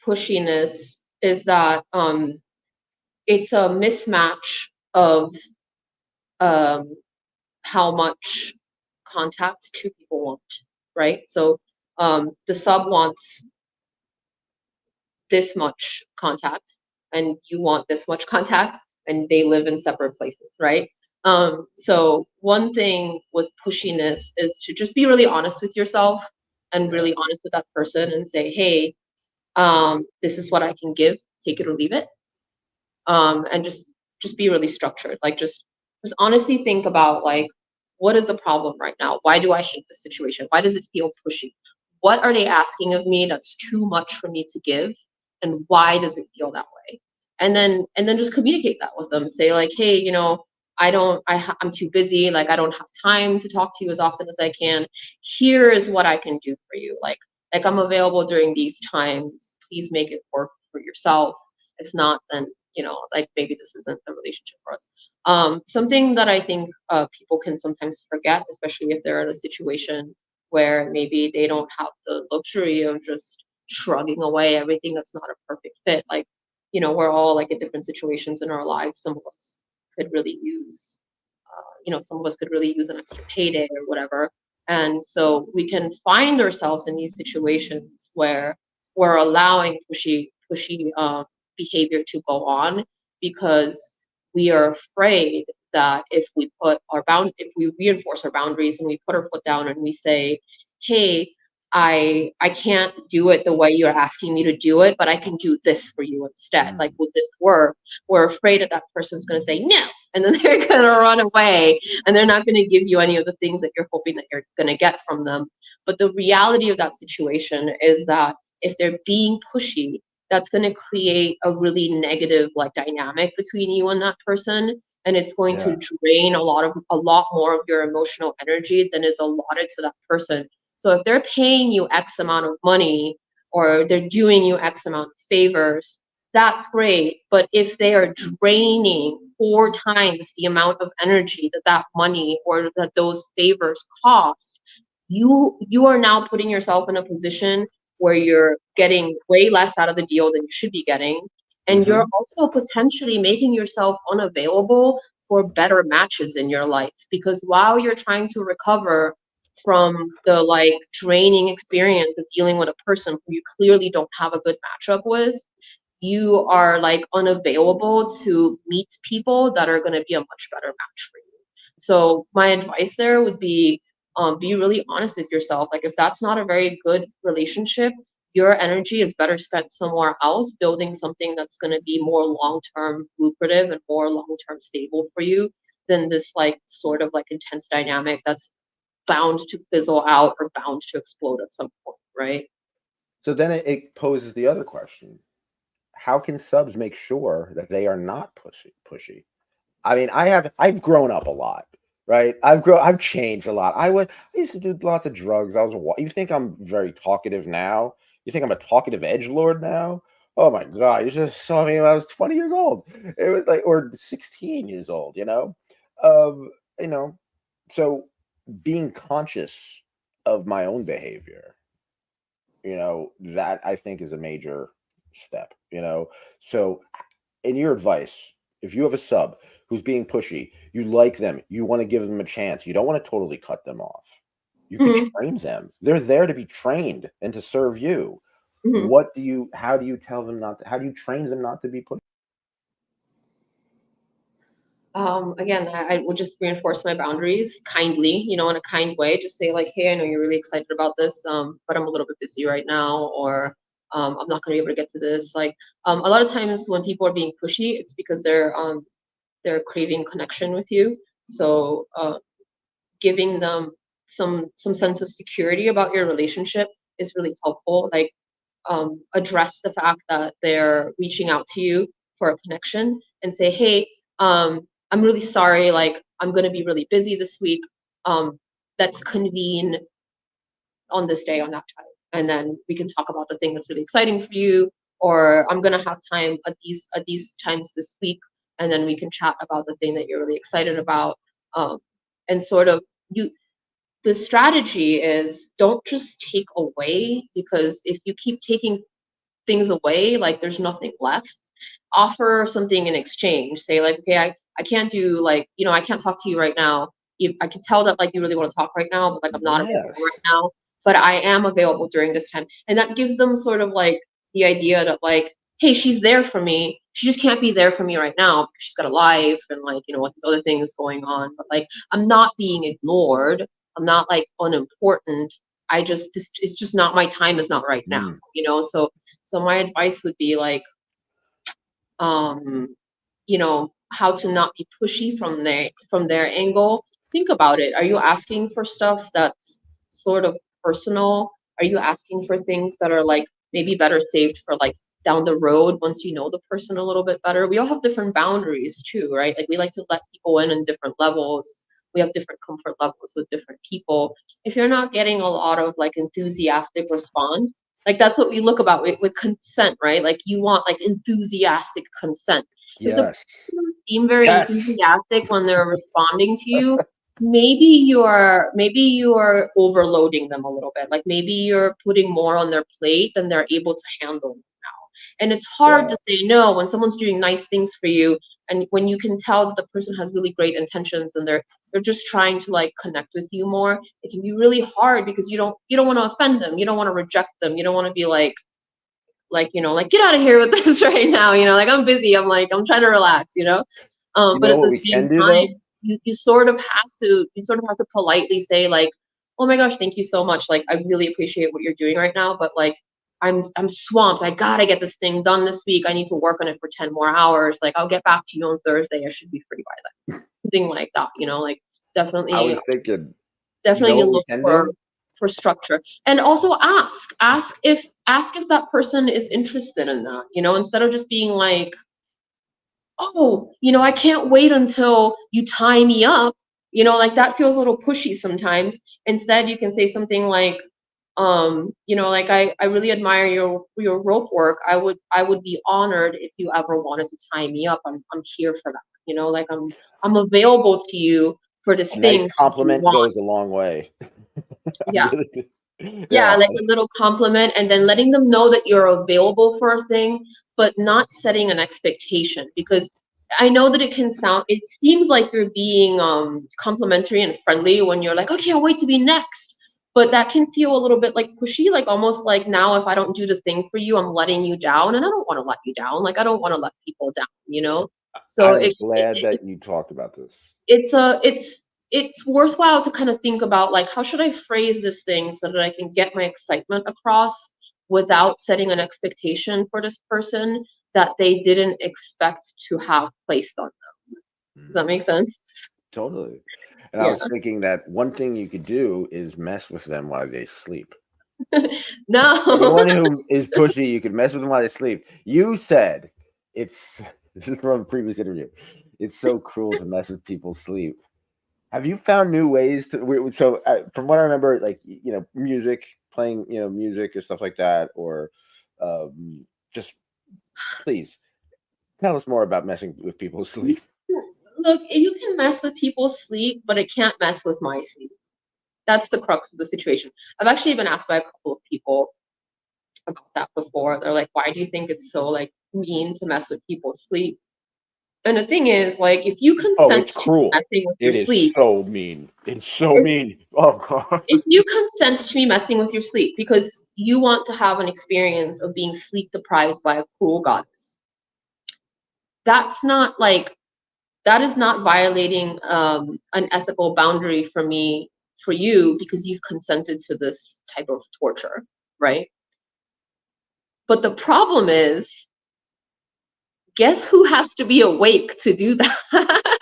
pushiness is that it's a mismatch of um how much contact two people want, right? So the sub wants this much contact, and you want this much contact, and they live in separate places, right? So one thing with pushiness is to just be really honest with yourself and Yeah. really honest with that person and say, hey, this is what I can give, take it or leave it. And just be really structured. Like just honestly think about like what is the problem right now? Why do I hate this situation? Why does it feel pushy? What are they asking of me that's too much for me to give? And why does it feel that way? And then just communicate that with them. Say like, hey, I'm too busy. Like I don't have time to talk to you as often as I can. Here is what I can do for you. Like I'm available during these times. Please make it work for yourself. If not, then like maybe this isn't a relationship for us. Something that I think people can sometimes forget, especially if they're in a situation where maybe they don't have the luxury of just shrugging away everything that's not a perfect fit. Like, we're all like in different situations in our lives. Some of us could really use, some of us could really use an extra payday or whatever. And so we can find ourselves in these situations where we're allowing pushy behavior to go on because we are afraid that if we reinforce our boundaries and we put our foot down and we say, hey, I can't do it the way you're asking me to do it, but I can do this for you instead. Like, Mm. would this work? We're afraid that person's going to say no, and then they're going to run away, and they're not going to give you any of the things that you're hoping that you're going to get from them. But the reality of that situation is that if they're being pushy, that's going to create a really negative like dynamic between you and that person, and it's going to Yeah. drain a lot more of your emotional energy than is allotted to that person. So if they're paying you X amount of money or they're doing you X amount of favors, that's great. But if they are draining 4 times the amount of energy that money or that those favors cost, you are now putting yourself in a position where you're getting way less out of the deal than you should be getting. And you're Hmm. also potentially making yourself unavailable for better matches in your life because while you're trying to recover from the like draining experience of dealing with a person who you clearly don't have a good matchup with, you are like unavailable to meet people that are going to be a much better match for you. So my advice there would be really honest with yourself. Like if that's not a very good relationship, your energy is better spent somewhere else building something that's going to be more long-term lucrative and more long-term stable for you than this like sort of like intense dynamic that's bound to fizzle out or bound to explode at some point, right? So then it poses the other question: how can subs make sure that they are not pushy? I mean, I've grown up a lot. right? I've changed a lot. I used to do lots of drugs. You think I'm very talkative now? You think I'm a talkative edgelord now? Oh my god, you just saw me when I was 20 years old. It was like, or 16 years old, Um, you know, so being conscious of my own behavior, that I think is a major step, So in your advice, if you have a sub who's being pushy, you like them, you want to give them a chance, you don't want to totally cut them off. You could Hmm. train them. They're there to be trained and to serve you. Hmm. How do you tell them how do you train them not to be pushy? Again, I would just reinforce my boundaries kindly, in a kind way. Just say like, hey, I know you're really excited about this, but I'm a little bit busy right now, or I'm not going to be able to get to this. Like, a lot of times when people are being pushy, it's because they're craving connection with you. So giving them some sense of security about your relationship is really helpful. Like, address the fact that they're reaching out to you for a connection and say, hey, I'm really sorry, like I'm going to be really busy this week. Let's convene on this day, on that time, and then we can talk about the thing that's really exciting for you, or I'm going to have time at these times this week, and then we can chat about the thing that you're really excited about. And sort of, you the strategy is, don't just take away, because if you keep taking things away, like there's nothing left. Offer something in exchange. Say like, okay, I can't do, like, I can't talk to you right now. I can tell that like you really want to talk right now, but like I'm not available Yes. right now. But I am available during this time. And that gives them sort of like the idea that like, hey, she's there for me. She just can't be there for me right now because she's got a life and like, what other things going on. But like I'm not being ignored. I'm not like unimportant. It's just not, my time is not right now, Mm. so my advice would be like, um, how to not be pushy from their angle. Think about it. Are you asking for stuff that's sort of personal? Are you asking for things that are like maybe better saved for like down the road once you know the person a little bit better? We all have different boundaries too, right? Like we like to let people in different levels. We have different comfort levels with different people. If you're not getting a lot of like enthusiastic response, like that's what we look about with consent, right? Like you want like enthusiastic consent. If the Yes. person doesn't seem very Yes. enthusiastic when they're responding to you, maybe you are overloading them a little bit. Like maybe you're putting more on their plate than they're able to handle now. And it's hard Yeah. to say no when someone's doing nice things for you, and when you can tell that the person has really great intentions and they're just trying to like connect with you more. It can be really hard because you don't want to offend them, you don't want to reject them, you don't want to be like get out of here with this right now, like I'm busy, I'm trying to relax, You but know at what the we same can do time, though? you sort of have to politely say like, oh my gosh, thank you so much, like I really appreciate what you're doing right now, but like I'm swamped, I gotta get this thing done this week, I need to work on it for 10 more hours, like I'll get back to you on Thursday, I should be free by then, something like that, like I definitely was thinking, you know definitely what we look can for do? structure, and also ask if that person is interested in that, instead of just being like, oh, I can't wait until you tie me up, like that feels a little pushy sometimes. Instead you can say something like, like I really admire your rope work, I would be honored if you ever wanted to tie me up, I'm here for that, like I'm available to you for this A nice thing that you compliment want. goes a long way. I Yeah. really do. Yeah, Yeah. like a little compliment, and then letting them know that you're available for a thing, but not setting an expectation, because I know that it seems like you're being complimentary and friendly when you're like, "I can't wait to be next." But that can feel a little bit like pushy, like almost like, now if I don't do the thing for you, I'm letting you down, and I don't want to let you down. Like I don't want to let people down. So I'm glad that you talked about this. it's worthwhile to kind of think about like, how should I phrase this thing so that I can get my excitement across without setting an expectation for this person that they didn't expect to have placed on them. Does that Mm, make sense? totally. And I Yeah. was thinking that one thing you could do is mess with them while they sleep. No. Anyone who is pushy, you could mess with them while they sleep. You said it's this is from a previous interview. It's so cruel to mess with people's sleep. Have you found new ways to? So, from what I remember, like music, playing, music or stuff like that, or just please tell us more about messing with people's sleep. Look, you can mess with people's sleep, but it can't mess with my sleep. That's the crux of the situation. I've actually been asked by a couple of people about that before. They're like, why do you think it's so like mean to mess with people's sleep? And the thing is, like, if you Oh, consent it's to cruel. messing with your It is sleep, so mean. It's so if, mean. Oh god. if you consent to me messing with your sleep because you want to have an experience of being sleep deprived by a cruel goddess, that's not like that is not violating an ethical boundary for me for you because you've consented to this type of torture, right? But the problem is, guess who has to be awake to do that?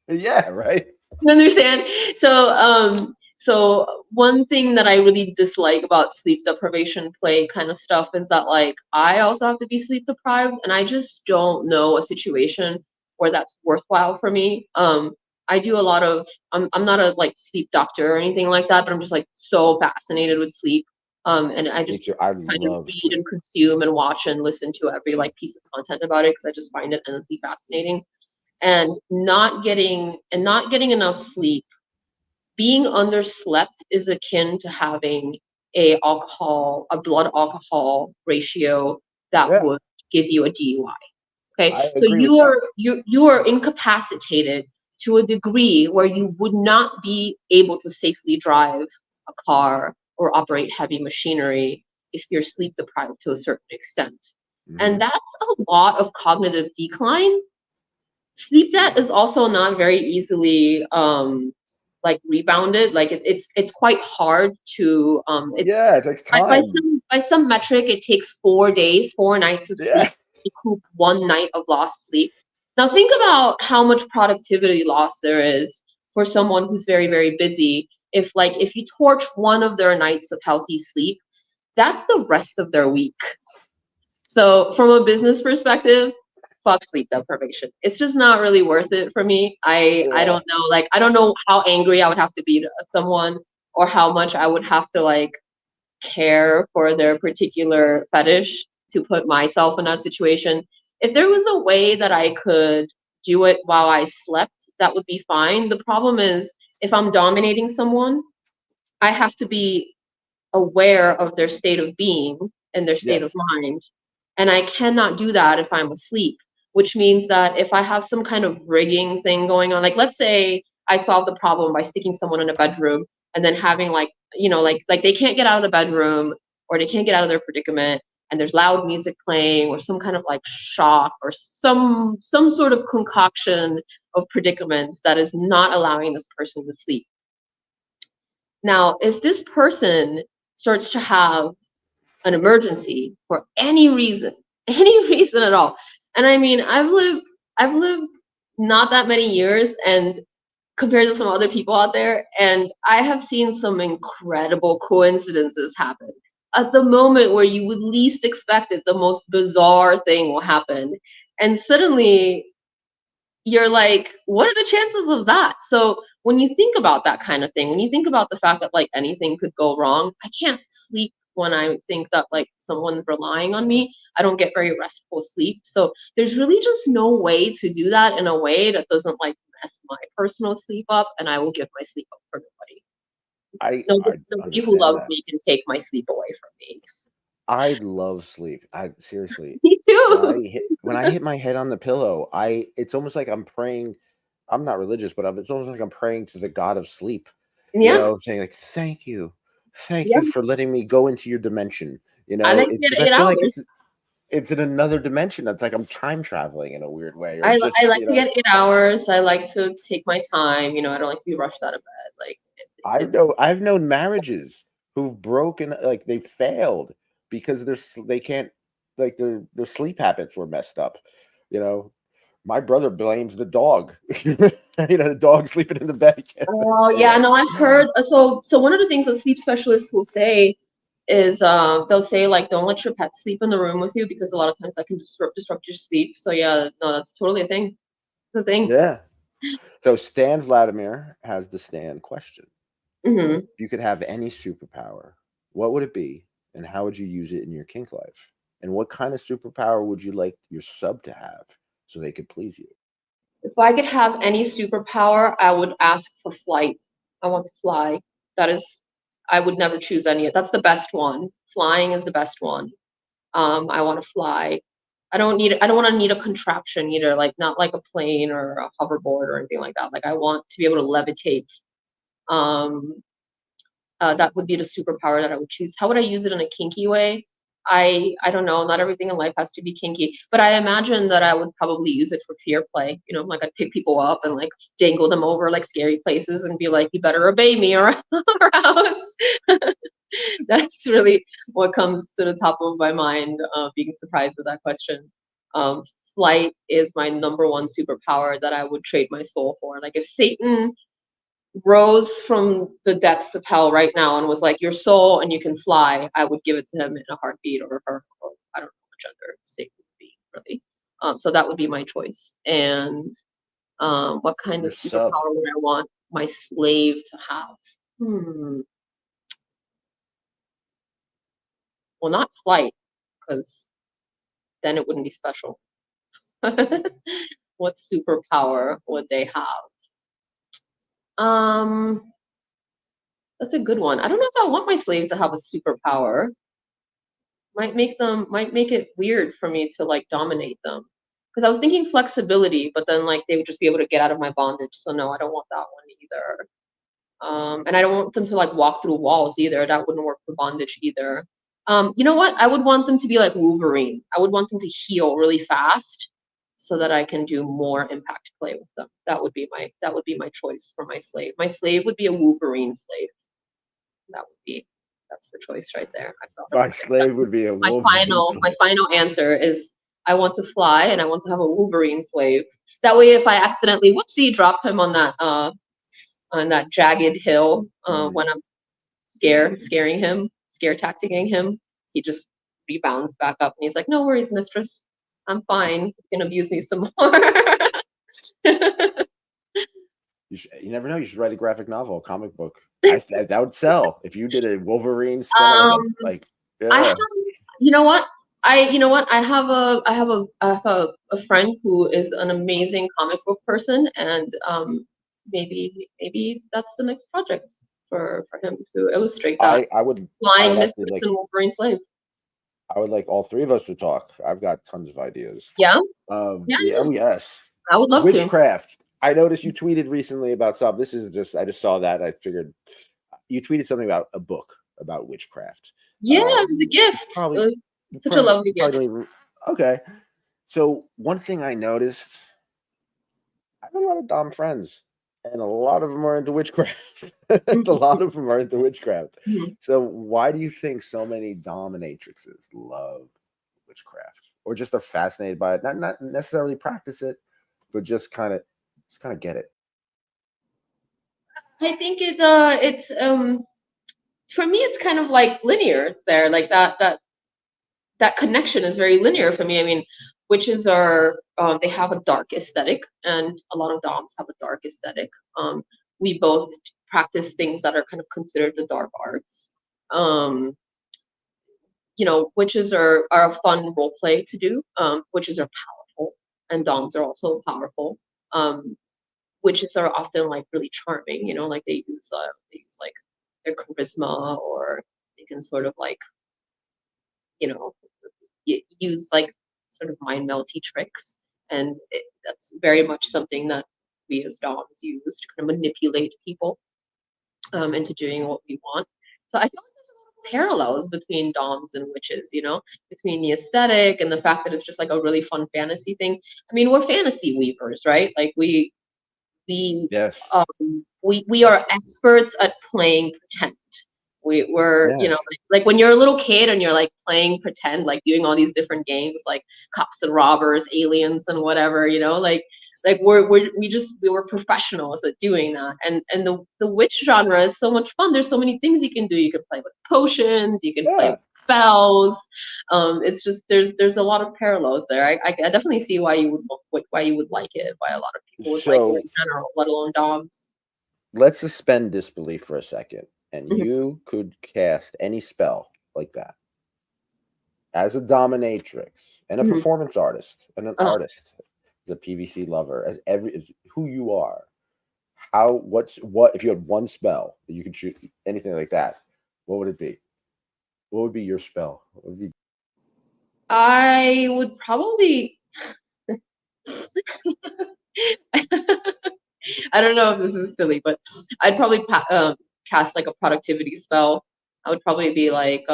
Yeah, right. You understand? So one thing that I really dislike about sleep deprivation play kind of stuff is that like I also have to be sleep deprived, and I just don't know a situation where that's worthwhile for me. I do a lot of I'm not a like sleep doctor or anything like that, but I'm just like so fascinated with sleep. And I Me just too. I kind of love read and sleep. consume and watch and listen to every like piece of content about it because I just find it endlessly fascinating. And not getting enough sleep, being underslept is akin to having a blood alcohol ratio that Yeah, would give you a DUI. Okay, I so agree with you that. are you are incapacitated to a degree where you would not be able to safely drive a car or operate heavy machinery if you're sleep deprived to a certain extent. Hmm. And that's a lot of cognitive decline. Sleep debt is also not very easily like rebounded. Like it's quite hard to it's Yeah, it takes by time. some metric it takes 4 days, 4 nights of Yeah. sleep to recoup one night of lost sleep. Now think about how much productivity loss there is for someone who's very, very busy. If you torch one of their nights of healthy sleep, that's the rest of their week. So from a business perspective, fuck sleep deprivation. It's just not really worth it for me. I Yeah. don't know, like I don't know how angry I would have to be to someone or how much I would have to like care for their particular fetish to put myself in that situation. If there was a way that I could do it while I slept, that would be fine. The problem is if I'm dominating someone, I have to be aware of their state of being and their state of Yes. mind. And I cannot do that if I'm asleep, which means that if I have some kind of rigging thing going on, like let's say I solve the problem by sticking someone in a bedroom and then having like, like they can't get out of the bedroom or they can't get out of their predicament and there's loud music playing or some kind of like shock or some sort of concoction of predicaments that is not allowing this person to sleep. Now, if this person starts to have an emergency for any reason, any reason at all. And I mean, I've lived not that many years and compared to some other people out there, and I have seen some incredible coincidences happen. At the moment where you would least expect it, the most bizarre thing will happen. And suddenly you're like, what are the chances of that? So when you think about that kind of thing, when you think about the fact that like anything could go wrong, I can't sleep when I think that like someone's relying on me. I don't get very restful sleep. So there's really just no way to do that in a way that doesn't like mess my personal sleep up, and I will give my sleep up for nobody. I Nobody who understand loves that. me can take my sleep away from me. I love sleep. I seriously, Me too. when I hit my head on the pillow, it's almost like I'm praying. I'm not religious, but it's almost like I'm praying to the God of sleep. Yeah, Saying like, thank yeah. you for letting me go into your dimension. I like to It's get because I eight feel like hours. it's in another dimension. It's like I'm time traveling in a weird way, or I, just I like to get 8 hours. I like to take my time. I don't like to be rushed out of bed. Like it, I've known marriages who've broken, like they failed because they can't, like their sleep habits were messed up. You know, my brother blames the dog. The dog sleeping in the bed. oh yeah, no, I've heard. So one of the things that sleep specialists will say is they'll say like don't let your pet sleep in the room with you because a lot of times that can disrupt your sleep. So yeah, no, that's totally a thing. It's a thing. Yeah. So Stan Vladimir has the Stan question. Hmm. If you could have any superpower, what would it be, and how would you use it in your kink life? And what kind of superpower would you like your sub to have so they could please you? If I could have any superpower, I would ask for flight. I want to fly. That is, I would never choose any. That's the best one. Flying is the best one. I want to fly. I don't want to need a contraption either, like not like a plane or a hoverboard or anything like that. Like I want to be able to levitate. Um, that would be the superpower that I would choose. How would I use it in a kinky way? I don't know. Not everything in life has to be kinky, but I imagine that I would probably use it for fear play. You know, like I'd pick people up and like dangle them over like scary places and be like, "You better obey me, or else." That's really what comes to the top of my mind. Being surprised with that question. Um, Flight is my number one superpower that I would trade my soul for. Like if Satan rose from the depths of hell right now and was like, your soul and you can fly, I would give it to him in a heartbeat, or her, or I don't know what gender Satan would be, really. So that would be my choice. And what kind Your of sub. superpower would I want my slave to have? Well, not flight, because then it wouldn't be special. What superpower would they have? Um, that's a good one. I don't know if I want my slave to have a superpower. Might make it weird for me to like dominate them. Because I was thinking flexibility, but then like they would just be able to get out of my bondage. So no, I don't want that one either. And I don't want them to like walk through walls either. That wouldn't work for bondage either. You know what? I would want them to be like Wolverine. I would want them to heal really fast so that I can do more impact play with them. That would be my choice for my slave. My slave would be a Wolverine slave. That would be that's the choice right there. I thought My about it. slave would be a Wolverine My slave. final answer is I want to fly and I want to have a Wolverine slave. That way, if I accidentally whoopsie drop him on that jagged hill when I'm scaring him, scare tacticing him, he just rebounds back up and he's like, "No worries, mistress, I'm fine. You can abuse me some more." You never know. You should write a graphic novel, a comic book. That would sell if you did a Wolverine spin like I yeah. have, you know what? You know what? I have a friend who is an amazing comic book person, and maybe that's the next project for him to illustrate that I would flying actually mistress and Wolverine slave. I would like all three of us to talk. I've got tons of ideas. Yeah, yeah, Yeah, yeah. oh yes. I would love to. Witchcraft. I noticed you tweeted recently about something. I just saw that. I figured you tweeted something about a book about witchcraft. Yeah, it was a gift. It Probably, was such a lovely probably gift. don't even. Okay. So one thing I noticed, I have a lot of Dom friends, and a lot of them are into witchcraft. A lot of them are into witchcraft. Mhm. So why do you think so many dominatrixes love witchcraft, or just are fascinated by it? Not necessarily practice it, but just kind of get it. I think it's for me it's kind of like linear there, like that connection is very linear for me. I mean, witches are they have a dark aesthetic, and a lot of doms have a dark aesthetic. We both practice things that are kind of considered the dark arts. Um, you know, witches are a fun role play to do. Witches are powerful, and doms are also powerful. Um, Witches are often like really charming. You know, like they use like their charisma, or they can sort of like you know use like sort of mind melty tricks, and that's very much something that we as doms use to kind of manipulate people into doing what we want. So I feel like there's a lot of parallels between doms and witches, you know, between the aesthetic and the fact that it's just like a really fun fantasy thing. I mean, we're fantasy weavers, right? Like we Yes. we are experts at playing pretend. We're you know Yes. like when you're a little kid and you're like playing pretend, like doing all these different games like cops and robbers, aliens and whatever, you know, like we were professionals at doing that. And the witch genre is so much fun. There's so many things you can do. You can play with potions, you can play Yeah. with spells. It's just there's a lot of parallels there. I definitely see why you would like it, why a lot of people would like it So in general, let alone doms. let's suspend disbelief for a second, and Mhm. you could cast any spell like that as a dominatrix and a Mhm. performance artist and an Uh, artist, the PVC lover, as who you are. What if you had one spell that you could shoot anything like that? What would it be? What would be your spell? What would be I would probably. I don't know if this is silly, but I'd probably cast like a productivity spell. I would probably be like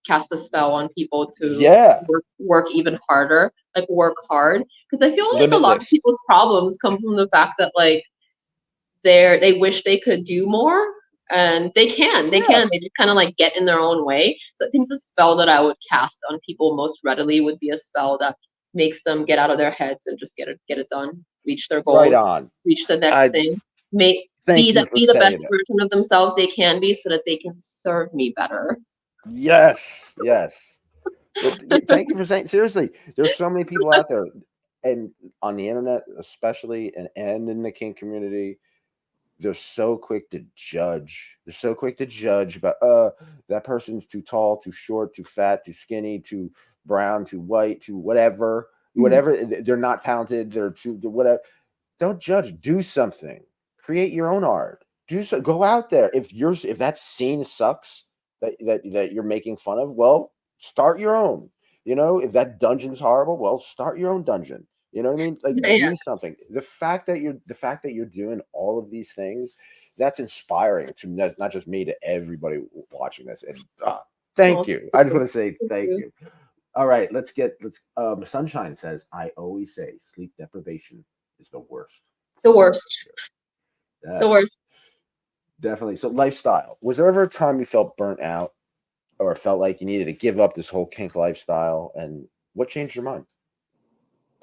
cast a spell on people to yeah, work even harder, like work hard, because I feel like a lot of limitless. people's problems come from the fact that like they wish they could do more, and Yeah, they just kind of like get in their own way. So I think the spell that I would cast on people most readily would be a spell that makes them get out of their heads and just get it done, reach their right goals, on. reach the next I thing, make thank you for be the best saying it. version of themselves they can be so that they can serve me better. Yes, yes. Thank you for saying. Seriously, there's so many people out there, and on the internet, especially, and in the kink community, they're so quick to judge. They're so quick to judge about that person's too tall, too short, too fat, too skinny, too brown, too white, too whatever, Mhm. whatever. They're not talented. They're whatever. Don't judge. Do something. Create your own art. Do so. Go out there. If that scene sucks that you're making fun of, well, start your own. If that dungeon's horrible, well, start your own dungeon. You know what I mean? Like Yeah, do something. The fact that you're doing all of these things, that's inspiring to not just me, to everybody watching this. And thank well, you. I just want to say thank thank you. you. All right, let's Sunshine says, I always say sleep deprivation is the worst The form of worst, torture. the Yes, worst. definitely. So lifestyle. Was there ever a time you felt burnt out or felt like you needed to give up this whole kink lifestyle? And what changed your mind?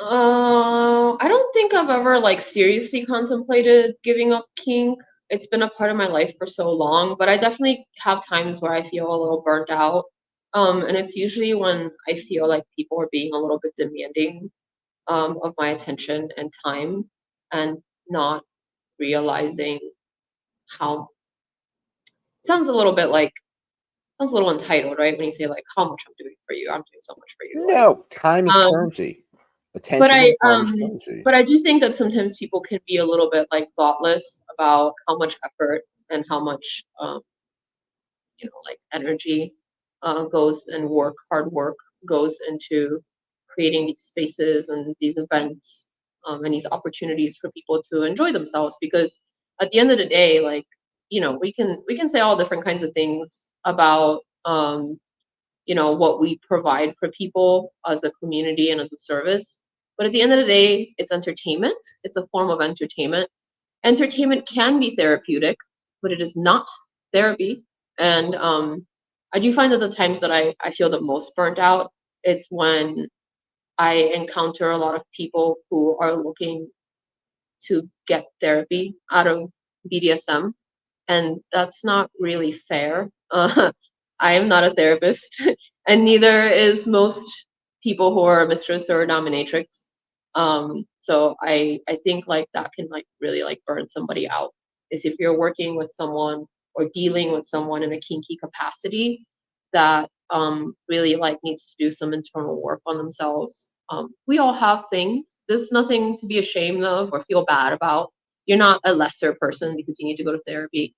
I don't think I've ever like seriously contemplated giving up kink. It's been a part of my life for so long, but I definitely have times where I feel a little burnt out. And it's usually when I feel like people are being a little bit demanding of my attention and time and not realizing how it sounds a little bit like sounds a little entitled, right? When you say like how much I'm doing for you, I'm doing so much for you. Like No, time is um currency. but Attention I and time is currency. but I do think that sometimes people can be a little bit like thoughtless about how much effort and how much like energy goes and hard work goes into creating these spaces and these events and these opportunities for people to enjoy themselves. Because at the end of the day, like we can say all different kinds of things about what we provide for people as a community and as a service. But at the end of the day, it's entertainment. It's a form of entertainment. Entertainment can be therapeutic, but it is not therapy. And I do find that the times that I feel the most burnt out, it's when I encounter a lot of people who are looking to get therapy out of BDSM, and that's not really fair. I am not a therapist, and neither is most people who are a mistress or a dominatrix. So I think like that can like really like burn somebody out. Is if you're working with someone or dealing with someone in a kinky capacity that really like needs to do some internal work on themselves. We all have things. There's nothing to be ashamed of or feel bad about. You're not a lesser person because you need to go to therapy.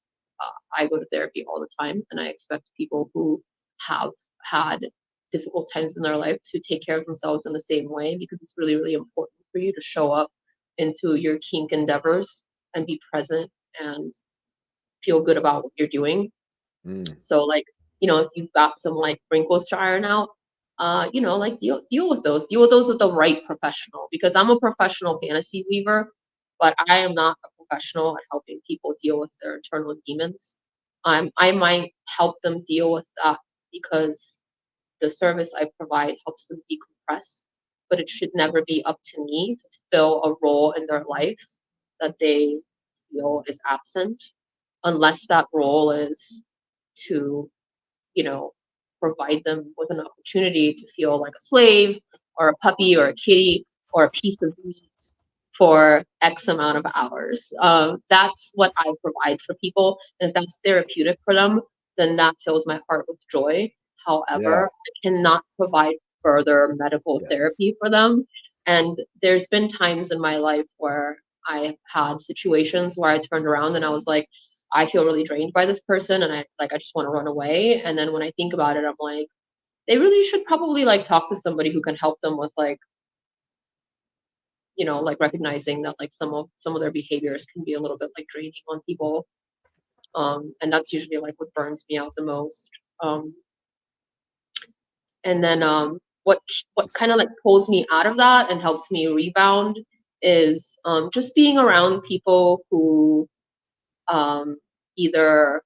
I go to therapy all the time, and I expect people who have had difficult times in their life to take care of themselves in the same way, because it's really, really important for you to show up into your kink endeavors and be present and feel good about what you're doing. Mm, So like, if you've got some like wrinkles to iron out, like deal with those. Deal with those with the right professional, because I'm a professional fantasy weaver, but I am not a professional at helping people deal with their internal demons. I might help them deal with that because the service I provide helps them decompress, but it should never be up to me to fill a role in their life that they feel is absent, unless that role is to, you know, provide them with an opportunity to feel like a slave or a puppy or a kitty or a piece of meat. for X amount of hours. That's what I provide for people. And if that's therapeutic for them, then that fills my heart with joy. Yeah. However, I cannot provide further medical Yes. therapy for them. And there's been times in my life where I had situations where I turned around and I was like, I feel really drained by this person and I just want to run away. And then when I think about it, I'm like, they really should probably like talk to somebody who can help them with like, like recognizing that like some of their behaviors can be a little bit like draining on people. And that's usually like what burns me out the most. Um, and then what kind of like pulls me out of that and helps me rebound is just being around people who um, either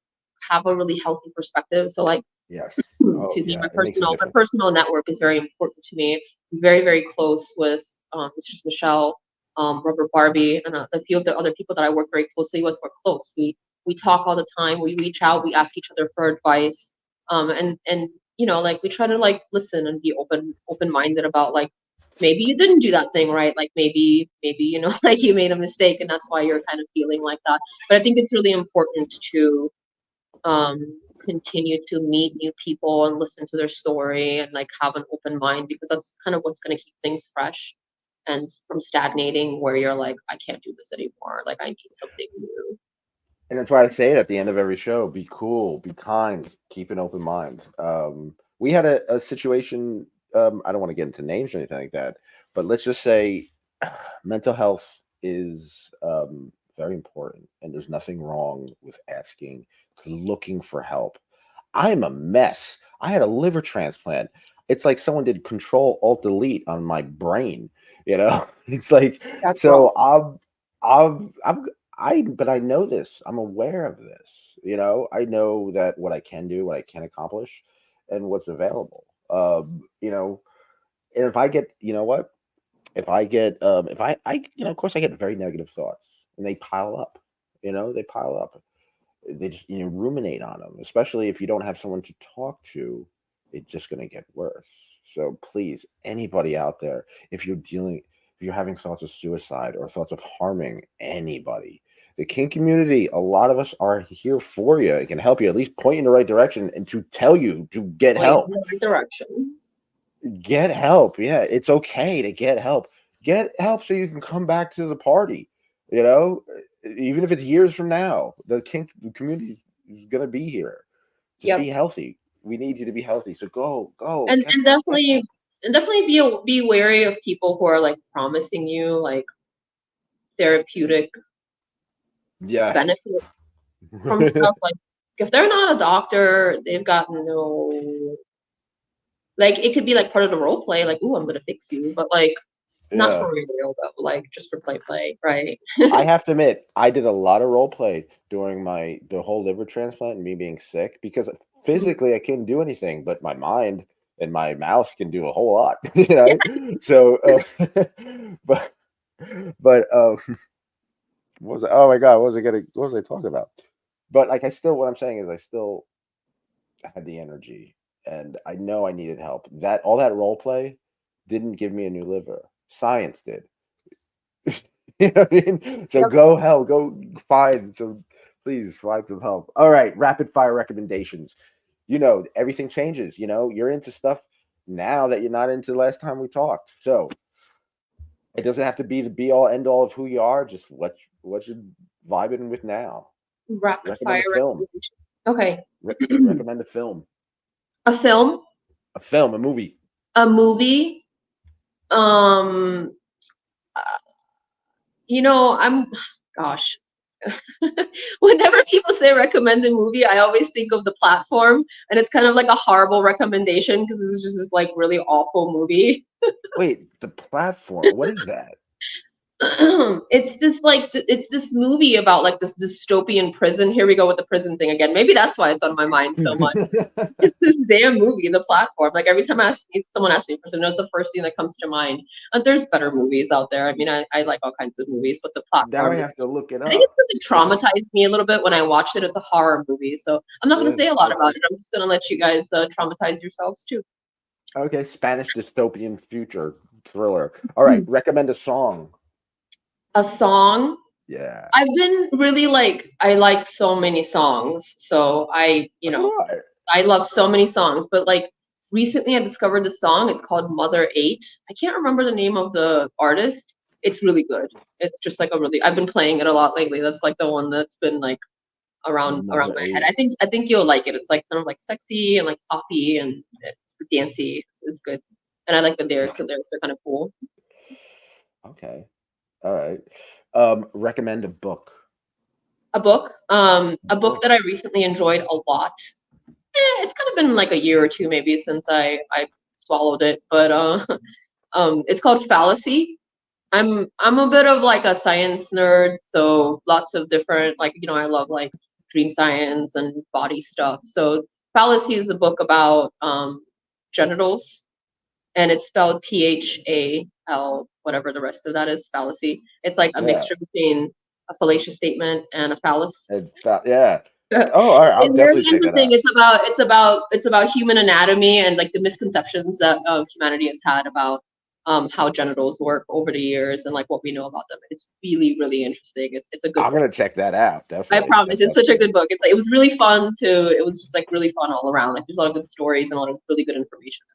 have a really healthy perspective. So like, Yes. Oh, excuse me, yeah. my It makes a difference. personal network is very important to me. I'm very, very close with it's just Michelle, Robert Barbie, and a few of the other people that I work very closely with. We're close. We talk all the time. We reach out. We ask each other for advice. And like we try to like listen and be open minded about like maybe you didn't do that thing right. Like maybe like you made a mistake and that's why you're kind of feeling like that. But I think it's really important to continue to meet new people and listen to their story and like have an open mind because that's kind of what's going to keep things fresh and from stagnating where you're like, I can't do this anymore. Like I need something new. And that's why I say it at the end of every show: be cool, be kind, keep an open mind. We had a situation. I don't want to get into names or anything like that, but let's just say mental health is very important, and there's nothing wrong with asking, looking for help. I'm a mess. I had a liver transplant. It's like someone did Control Alt Delete on my brain. It's like That's so. wrong. I'm but I know this. I'm aware of this. I know that what I can do, what I can accomplish, and what's available. And if I get, what? If I get, of course, I get very negative thoughts, and they pile up. They pile up. They just ruminate on them, especially if you don't have someone to talk to. It's just going to get worse. So please, anybody out there, if you're having thoughts of suicide or thoughts of harming anybody, the kink community, a lot of us are here for you. It can help you, at least point you in the right direction, and to tell you to get Point in help. the right direction. Get help. Yeah, it's okay to get help. Get help so you can come back to the party. You know, Even if it's years from now, the kink community is gonna be here. Just Yep. be healthy. We need you to be healthy. So go, And get and get definitely and definitely be wary of people who are like promising you like therapeutic yeah. benefits from stuff. Like if they're not a doctor, they've got no like it could be like part of the role play, like, ooh, I'm gonna fix you, but like not Yeah. for real though, like just for play, right? I have to admit, I did a lot of role play during the whole liver transplant and me being sick because physically I couldn't do anything, but my mind and my mouse can do a whole lot, Yeah. So, but what was oh my god, what was I talking about? But like, what I'm saying is, I still had the energy, and I know I needed help. That all that role play didn't give me a new liver. Science did. You know what I mean? So Yep. go find some, please find some help. All right, rapid fire recommendations. Everything changes. You're into stuff now that you're not into last time we talked. So it doesn't have to be the be all end all of who you are. Just what you're vibing with now. Rapid fire Recommend a film. recommendation. Okay. Recommend a film. A film, A movie. a movie. Um, I'm, gosh, whenever people say recommend a movie, I always think of The Platform, and it's kind of like a horrible recommendation because it's just this like really awful movie. Wait, The Platform. What is that? It's this movie about like this dystopian prison. Here we go with the prison thing again. Maybe that's why it's on my mind so much. It's this damn movie, The Platform. Like every time someone asks me for something, that's the first thing that comes to mind. And there's better movies out there. I mean, I like all kinds of movies, but The Now I Platform, have to look it I think it's up. because it It's just traumatized me a little bit when I watched it. It's a horror movie, so I'm not going to say a lot it's about it. I'm just going to let you guys traumatize yourselves too. okay. Spanish dystopian future thriller. All right, recommend a song. A song. Yeah. I've been really like I like so many songs, so So do I. I love so many songs, but like recently I discovered this song. It's called Mother 8. I can't remember the name of the artist. It's really good. It's just like a really I've been playing it a lot lately. That's like the one that's been like around Mother my head. 8. I think you'll like it. It's like kind of like sexy and like poppy and it's dancey. It's good. And I like the lyrics. The lyrics are kind of cool. Okay. All right. Recommend a book. A book. A book Book. that I recently enjoyed a lot. It's kind of been like a year or two maybe since I swallowed it, but it's called Fallacy. I'm a bit of like a science nerd, so lots of different like I love like dream science and body stuff. So Fallacy is a book about genitals, and it's spelled PHAL, whatever the rest of that is, fallacy. It's like a Yeah. mixture between a fallacious statement and a phallus. Yeah. Oh, all right. I'll It's very definitely check that interesting. out. It's about human anatomy and like the misconceptions that humanity has had about how genitals work over the years and like what we know about them. It's really really interesting. It's a good I'm book. gonna check that out. I Definitely. promise. That It's sounds such a cool. good book. It's like it was really fun to. It was just like really fun all around. Like there's a lot of good stories and a lot of really good information.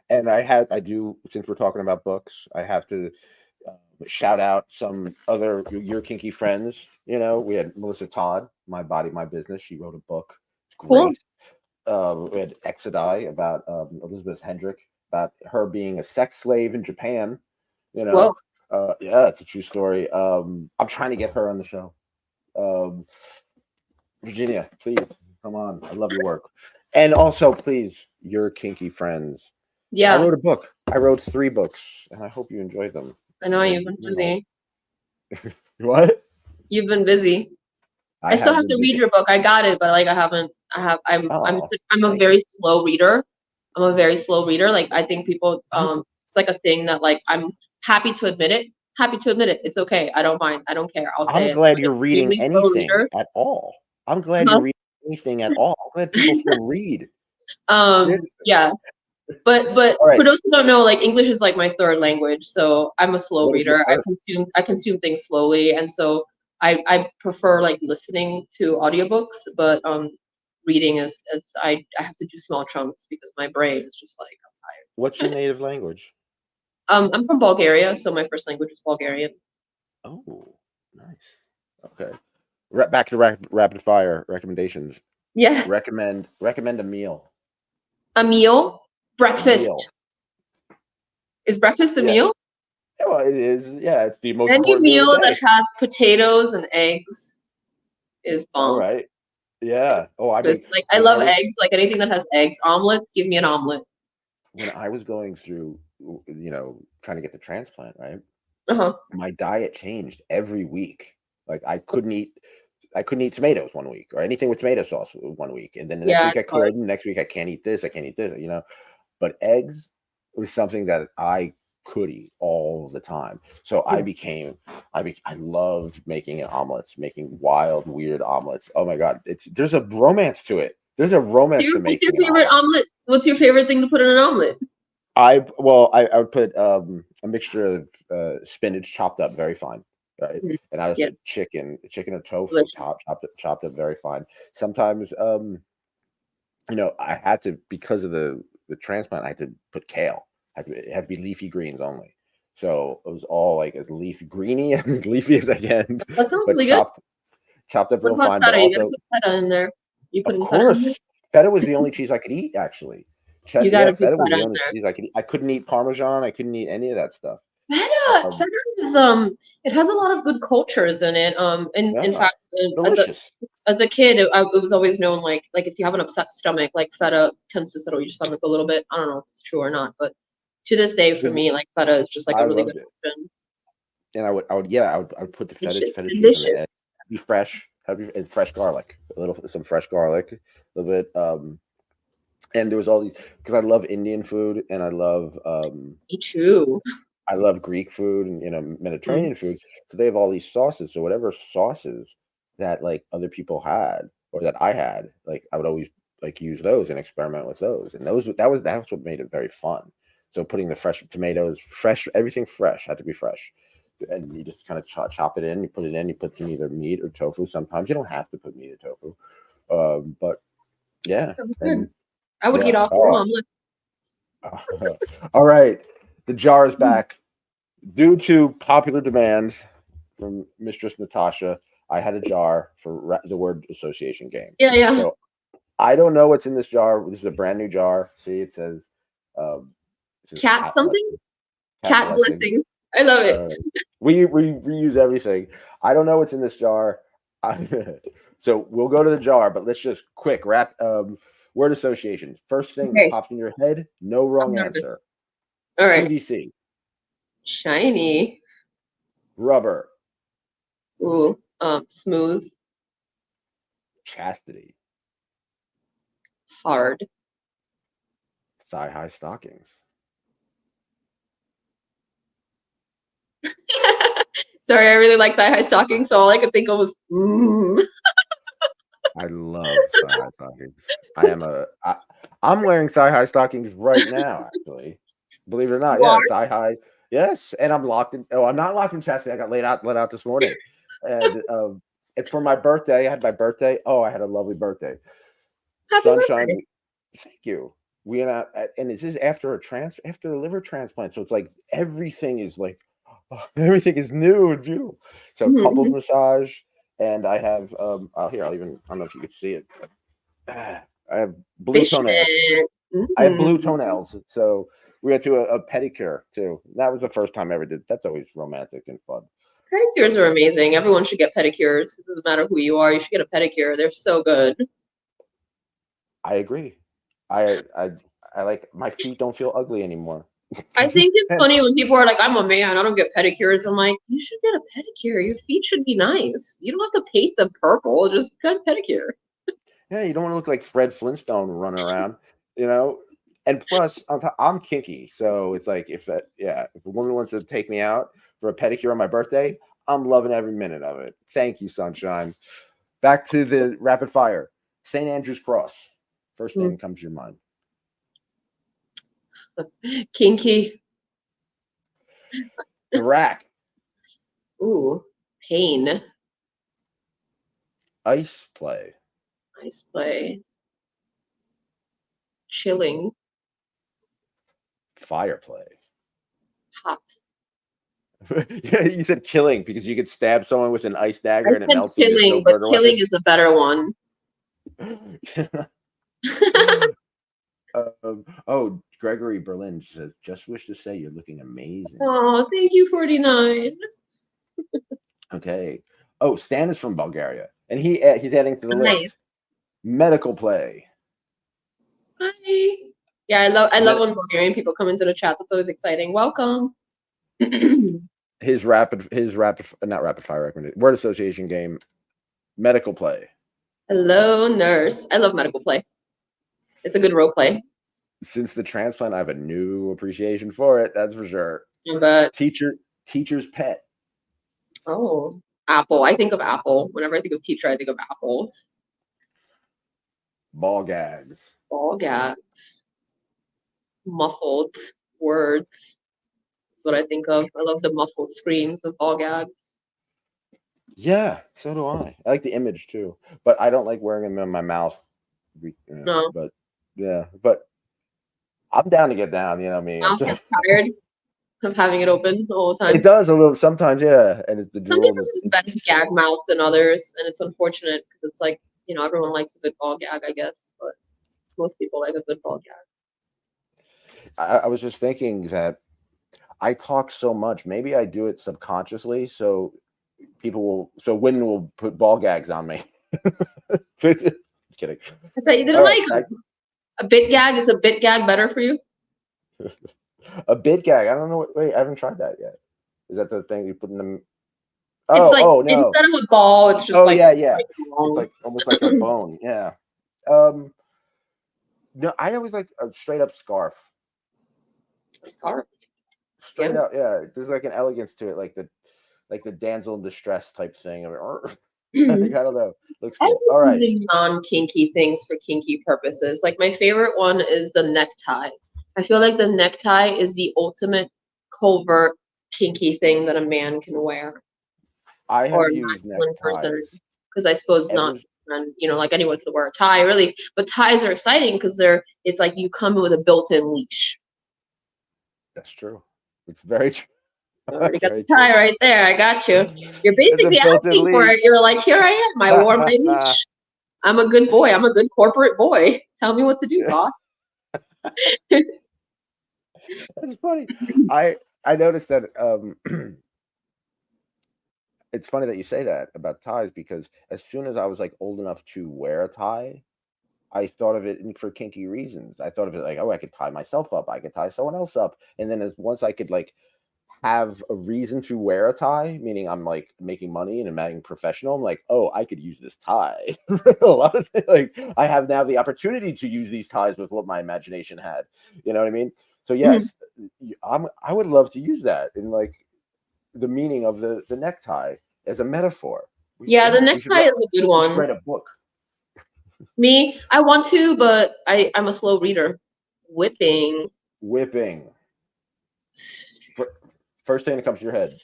And I do, since we're talking about books, I have to shout out some other your kinky friends. We had Melissa Todd, My Body, My Business. She wrote a book. It's Cool. great. We had Exodai about Elizabeth Hendrick, about her being a sex slave in Japan. Well, Yeah, it's a true story. I'm trying to get her on the show. Um, Virginia, please come on. I love your work. And also, please, your kinky friends. I yeah. wrote a book. I wrote 3 books, and I hope you enjoyed them. I know And you've been busy. what? You've been busy. I I still have have been to read busy. your book. I got it, but like I haven't. I have. Oh, I'm a thank you. very slow reader. I'm a very slow reader. Like I think people I'm, it's like a thing that like I'm happy to admit it. Happy to admit it. It's okay. I don't mind. I don't care. I'll I'm say it. glad I'm an you're reading extremely slow anything reader. at all. I'm glad you're Huh? reading anything at all. I'm glad people still read. Seriously. Yeah. But All for right. those who don't know, like English is like my third language, so I'm a slow What is your reader. I first? consume things slowly, and so I prefer like listening to audiobooks, but reading is I have to do small chunks because my brain is just like What's I'm your tired. native language? I'm from Bulgaria, so my first language is Bulgarian. Oh, nice. Okay. Back to rapid fire recommendations. Yeah, Recommend a meal. a meal, A breakfast. meal. Is breakfast a Yeah. meal? Well, it is. Yeah, it's the most Any important meal of meal the that day. has potatoes and eggs is All bomb. right. Yeah. Oh, I Just make like I when I love was eggs. Like anything that has eggs, omelets. Give me an omelet. when I was going through, trying to get the transplant, right? Uh-huh. My diet changed every week. Like I couldn't eat tomatoes one week or anything with tomato sauce one week, and then the next Yeah, week I it's hard. could, and the next week I can't eat this, I can't eat this. But eggs was something that I could eat all the time. So I loved making omelets, making wild, weird omelets. Oh my god, there's a romance to it. There's a romance to What's your making an favorite omelet. omelet? What's your favorite thing to put in an omelet? I would put a mixture of spinach chopped up very fine, right? Mhm. And I Yeah, also chicken or tofu delicious. chopped up very fine. Sometimes I had to, because of the transplant, I had to put kale. It had to be leafy greens only. So it was all like as leafy greeny and leafy as I can, That sounds but really good. chopped up What real about fine. But feta? You gotta also, put feta in there. You of putting feta in there? course, feta was the only cheese I could eat, actually. You Yeah, gotta put feta was feta the in only there. cheese I could eat. I couldn't eat Parmesan. I couldn't eat any of that stuff. Um, Feta is it has a lot of good cultures in it. In yeah, fact, it's as delicious. a kid, it was always known like if you have an upset stomach, like feta tends to settle your stomach a little bit. I don't know if it's true or not, but to this day, for It- me, like feta is just like I a really good loved it, option. and I would put the feta cheese on the Delicious. edge. Be fresh, and fresh garlic, some fresh garlic, a little bit. And there was all these, because I love Indian food, and Me too. I love Greek food, and Mm. Mediterranean food. So they have all these sauces. So whatever sauces that like other people had or that I had, like I would always like use those and experiment with those. And that's what made it very fun. So putting the fresh tomatoes, fresh everything fresh had to be fresh. and you just kind of chop it in. You put it in. You put some either meat or tofu. Sometimes you don't have to put meat or tofu, but yeah. Sounds And good. I would eat off the omelet. all right, the jar is back. Due to popular demand from Mistress Natasha, I had a jar for the word association game. Yeah, yeah. So I don't know what's in this jar. This is a brand new jar. See, it says Cat something? Cat blessing. blessings. I love it. We reuse everything. I don't know what's in this jar. So we'll go to the jar, but let's just quick wrap word association. First thing that pops in your head, no wrong answer. All right. PVC. Shiny. Rubber. Ooh, smooth. Chastity. Hard. Thigh-high stockings. Sorry, I really like thigh-high stockings, so all I could think of was I love thigh-high stockings. I'm wearing thigh-high stockings right now, actually. Believe it or not, yeah, thigh-high. Yes, and I'm locked in. Oh, I'm not locked in chastity. I got let out this morning, and for my birthday, I had my birthday. Oh, I had a lovely birthday. Happy Sunshine. birthday. Thank you. We went out, and this is after a liver transplant, so it's like everything is everything is new and beautiful. So couples massage, and I have here I don't know if you could see it. I have blue toenails. I have blue toenails, so we went to a pedicure too. That was the first time I ever did. That's always romantic and fun. Pedicures are amazing. Everyone should get pedicures. It doesn't matter who you are. You should get a pedicure. They're so good. I agree. I like my feet don't feel ugly anymore. I think it's funny when people are like, I'm a man, I don't get pedicures. I'm like, you should get a pedicure. Your feet should be nice. You don't have to paint them purple. Just get a pedicure. Yeah, you don't want to look like Fred Flintstone running around, And plus, I'm kinky, so it's like if a woman wants to take me out for a pedicure on my birthday, I'm loving every minute of it. Thank you, sunshine. Back to the rapid fire. St. Andrew's Cross. First thing that comes to your mind. Kinky. The rack. Ooh, pain. Ice play. Ice play. Chilling. Fireplay. Hot. Yeah, you said killing because you could stab someone with an ice dagger and it melts. Chilling, but killing is a better one. Oh, Gregory Berlin says, just wish to say you're looking amazing. Oh, thank you, 49. Okay. Oh, Stan is from Bulgaria, and he's adding to the list. Medical play. Hi. Yeah, I love when Bulgarian people come into the chat. That's always exciting. Welcome. His not rapid fire recommended word association game. Medical play. Hello, nurse. I love medical play. It's a good role play. Since the transplant, I have a new appreciation for it. That's for sure. But teacher's pet. Oh, apple. I think of apple. Whenever I think of teacher, I think of apples. Ball gags. Ball gags. Muffled words. That's what I think of. I love the muffled screams of ball gags. Yeah, so do I. I like the image too, but I don't like wearing them in my mouth. No. But yeah, but I'm down to get down. You know what I mean? I'm just tired of having it open all the time. It does a little sometimes, yeah. And it's the some people have better gag mouth than others, and it's unfortunate because it's like everyone likes a good ball gag, I guess, but most people like a good ball gag. I was just thinking that I talk so much. Maybe I do it subconsciously, so women will put ball gags on me. Kidding. I thought you didn't like them. A bit gag. Is a bit gag better for you? A bit gag. I don't know. Wait, I haven't tried that yet. Is that the thing you put in them? Oh, no. Instead of a ball, it's just yeah. It's like almost like a bone. Yeah. No, I always like a straight up scarf. A scarf. Straight up, yeah. There's like an elegance to it, like the damsel in distress type thing. I don't know. Looks cool. All right. Using non-kinky things for kinky purposes. Like my favorite one is the necktie. I feel like the necktie is the ultimate covert kinky thing that a man can wear I or have a used masculine person. neckties Because I suppose ever. not, and like anyone could wear a tie, really. But ties are exciting because it's like you come with a built-in leash. That's true. It's very true. I already That's got the very true. tie right there. I got you. You're It's a basically built-in asking for it. leash. You're like, here I am. I wore my leash. I'm a good boy. I'm a good corporate boy. Tell me what to do, boss. That's funny. I noticed that it's funny that you say that about ties because as soon as I was like old enough to wear a tie, I thought of it for kinky reasons. I thought of it like, oh, I could tie myself up, I could tie someone else up, and then as once I could like have a reason to wear a tie, meaning I'm like making money and I'm being professional, I'm like, oh, I could use this tie. A lot of like I have now the opportunity to use these ties with what my imagination had. You know what I mean? So Mhm. yes, I would love to use that in like the meaning of the necktie as a metaphor. Yeah, the We should necktie is a good one. write a book. Me, I want to, but I'm a slow reader. Whipping. Whipping. First thing that comes to your head.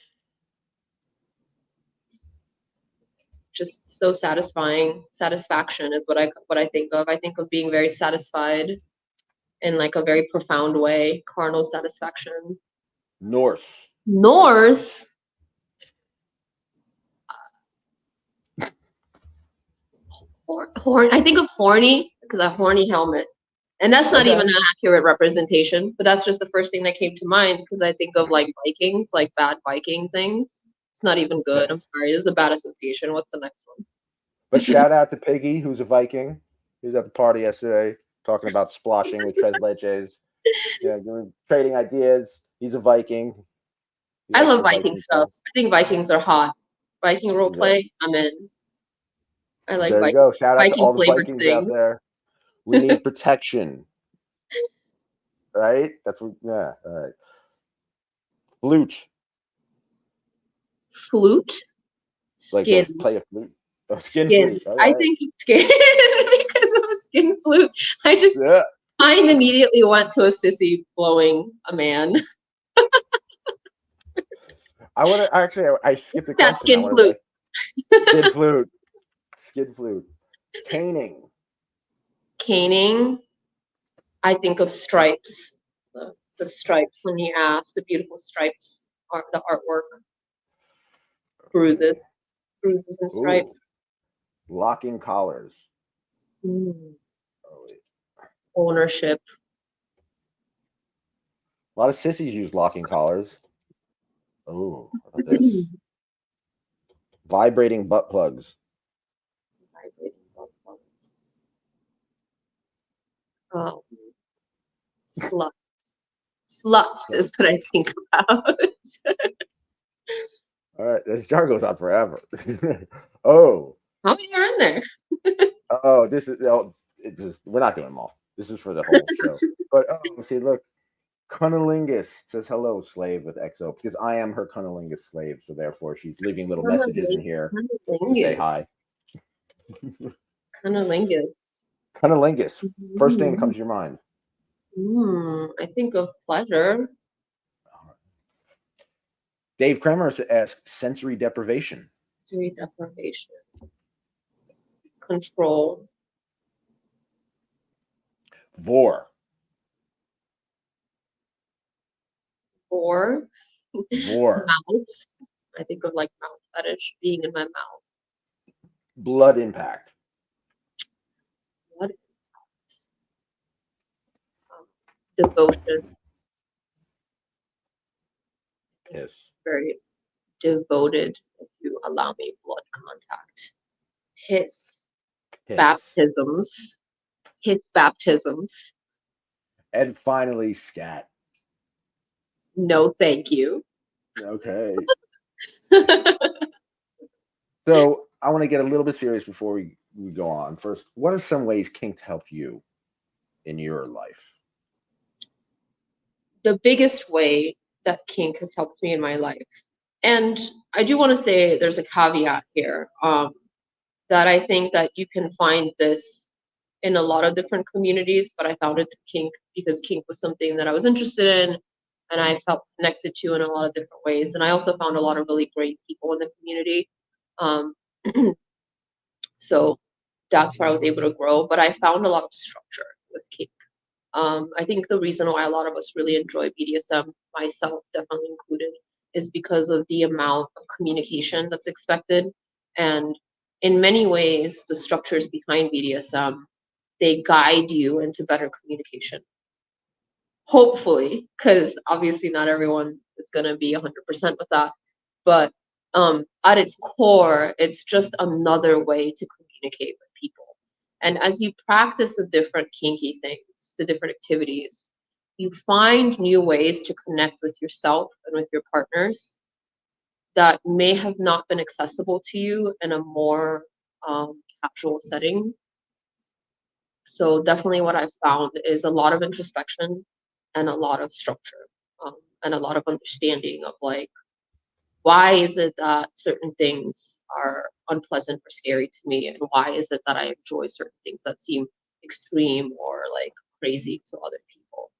Just so satisfying. Satisfaction is what I think of. I think of being very satisfied in like a very profound way. Carnal satisfaction. Norse. Norse. Horn. I think of horny because a horny helmet, and that's not even Okay. an accurate representation. But that's just the first thing that came to mind because I think of like Vikings, like bad Viking things. It's not even good. I'm sorry. This is a bad association. What's the next one? But shout out to Piggy, who's a Viking. He was at the party yesterday talking about splashing with tres leches. Yeah, we were trading ideas. He's a Viking. He I likes love the Viking Viking stuff. stuff. I think Vikings are hot. Viking Yeah. roleplay, I'm in. I like There you go. Shout out to Viking all the flavored Vikings out things. there. We need protection, right? That's what. Yeah. All right. Flute, Flute, like skin, play a flute. Oh, skin skin. flute. All I right. think of skin because of a skin flute. I just Yeah. mind immediately went to a sissy blowing a man. I want to actually. I skipped a That question. I skin want to flute. like skin flute. Skin flute. Caning. Caning. I think of stripes. The stripes on the ass, the beautiful stripes, the artwork, bruises, Okay. bruises and stripes. Ooh. Locking collars. Mm. Oh, wait. Ownership. A lot of sissies use locking collars. Oh, how about this? Vibrating butt plugs. Vibrating butt plugs. Um, slut. Sluts is what I think about. All right, this jar goes on forever. Oh, How many are in there? oh, this is it's just we're not doing them all. This is for the whole show. But oh, see, look, Cunnilingus says hello, slave with XO, because I am her Cunnilingus slave, so therefore she's leaving little messages in here to say hi. Cunnilingus. Cunnilingus. First thing that comes to your mind. I think of pleasure. Dave Kremer asks sensory deprivation. Sensory deprivation. Control. Vor. Or Vor. mouths. I think of like mouth fetish being in my mouth. Blood impact. What devotion. Yes. Very devoted, if you allow me blood contact. His Hiss. baptisms. His baptisms. And finally, scat. No, thank you. Okay. So I want to get a little bit serious before we go on. First, what are some ways kink helped you in your life? The biggest way that kink has helped me in my life, and I do want to say there's a caveat here, that I think that you can find this in a lot of different communities, but I found it kink because kink was something that I was interested in and I felt connected to in a lot of different ways. And I also found a lot of really great people in the community. Um, so that's where I was able to grow. But I found a lot of structure with kink. I think the reason why a lot of us really enjoy BDSM, myself definitely included, is because of the amount of communication that's expected. And in many ways, the structures behind BDSM, they guide you into better communication. Hopefully, because obviously not everyone is going to be 100% with that. But at its core, it's just another way to communicate with people. And as you practice the different kinky things, the different activities, you find new ways to connect with yourself and with your partners that may have not been accessible to you in a more casual setting. So definitely what I've found is a lot of introspection and a lot of structure, and a lot of understanding of like, why is it that certain things are unpleasant or scary to me, and why is it that I enjoy certain things that seem extreme or like crazy to other people.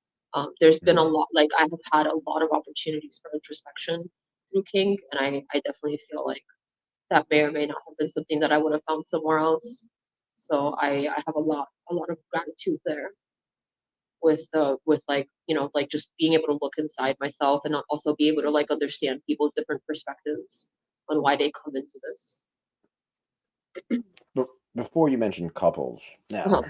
There's been a lot, like I have had a lot of opportunities for introspection through kink, and I definitely feel like that may or may not have been something that I would have found somewhere else. So I have a lot of gratitude there with like, you know, like just being able to look inside myself and also be able to like understand people's different perspectives on why they come into this. But before you mentioned couples, now Uh-huh.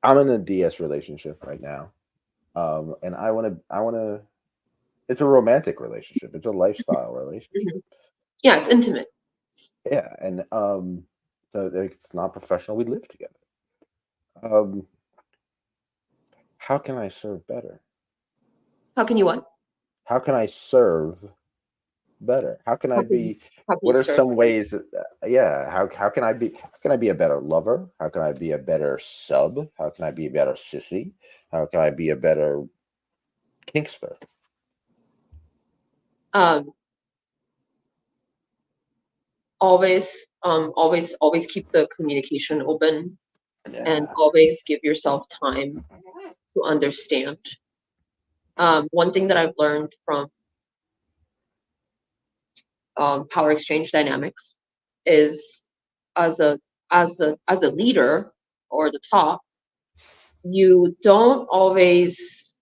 I'm in a DS relationship right now, and I want to. It's a romantic relationship. It's a lifestyle relationship. Mhm. Yeah, it's intimate. Yeah, and so it's not professional. We live together. Um, how can I serve better? How can you what? How can I serve better? How can I How can you be? how can you What are serve some better? ways that, yeah, how can I be? How can I be a better lover? How can I be a better sub? How can I be a better sissy? How can I be a better kinkster? Um, always keep the communication open, and Yeah. always give yourself time to understand. One thing that I've learned from power exchange dynamics is as a as a leader or the top, you don't always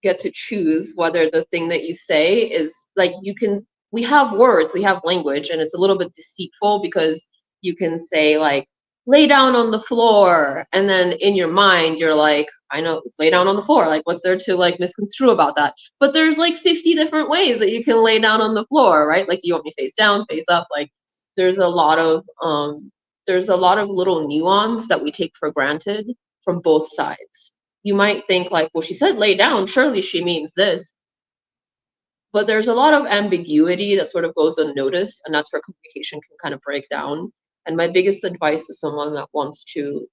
get to choose whether the thing that you say is like, you can, we have words, we have language, and it's a little bit deceitful because you can say like, lay down on the floor, and then in your mind you're like, I know, lay down on the floor, like what's there to like misconstrue about that? But there's like 50 different ways that you can lay down on the floor, right? Like, you want me face down, face up, like there's a lot of there's a lot of little nuance that we take for granted from both sides. You might think like, well, she said lay down, surely she means this. But there's a lot of ambiguity that sort of goes unnoticed, and that's where communication can kind of break down. And my biggest advice to someone that wants to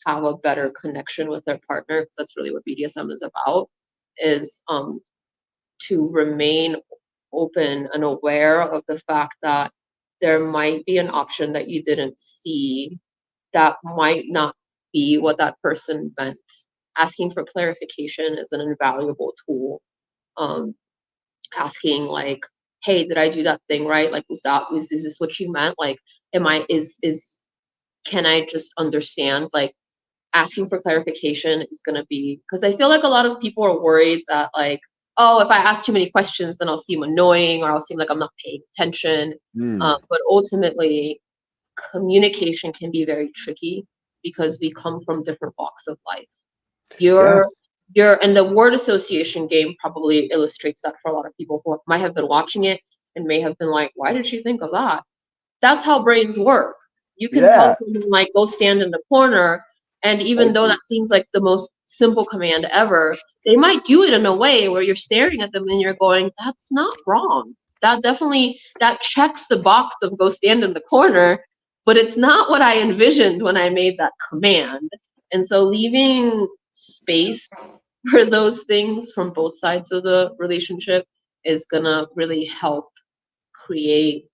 have a better connection with their partner, because that's really what BDSM is about, is to remain open and aware of the fact that there might be an option that you didn't see that might not be what that person meant. Asking for clarification is an invaluable tool. Um, Asking like, "Hey, did I do that thing right? Like, was is this what you meant? Like, am I is can I just understand?" Like, asking for clarification is gonna be, because I feel like a lot of people are worried that like, oh, if I ask too many questions, then I'll seem annoying or I'll seem like I'm not paying attention. Mm. But ultimately, communication can be very tricky because we come from different walks of life. Yes. You're and the word association game probably illustrates that for a lot of people who might have been watching it and may have been like, why did she think of that? That's how brains work. You can tell Yeah. someone like, go stand in the corner, and even Thank though you. that seems like the most simple command ever, they might do it in a way where you're staring at them and you're going, that's not wrong. That definitely, that checks the box of go stand in the corner, but it's not what I envisioned when I made that command. And so leaving space for those things from both sides of the relationship is gonna really help create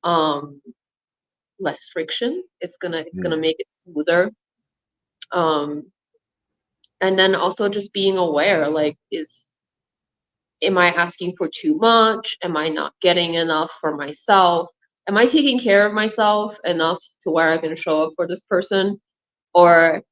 um less friction. It's gonna Mm. make it smoother. Um, And then also just being aware, like, am I asking for too much? Am I not getting enough for myself? Am I taking care of myself enough to where I can show up for this person? Or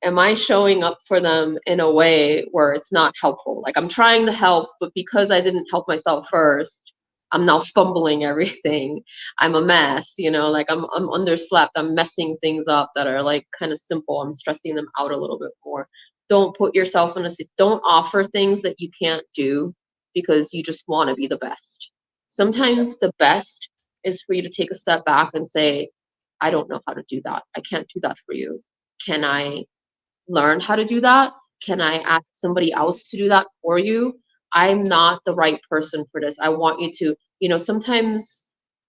am I showing up for them in a way where it's not helpful? Like, I'm trying to help, but because I didn't help myself first, I'm now fumbling everything. I'm a mess, like I'm underslept. I'm messing things up that are like kind of simple. I'm stressing them out a little bit more. Don't put yourself in don't offer things that you can't do because you just want to be the best. Sometimes the best is for you to take a step back and say, I don't know how to do that. I can't do that for you. Can I learn how to do that? Can I ask somebody else to do that for you? I'm not the right person for this. I want you to,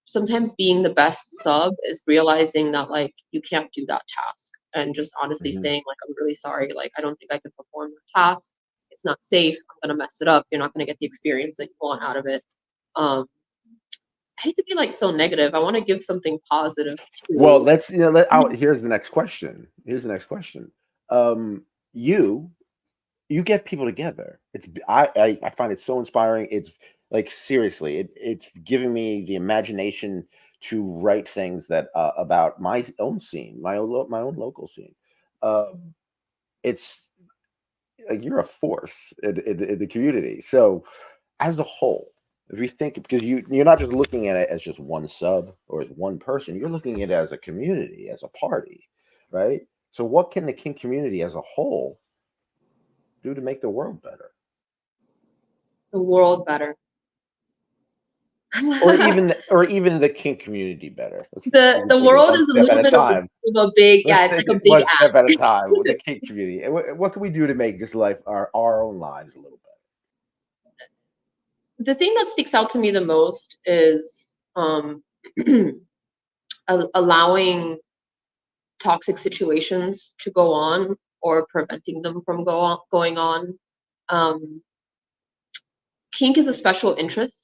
sometimes being the best sub is realizing that like you can't do that task and just honestly Mhm. saying like, I'm really sorry, like I don't think I can perform the task. It's not safe. I'm gonna mess it up. You're not gonna get the experience that you want out of it. Um, I hate to be like so negative. I want to give something positive Well, too. let's here's the next question. Here's the next question. Um, you you get people together. I find it so inspiring. It's like seriously, it's giving me the imagination to write things that about my own scene, my own local scene. Um, it's like you're a force in the community. So as a whole, if you think because you're not just looking at it as just one sub or as one person, you're looking at it as a community, as a party, right? So what can the kink community as a whole do to make the world better? The world better. Or even the kink community better. We can The take it world one is a step at little a bit of time. a big, Let's yeah, it's take like a it big one ask. step at a time with the kink community. And what can we do to make this life our own lives a little better? The thing that sticks out to me the most is allowing toxic situations to go on or preventing them from going on. Um, Kink is a special interest,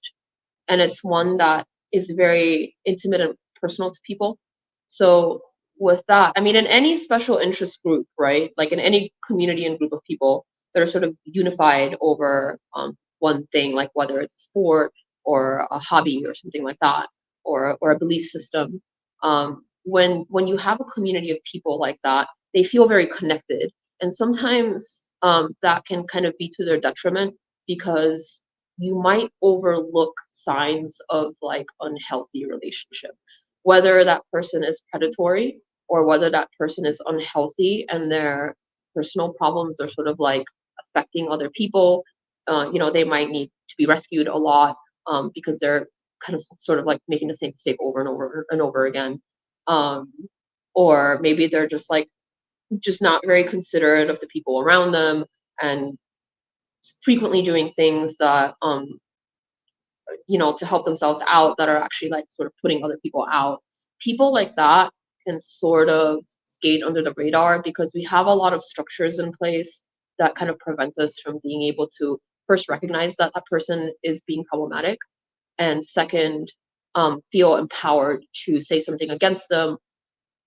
and it's one that is very intimate and personal to people. So with that, I mean, in any special interest group, right? Like in any community and group of people that are sort of unified over one thing, like whether it's a sport or a hobby or something like that, or a belief system. When you have a community of people like that, they feel very connected, and sometimes that can kind of be to their detriment because you might overlook signs of like unhealthy relationship, whether that person is predatory or whether that person is unhealthy and their personal problems are sort of like affecting other people. They might need to be rescued a lot because they're kind of sort of like making the same mistake over and over and over again. Um, or maybe they're just not very considerate of the people around them and frequently doing things that to help themselves out that are actually like sort of putting other people out. People like that can sort of skate under the radar because we have a lot of structures in place that kind of prevent us from being able to first recognize that that person is being problematic, and second, feel empowered to say something against them,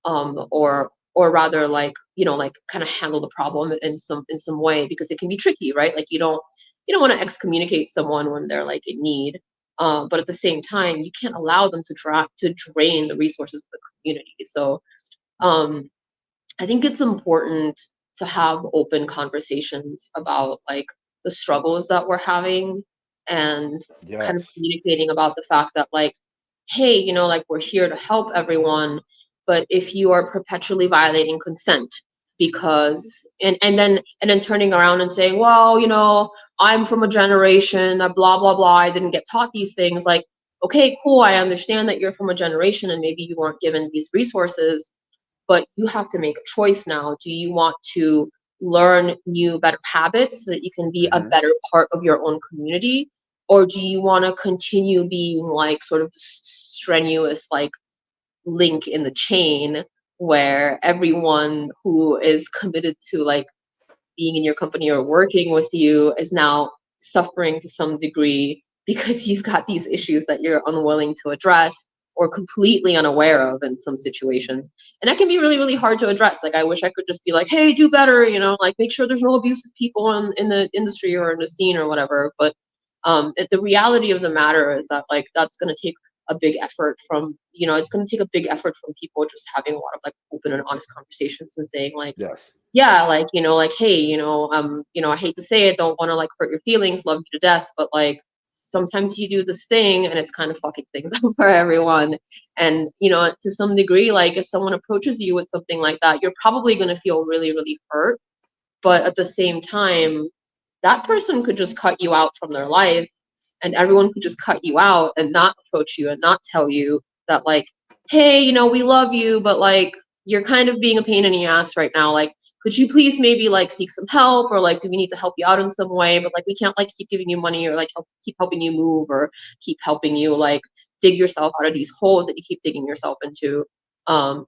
or rather like like kind of handle the problem in some way, because it can be tricky, right? Like you don't want to excommunicate someone when they're like in need, but at the same time you can't allow them to drain the resources of the community. So um, I think it's important to have open conversations about like the struggles that we're having, and kind of Yes. communicating about the fact that like, hey, like we're here to help everyone, but if you are perpetually violating consent because and then turning around and saying, well, I'm from a generation that blah blah blah, I didn't get taught these things. Like, okay, cool, I understand that you're from a generation and maybe you weren't given these resources, but you have to make a choice now. Do you want to learn new, better habits so that you can be a Hmm. better part of your own community? Or do you want to continue being like sort of strenuous, like link in the chain where everyone who is committed to like being in your company or working with you is now suffering to some degree because you've got these issues that you're unwilling to address, or completely unaware of in some situations. And that can be really, really hard to address. Like, I wish I could just be like, hey, do better, you know, like make sure there's no abusive people in the industry or in the scene or whatever. But the reality of the matter is that like that's going to take a big effort from, you know, it's going to take a big effort from people just having a lot of like open and honest conversations and saying like, Yes. yeah, like, you know, like, hey, you know, I hate to say it, don't want to like hurt your feelings, love you to death, but like sometimes you do this thing and it's kind of fucking things up for everyone. And, you know, to some degree, like if someone approaches you with something like that, you're probably going to feel really, really hurt. But at the same time, that person could just cut you out from their life, and everyone could just cut you out and not approach you and not tell you that like, hey, you know, we love you, but like you're kind of being a pain in the ass right now. Like, could you please maybe like seek some help, or like do we need to help you out in some way? But like we can't like keep giving you money or like keep helping you move or keep helping you like dig yourself out of these holes that you keep digging yourself into.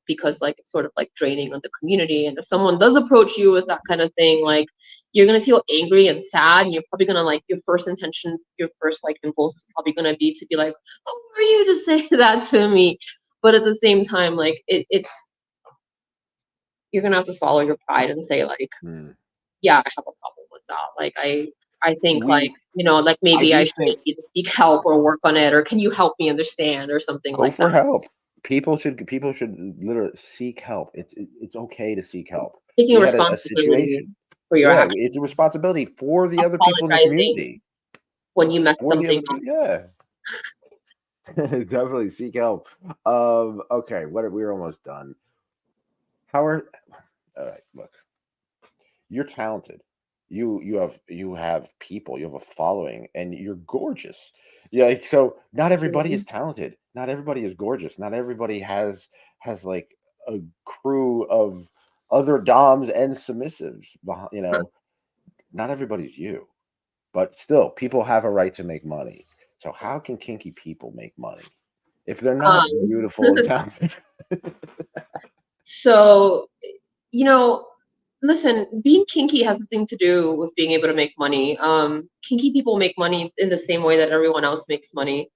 Because like it's sort of like draining on the community. And if someone does approach you with that kind of thing, like you're gonna feel angry and sad, and you're probably gonna like your first intention, your first like impulse is probably gonna be to be like, who are you to say that to me? But at the same time, like it's you're gonna have to swallow your pride and say like, yeah, I have a problem with that. Like I think like, We, you know, like I maybe I do should think, need to seek help or work on it, or can you help me understand or something go like for that. help. People should literally seek help. It's okay to seek help. Taking We had a responsibility situation. for your Yeah, actions, it's a responsibility for the other people in the apologizing community. when you mess For the something other up. people, yeah. Definitely seek help. Okay, we're almost done. How are all right, look. You're talented. You have people, you have a following, and you're gorgeous. Yeah, like, so not everybody is talented. Not everybody is gorgeous. Not everybody has like a crew of other doms and submissives. You know, not everybody's you, but still, people have a right to make money. So how can kinky people make money if they're not Um, beautiful and talented? so, you know, listen, being kinky has nothing to do with being able to make money. Kinky people make money in the same way that everyone else makes money.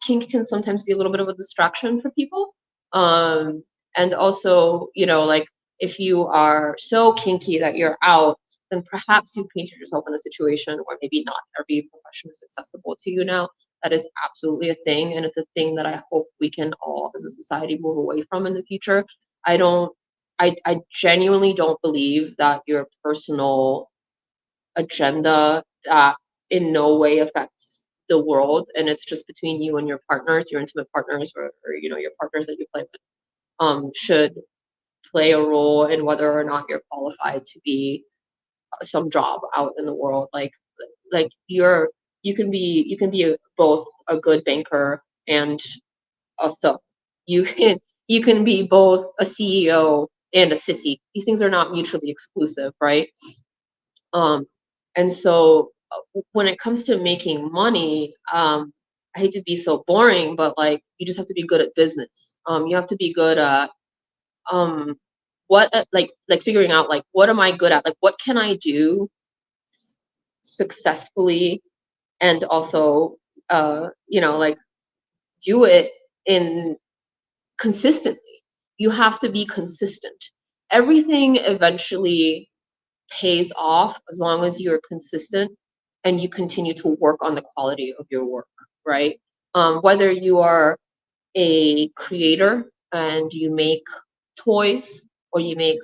Kink can sometimes be a little bit of a distraction for people. Um, and also, you know, like if you are so kinky that you're out, then perhaps you've painted yourself in a situation where maybe not every profession is accessible to you now. That is absolutely a thing, and it's a thing that I hope we can all, as a society, move away from in the future. I don't I genuinely don't believe that your personal agenda that in no way affects the world, and it's just between you and your partners, your intimate partners, or you know, your partners that you play with, should play a role in whether or not you're qualified to be some job out in the world. Like you can be both a good banker and also you can be both a CEO and a sissy. These things are not mutually exclusive, right? Um, and so when it comes to making money, I hate to be so boring, but like you just have to be good at business. You have to be good at um, like figuring out like what am I good at? Like what can I do successfully and also you know, like do it in consistently. You have to be consistent. Everything eventually pays off as long as you're consistent and you continue to work on the quality of your work, right? Whether you are a creator and you make toys, or you make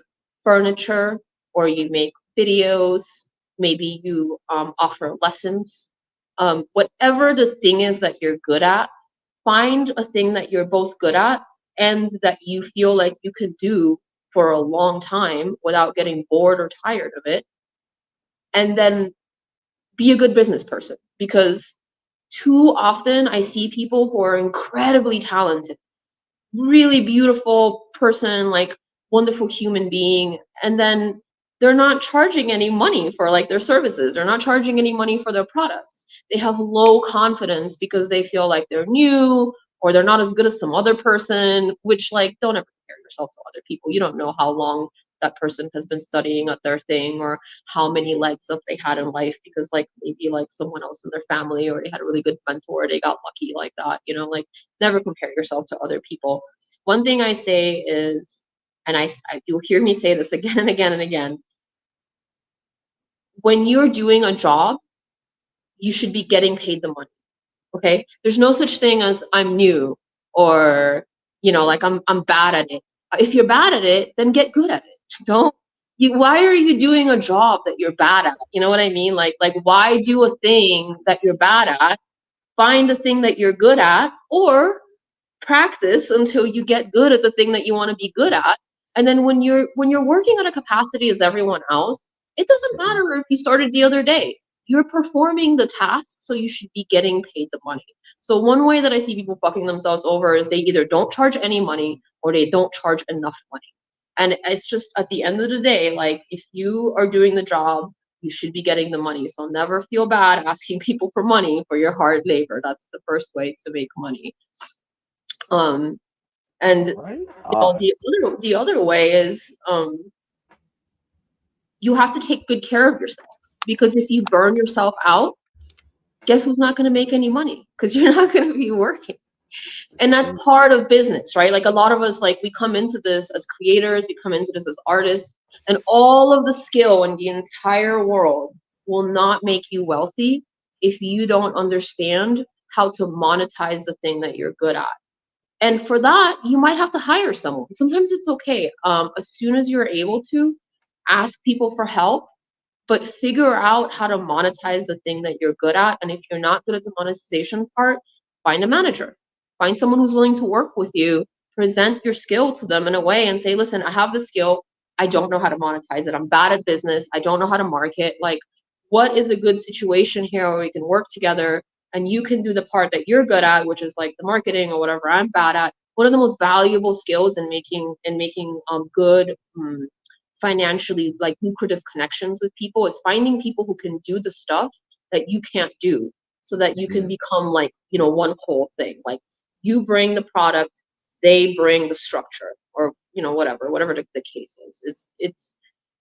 furniture, or you make videos, maybe you offer lessons. Whatever the thing is that you're good at, find a thing that you're both good at and that you feel like you could do for a long time without getting bored or tired of it, and then be a good business person. Because too often I see people who are incredibly talented, really beautiful person, like wonderful human being, and then they're not charging any money for like their services. They're not charging any money for their products. They have low confidence because they feel like they're new or they're not as good as some other person, which like don't ever compare yourself to other people. You don't know how long that person has been studying at their thing, or how many legs up they had in life because like maybe like someone else in their family, or they had a really good mentor, they got lucky like that, you know, like never compare yourself to other people. One thing I say is, and you'll hear me say this again and again and again, when you're doing a job, you should be getting paid the money. Okay? There's no such thing as I'm new, or you know, like I'm bad at it. If you're bad at it, then get good at it. Don't you Why are you doing a job that you're bad at? You know what I mean? Like why do a thing that you're bad at? Find the thing that you're good at, or practice until you get good at the thing that you want to be good at. And then when you're working at a capacity as everyone else, it doesn't matter if you started the other day. You're performing the task, so you should be getting paid the money. So one way that I see people fucking themselves over is they either don't charge any money, or they don't charge enough money. And it's just at the end of the day, like if you are doing the job, you should be getting the money. So never feel bad asking people for money for your hard labor. That's the first way to make money. Um, and Right. you know, the other way is you have to take good care of yourself, because if you burn yourself out, guess who's not going to make any money? Because you're not going to be working. And that's part of business, right? Like a lot of us, like we come into this as creators, we come into this as artists, and all of the skill in the entire world will not make you wealthy if you don't understand how to monetize the thing that you're good at. And for that, you might have to hire someone. Sometimes it's okay. As soon as you're able to, ask people for help, but figure out how to monetize the thing that you're good at. And if you're not good at the monetization part, find a manager. Find someone who's willing to work with you. Present your skill to them in a way and say, listen, I have the skill. I don't know how to monetize it. I'm bad at business. I don't know how to market. Like, what is a good situation here where we can work together and you can do the part that you're good at, which is like the marketing or whatever I'm bad at. One of the most valuable skills in making good financially like lucrative connections with people is finding people who can do the stuff that you can't do, so that you can become like, you know, one whole thing. Like you bring the product, they bring the structure, or you know, whatever the case is.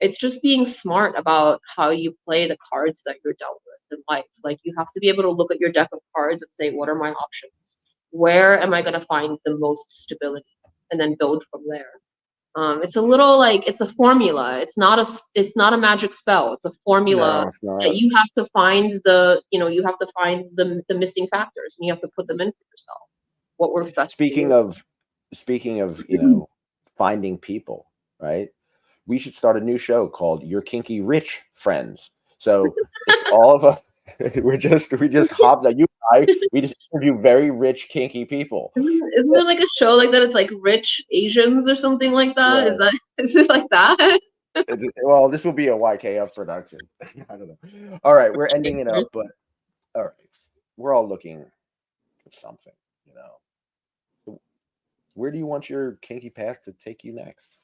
It's just being smart about how you play the cards that you're dealt with in life. Like you have to be able to look at your deck of cards and say, what are my options? Where am I going to find the most stability? And then build from there. It's a little like it's a formula. It's not a magic spell. It's a formula No, it's that not. you have to find the missing factors, and you have to put them in for yourself. What works best for Speaking you. of speaking of, you know, finding people, right? We should start a new show called Your Kinky Rich Friends. So it's all of us. We just hop that you and I, we just interview very rich kinky people. Isn't there like a show like that? It's like Rich Asians or something like that. Yeah. Is it like that? Well, this will be a YKF production. I don't know. All right, we're ending it up, but all right, we're all looking for something, you know. Where do you want your kinky path to take you next?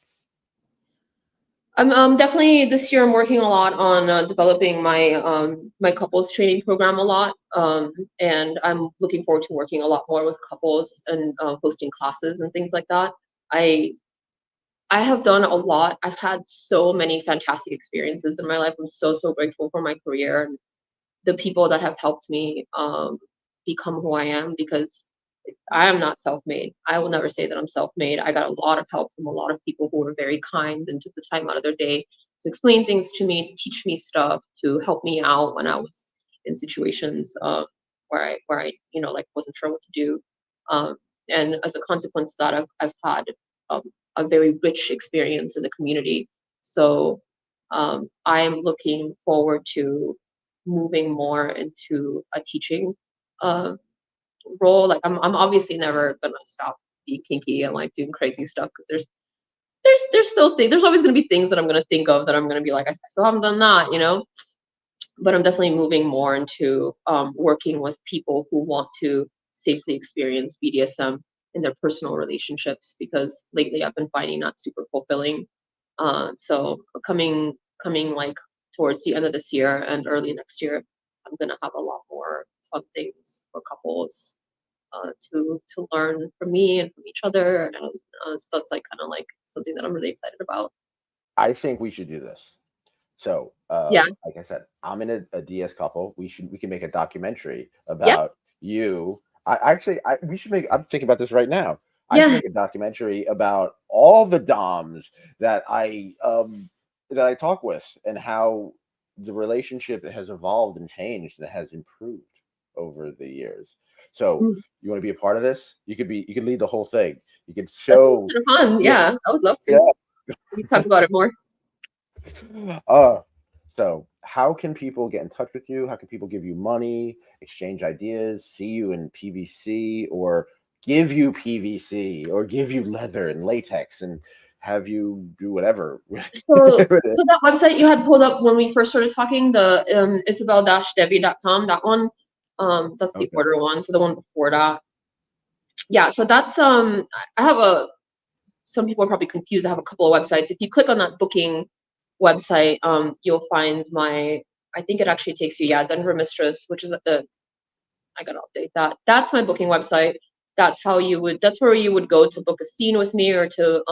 I'm definitely this year. I'm working a lot on developing my couples training program a lot, and I'm looking forward to working a lot more with couples and hosting classes and things like that. I I have done a lot. I've had so many fantastic experiences in my life. I'm so grateful for my career and the people that have helped me become who I am, because I am not self-made. I will never say that I'm self-made. I got a lot of help from a lot of people who were very kind and took the time out of their day to explain things to me, to teach me stuff, to help me out when I was in situations where I like wasn't sure what to do. Um, and as a consequence of that, I've had um, a very rich experience in the community. So I am looking forward to moving more into a teaching uh, role. Like I'm obviously never gonna stop being kinky and like doing crazy stuff, because there's still things. There's always gonna be things that I'm gonna think of that I'm gonna be like, I still haven't done that, you know. But I'm definitely moving more into working with people who want to safely experience BDSM in their personal relationships, because lately I've been finding that super fulfilling. So coming like towards the end of this year and early next year, I'm gonna have a lot more fun things for couples to learn from me and from each other, and so that's like kind of like something that I'm really excited about. I think we should do this. So, Yeah. like I said, I'm in a DS couple. We can make a documentary Yep. about you. We should make. I'm thinking about this right now. I should Yeah. make a documentary about all the DOMs that I talk with and how the relationship has evolved and changed and has improved over the years. So, Mm, you want to be a part of this? You could lead the whole thing. You could that sounds show. kind of fun. Yeah, Yeah, I would love to. yeah. We can talk about it more. Uh, so how can people get in touch with you? How can people give you money, exchange ideas, see you in PVC, or give you PVC, or give you leather and latex and have you do whatever with So, it? so that website you had pulled up when we first started talking, the Isobel-Devi.com, that one, that's the Okay. order one. So the one before that, yeah. So that's I have a. Some people are probably confused. I have a couple of websites. If you click on that booking website, you'll find my. I think it actually takes you, yeah, Denver Mistress, which is the. I gotta update that. That's my booking website. That's how you would. That's where you would go to book a scene with me or to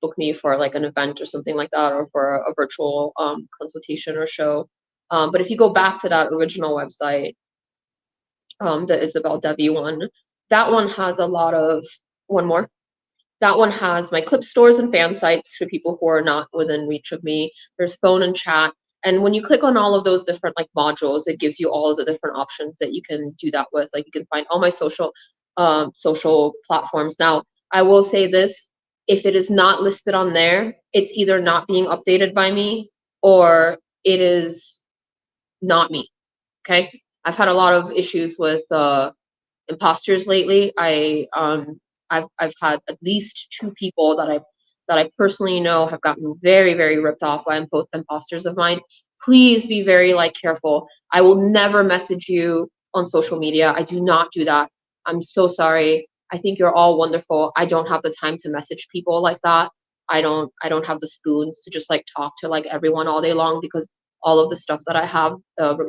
book me for like an event or something like that, or for a virtual consultation or show. But if you go back to that original website, the Isobel Devi one, that one has a lot of one more. That one has my clip stores and fan sites for people who are not within reach of me. There's phone and chat. And when you click on all of those different like modules, it gives you all of the different options that you can do that with. Like you can find all my social platforms. Now, I will say this, if it is not listed on there, it's either not being updated by me or it is not me. Okay. I've had a lot of issues with imposters lately. I've had at least two people that I personally know have gotten very, very ripped off by imposters of mine. Please be very like careful. I will never message you on social media. I do not do that. I'm so sorry. I think you're all wonderful. I don't have the time to message people like that. I don't have the spoons to just like talk to like everyone all day long because all of the stuff that I have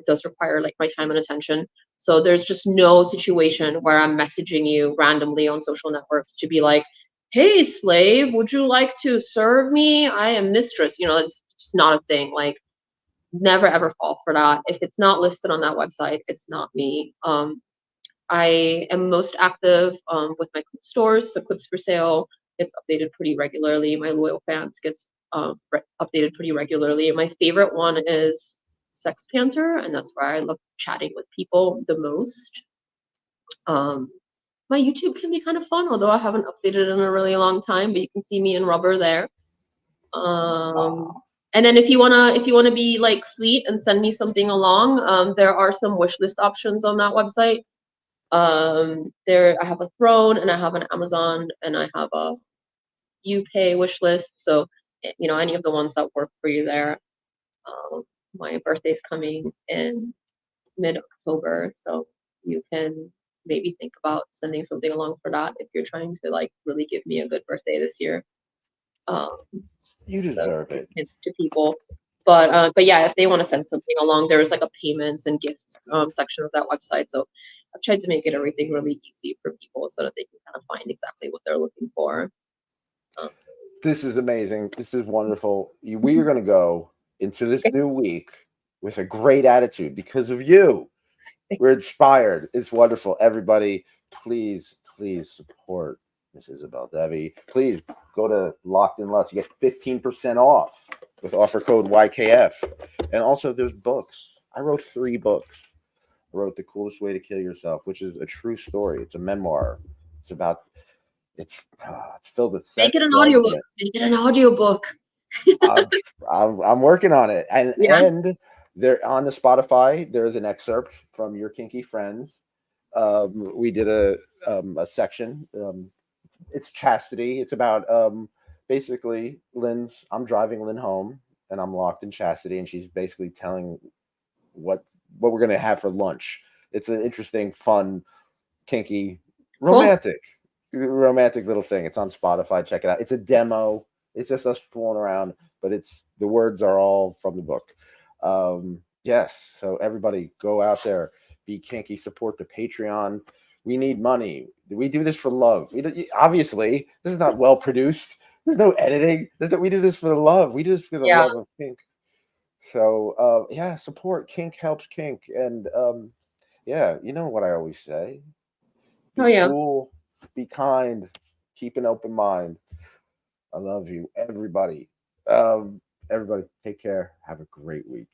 does require like my time and attention. So there's just no situation where I'm messaging you randomly on social networks to be like, hey, slave, would you like to serve me? I am mistress. It's just not a thing. Like, never ever fall for that. If it's not listed on that website, it's not me. I am most active with my clip stores. The clips for sale gets updated pretty regularly. My loyal fans gets updated pretty regularly. My favorite one is Sex Panther, and that's where I love chatting with people the most. Um, my YouTube can be kind of fun, although I haven't updated in a really long time. But you can see me in rubber there. Um, Ah, and then if you wanna be like sweet and send me something along, there are some wish list options on that website. There I have a throne and I have an Amazon and I have a UPay wish list. So any of the ones that work for you there. Um, my birthday's coming in mid-October, so you can maybe think about sending something along for that if you're trying to like really give me a good birthday this year. Um, you to deserve give it. hints to people. But yeah, if they want to send something along, there's like a payments and gifts section of that website. So I've tried to make it everything really easy for people so that they can kind of find exactly what they're looking for. Um, This is amazing. This is wonderful. We are going to go into this okay. new week with a great attitude because of you. We're inspired. It's wonderful. Everybody, please, please support Miss Isobel Devi. Please go to Locked in Lust. You get 15% off with offer code YKF. And also, there's books. I wrote 3 books. I wrote The Coolest Way to Kill Yourself, which is a true story. It's a memoir. It's about it's filled with Make it sex, an drugs, audiobook. and Make it an audiobook. I'm, I'm working on it. Yeah. And there on the Spotify, there's an excerpt from Your Kinky Friends. We did a section. It's chastity. It's about basically I'm driving Lynn home and I'm locked in chastity, and she's basically telling what we're gonna have for lunch. It's an interesting, fun, kinky, Cool. romantic little thing. It's on Spotify. Check it out. It's a demo. It's just us fooling around, but it's the words are all from the book. Yes. So everybody go out there, be kinky, support the Patreon. We need money. We do this for love. Obviously, this is not well produced. There's no editing. We do this for the love. We do this for the Yeah. love of kink. So yeah, support kink helps kink. And yeah, you know what I always say. Oh Be yeah. cool, be kind, keep an open mind. I love you, everybody. Everybody, take care. Have a great week.